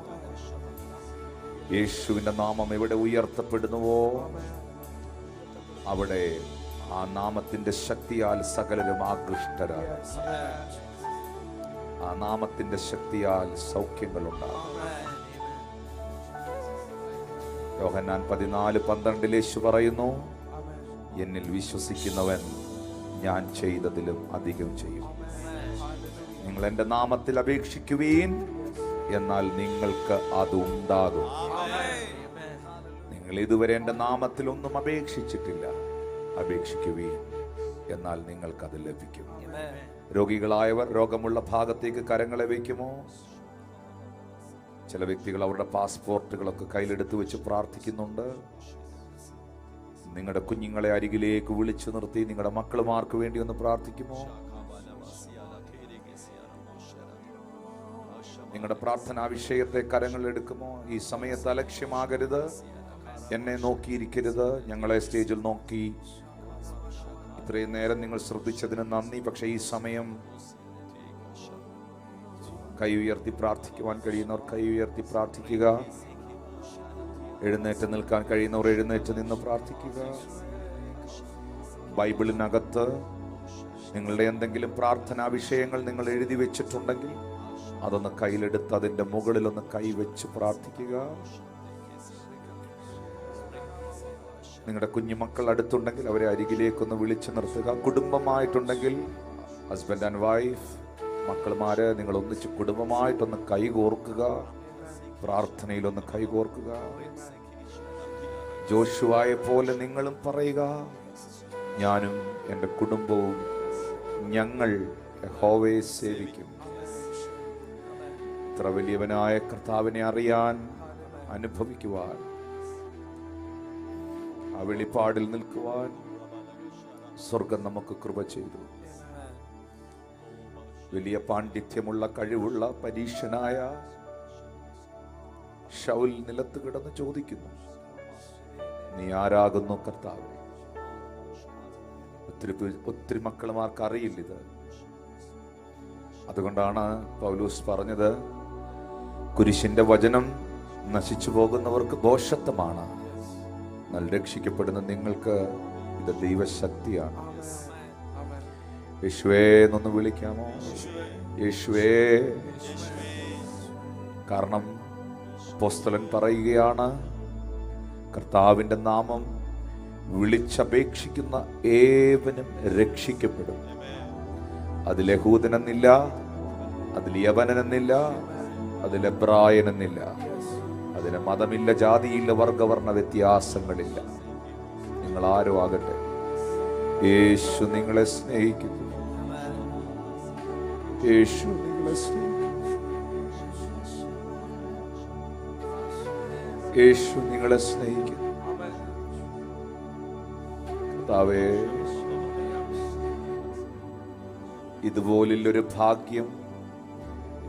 യേശുവിന്റെ നാമം എവിടെ ഉയർത്തപ്പെടുന്നുവോ അവിടെ ആ നാമത്തിന്റെ ശക്തിയാൽ സകലരും ആകൃഷ്ടരാണ്. ആ നാമത്തിന്റെ ശക്തിയാൽ സൗഖ്യങ്ങളുണ്ടാകും. യോഹന്നാൻ 14:12 യേശു പറയുന്നു, എന്നിൽ വിശ്വസിക്കുന്നവൻ ഞാൻ ചെയ്തതിലും അധികം ചെയ്യും. നിങ്ങൾ എൻ്റെ നാമത്തിൽ അപേക്ഷിക്കുവീൻ, എന്നാൽ നിങ്ങൾക്ക് അത് ഉണ്ടാകും. നിങ്ങൾ ഇതുവരെ എൻ്റെ നാമത്തിൽ ഒന്നും അപേക്ഷിച്ചിട്ടില്ല, അപേക്ഷിക്കുവീൻ, എന്നാൽ നിങ്ങൾക്കത് ലഭിക്കും. രോഗികളായവർ രോഗമുള്ള ഭാഗത്തേക്ക് കരങ്ങളെ വയ്ക്കുമോ? ചില വ്യക്തികൾ അവരുടെ പാസ്പോർട്ടുകളൊക്കെ കയ്യിലെടുത്ത് വെച്ച് പ്രാർത്ഥിക്കുന്നുണ്ട്. നിങ്ങളുടെ കുഞ്ഞുങ്ങളെ അരികിലേക്ക് വിളിച്ചു നിർത്തി നിങ്ങളുടെ മക്കളുമാർക്ക് വേണ്ടി ഒന്ന് പ്രാർത്ഥിക്കുമോ? നിങ്ങളുടെ പ്രാർത്ഥനാ വിഷയത്തെ കരങ്ങളെടുക്കുമോ? ഈ സമയത്ത് അലക്ഷ്യമാകരുത്, എന്നെ നോക്കിയിരിക്കരുത്, ഞങ്ങളെ സ്റ്റേജിൽ നോക്കി. ഇത്രയും നേരം നിങ്ങൾ ശ്രദ്ധിച്ചതിന് നന്ദി. പക്ഷെ ഈ സമയം കൈ ഉയർത്തി പ്രാർത്ഥിക്കുവാൻ കഴിയുന്നവർ കൈ ഉയർത്തി പ്രാർത്ഥിക്കുക. എഴുന്നേറ്റ് നിൽക്കാൻ കഴിയുന്നവർ എഴുന്നേറ്റ് നിന്ന് പ്രാർത്ഥിക്കുക. ബൈബിളിനകത്ത് നിങ്ങളുടെ എന്തെങ്കിലും പ്രാർത്ഥനാ വിഷയങ്ങൾ നിങ്ങൾ എഴുതി വെച്ചിട്ടുണ്ടെങ്കിൽ അതൊന്ന് കയ്യിലെടുത്ത് അതിൻ്റെ മുകളിലൊന്ന് കൈവച്ച് പ്രാർത്ഥിക്കുക. നിങ്ങളുടെ കുഞ്ഞുമക്കൾ അടുത്തുണ്ടെങ്കിൽ അവരെ അരികിലേക്കൊന്ന് വിളിച്ചു നിർത്തുക. കുടുംബമായിട്ടുണ്ടെങ്കിൽ ഹസ്ബൻഡ് ആൻഡ് വൈഫ്, മക്കളുമാര്, നിങ്ങൾ ഒന്നിച്ച് കുടുംബമായിട്ടൊന്ന് കൈകോർക്കുക. പ്രാർത്ഥനയിലൊന്ന് കൈകോർക്കുക. ജോഷുവായെ പോലെ നിങ്ങളും പറയുക, ഞാനും എൻ്റെ കുടുംബവും ഞങ്ങൾ യഹോവയെ സേവിക്കും. ഇത്ര വലിയവനായ കർത്താവിനെ അറിയാൻ, അനുഭവിക്കുവാൻ, ആ വെളിപ്പാടിൽ നിൽക്കുവാൻ സ്വർഗം നമുക്ക് കൃപ ചെയ്തു. വലിയ പാണ്ഡിത്യമുള്ള കഴിവുള്ള പരീക്ഷനായ ശൗൽ നിലത്ത് കിടന്ന് ചോദിക്കുന്നു, നീ ആരാകുന്നു കർത്താവേ? ഒത്തിരി മക്കളുമാർക്ക് അറിയില്ലിത്. അതുകൊണ്ടാണ് പൗലോസ് പറഞ്ഞത്, കുരിശിന്റെ വചനം നശിച്ചു പോകുന്നവർക്ക് ദോഷത്വമാണ്, എന്നാൽ രക്ഷിക്കപ്പെടുന്ന നിങ്ങൾക്ക് ഇത് ദൈവശക്തിയാണ്. യേശുവേ എന്നൊന്ന് വിളിക്കാമോ? യേശുവേ. കാരണം അപ്പോസ്തലൻ പറയുകയാണ്, കർത്താവിന്റെ നാമം വിളിച്ചപേക്ഷിക്കുന്ന ഏവനും രക്ഷിക്കപ്പെടും. അതിൽ യഹൂദനെന്നില്ല, അതിൽ യവനനെന്നില്ല, അതിൽ എബ്രായനെന്നില്ല, അതിന് മതമില്ല, ജാതിയില്ല, വർഗവർണ്ണ വ്യത്യാസങ്ങളില്ല. നിങ്ങൾ ആരും ആകട്ടെ, യേശു നിങ്ങളെ സ്നേഹിക്കുന്നു. യേശു നിങ്ങളെ സ്നേഹിക്കുന്നു. യേശു നിങ്ങളെ സ്നേഹിക്കുന്നു. കർത്താവേ, ഇതുപോലുള്ളൊരു ഭാഗ്യം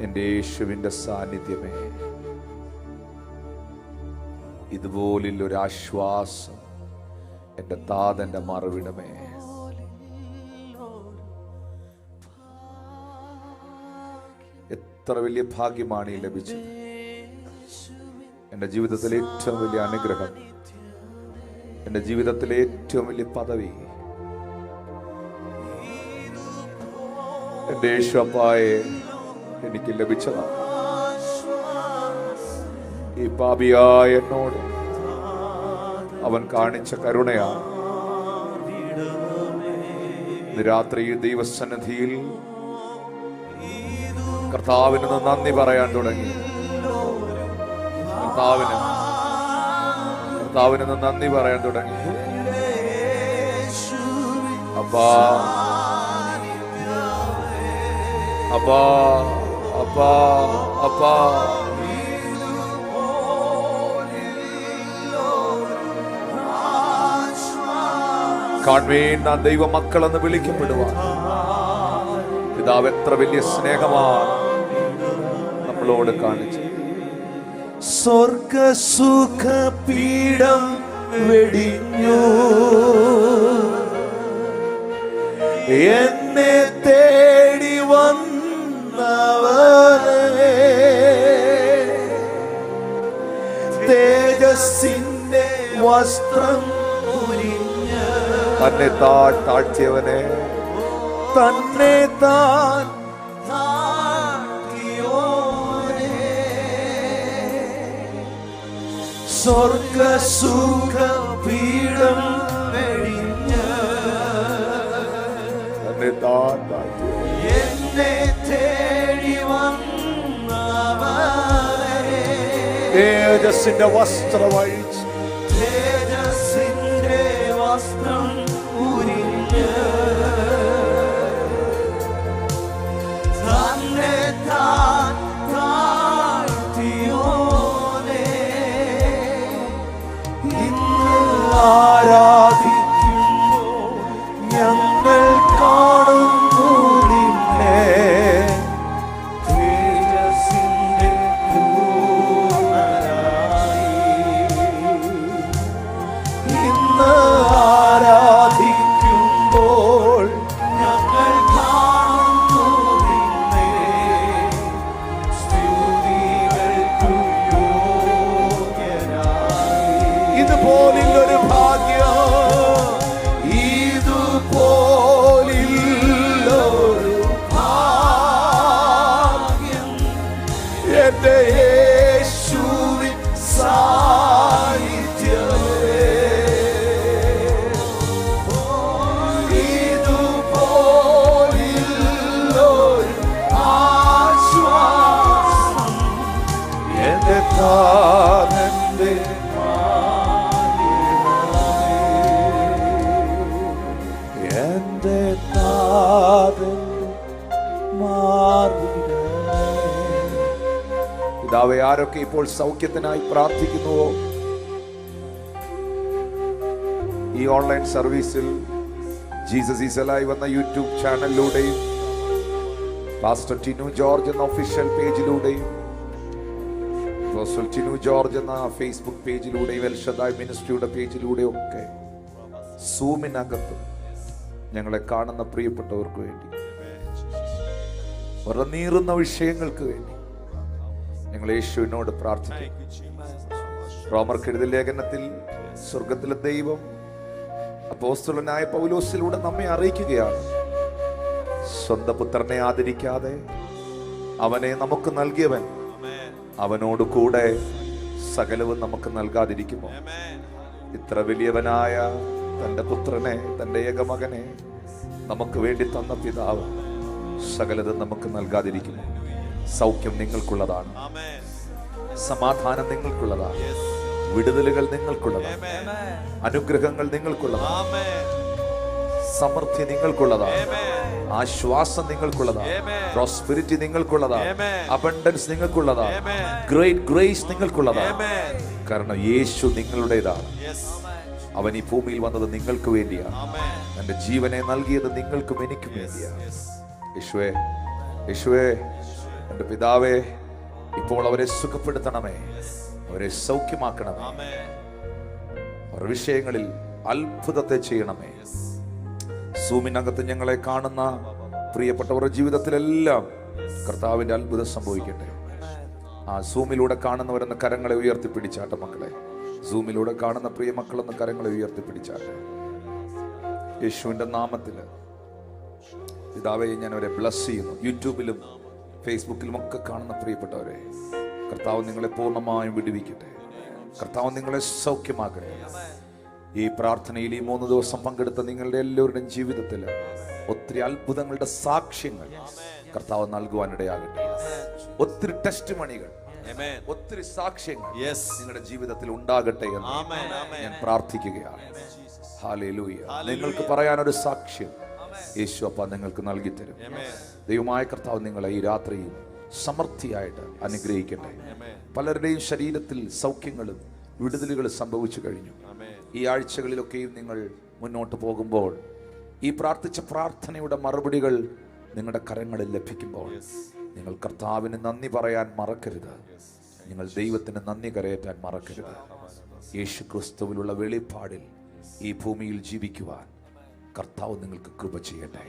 എൻ്റെ യേശുവിൻ്റെ സാന്നിധ്യമേ, ഇതുപോലുള്ളൊരു ആശ്വാസം എൻ്റെ താതൻ്റെ മറവിടമേ. എത്ര വലിയ ഭാഗ്യമാണ് ഈ ലഭിച്ചത്. എൻ്റെ ജീവിതത്തിലെ ഏറ്റവും വലിയ അനുഗ്രഹം, എൻ്റെ ജീവിതത്തിലെ ഏറ്റവും വലിയ പദവി എൻ്റെ യേശുവപ്പായെ എനിക്ക് ലഭിച്ചതാണ്. ഈ പാപിയായ എന്നോട് അവൻ കാണിച്ച കരുണയാണ്. ഇന്ന് രാത്രി ദൈവസന്നിധിയിൽ കർത്താവിന് നന്ദി പറയാൻ തുടങ്ങി. കർത്താവിന് നന്ദി പറയാൻ തുടങ്ങി. അപ്പാ അപ്പാ അപ്പാ അപ്പാ, കാണുവേൻ നാം ദൈവ മക്കളെന്ന് വിളിക്കപ്പെടുവാൻ പിതാവ് എത്ര വലിയ സ്നേഹമാണ് നമ്മളോട് കാണിച്ചു. സ്വർഗസുഖ പീഠം വെടിഞ്ഞു എന്നെ തേടി വന്നവനെ, തേജസ്സിന്റെ വസ്ത്രം തന്നെ താഴ്ത്തിയവനെ, തന്നെ താൻ താഴ്ത്തിയോനെ, സ്വർഗസുഖ പീഠം വെടിഞ്ഞ് തന്നെ താഴ്ത്തിയ എന്നെ തേടി വന്നവനെ, തേജസ്സിന്റെ വസ്ത്രം അഴിച്ച് തേജസ്സിന്റെ വസ്ത്രം ഉരിഞ്ഞ് തന്നെ താൻ താഴ്ത്തിയോനെ, ഇന്ന് ആരാധിക്കുമ്പോൾ ഞങ്ങൾ കാണുന്നു നിന്നെ, തേജസ്സിന്റെ പൂർണ്ണനായി. ഇന്ന് ആരാധിക്കുമ്പോൾ ഞങ്ങൾ കാണുന്നു നിന്നെ, സ്തുതികൾക്കു യോഗ്യനായി. ഇതുപോലുള്ളൊരു ഭാഗ്യം, ഇതുപോലുള്ളൊരു ഭാഗ്യം എന്റെ യേശുവിൻ സാന്നിധ്യമേ, ഇതുപോലുള്ളൊരു ആശ്വാസം എന്റെ താതന്റെ എന്റെ താതന്റെ മാർവിടമേ. പിതാവേ, ആരൊക്കെ ഇപ്പോൾ സൗഖ്യത്തിനായി പ്രാർത്ഥിക്കുന്നുവോ, ഈ ഓൺലൈൻ സർവീസിൽ ജീസസ് ഈസ് അലൈവ് എന്ന യൂട്യൂബ് ചാനലിലൂടെയും പാസ്റ്റർ ടിനു ജോർജ് എന്ന ഒഫീഷ്യൽ പേജിലൂടെയും ടിനു ജോർജ് എന്ന ഫേസ്ബുക്ക് പേജിലൂടെയും എൽ ഷദായ് മിനിസ്ട്രിയുടെ പേജിലൂടെയും ഒക്കെ സൂമിനകത്ത് ഞങ്ങളെ കാണുന്ന പ്രിയപ്പെട്ടവർക്ക് വേണ്ടി, അവരുടെ നീറുന്ന വിഷയങ്ങൾക്ക് വേണ്ടി ഞങ്ങൾ യേശുവിനോട് പ്രാർത്ഥിക്കും. റോമർക്കെഴുതിയ ലേഖനത്തിൽ സ്വർഗത്തിലെ ദൈവം അപ്പോസ്തലനായ പൗലോസിലൂടെ നമ്മെ അറിയിക്കുകയാണ്, സ്വന്തം പുത്രനെ ആദരിക്കാതെ അവനെ നമുക്ക് നൽകിയവൻ അവനോട് കൂടെ സകലവും നമുക്ക് നൽകാതിരിക്കുമോ? ഇത്ര വലിയവനായ തന്റെ പുത്രനെ, തന്റെ ഏകമകനെ നമുക്ക് വേണ്ടി തന്ന പിതാവ് സകലതും നമുക്ക് നൽകാതിരിക്കുമോ? സൗഖ്യം നിങ്ങൾക്കുള്ളതാണ്, സമാധാനം നിങ്ങൾക്കുള്ളതാണ്, വിടുതലുകൾ നിങ്ങൾക്കുള്ളതാണ്, അനുഗ്രഹങ്ങൾ നിങ്ങൾക്കുള്ളതാണ്, സമൃദ്ധി നിങ്ങൾക്കുള്ളതാണ്, ആശ്വാസം നിങ്ങൾക്കുള്ളതാണ്, പ്രോസ്പെരിറ്റി നിങ്ങൾക്കുള്ളതാണ്, അബണ്ടൻസ് നിങ്ങൾക്കുള്ളതാണ്, ഗ്രേറ്റ് ഗ്രേസ് നിങ്ങൾക്കുള്ളതാണ്. കാരണം യേശു നിങ്ങളുടേതാണ്. അവൻ ഈ ഭൂമിയിൽ വന്നത് നിങ്ങൾക്ക് വേണ്ടിയാണ്. തന്റെ ജീവനെ നൽകിയത് നിങ്ങൾക്കും എനിക്കും വേണ്ടിയാണ്. യേശുവേ, യേശുവേ, എന്റെ പിതാവേ, ഇപ്പോൾ അവരെ സുഖപ്പെടുത്തണമേ, അവരെ സൗഖ്യമാക്കണമേ, അവരുടെ വിഷയങ്ങളിൽ അത്ഭുതത്തെ ചെയ്യണമേ. സൂമിനകത്ത് ഞങ്ങളെ കാണുന്ന പ്രിയപ്പെട്ടവരുടെ ജീവിതത്തിലെല്ലാം കർത്താവിന്റെ അത്ഭുതം സംഭവിക്കട്ടെ. ആ സൂമിലൂടെ കാണുന്നവരെന്ന് കരങ്ങളെ ഉയർത്തിപ്പിടിച്ചാട്ടെ മക്കളെ. സൂമിലൂടെ കാണുന്ന പ്രിയ മക്കളെന്ന് കരങ്ങളെ ഉയർത്തിപ്പിടിച്ചാട്ടെ. യേശുവിന്റെ നാമത്തില് പിതാവേ, ഞാൻ അവരെ ബ്ലസ് ചെയ്യുന്നു. യൂട്യൂബിലും ഫേസ്ബുക്കിലും ഒക്കെ കാണുന്ന പ്രിയപ്പെട്ടവരെ, കർത്താവ് നിങ്ങളെ പൂർണ്ണമായും വിടുവിക്കട്ടെ. കർത്താവ് നിങ്ങളെ സൗഖ്യമാക്കട്ടെ. ഈ പ്രാർത്ഥനയിൽ ഈ 3 ദിവസം പങ്കെടുത്ത നിങ്ങളുടെ എല്ലാവരുടെയും ജീവിതത്തിൽ ഒത്തിരി അത്ഭുതങ്ങളുടെ സാക്ഷ്യങ്ങൾ കർത്താവ് നൽകുവാനിടയാകട്ടെ. ഒത്തിരി ടെസ്റ്റ് മണികൾ, ഒത്തിരി സാക്ഷ്യങ്ങൾ നിങ്ങളുടെ ജീവിതത്തിൽ ഉണ്ടാകട്ടെ എന്ന് ഞാൻ പ്രാർത്ഥിക്കുകയാണ്. ഹല്ലേലൂയ. നിങ്ങൾക്ക് പറയാനൊരു സാക്ഷ്യം യേശു അപ്പ നിങ്ങൾക്ക് നൽകി തരും. ദൈവമായ കർത്താവ് നിങ്ങളെ ഈ രാത്രിയിൽ സമൃദ്ധിയായിട്ട് അനുഗ്രഹിക്കട്ടെ. പലരുടെയും ശരീരത്തിൽ സൗഖ്യങ്ങളും വിടുതലുകളും സംഭവിച്ചു കഴിഞ്ഞു. ഈ ആഴ്ചകളിലൊക്കെയും നിങ്ങൾ മുന്നോട്ട് പോകുമ്പോൾ ഈ പ്രാർത്ഥിച്ച പ്രാർത്ഥനയുടെ മറുപടികൾ നിങ്ങളുടെ കരങ്ങളിൽ ലഭിക്കുമ്പോൾ നിങ്ങൾ കർത്താവിന് നന്ദി പറയാൻ മറക്കരുത്. നിങ്ങൾ ദൈവത്തിന് നന്ദി കരയറ്റാൻ മറക്കരുത്. യേശു ക്രിസ്തുവിലുള്ള വെളിപ്പാടിൽ ഈ ഭൂമിയിൽ ജീവിക്കുവാൻ കർത്താവ് നിങ്ങൾക്ക് കൃപ ചെയ്യട്ടെ.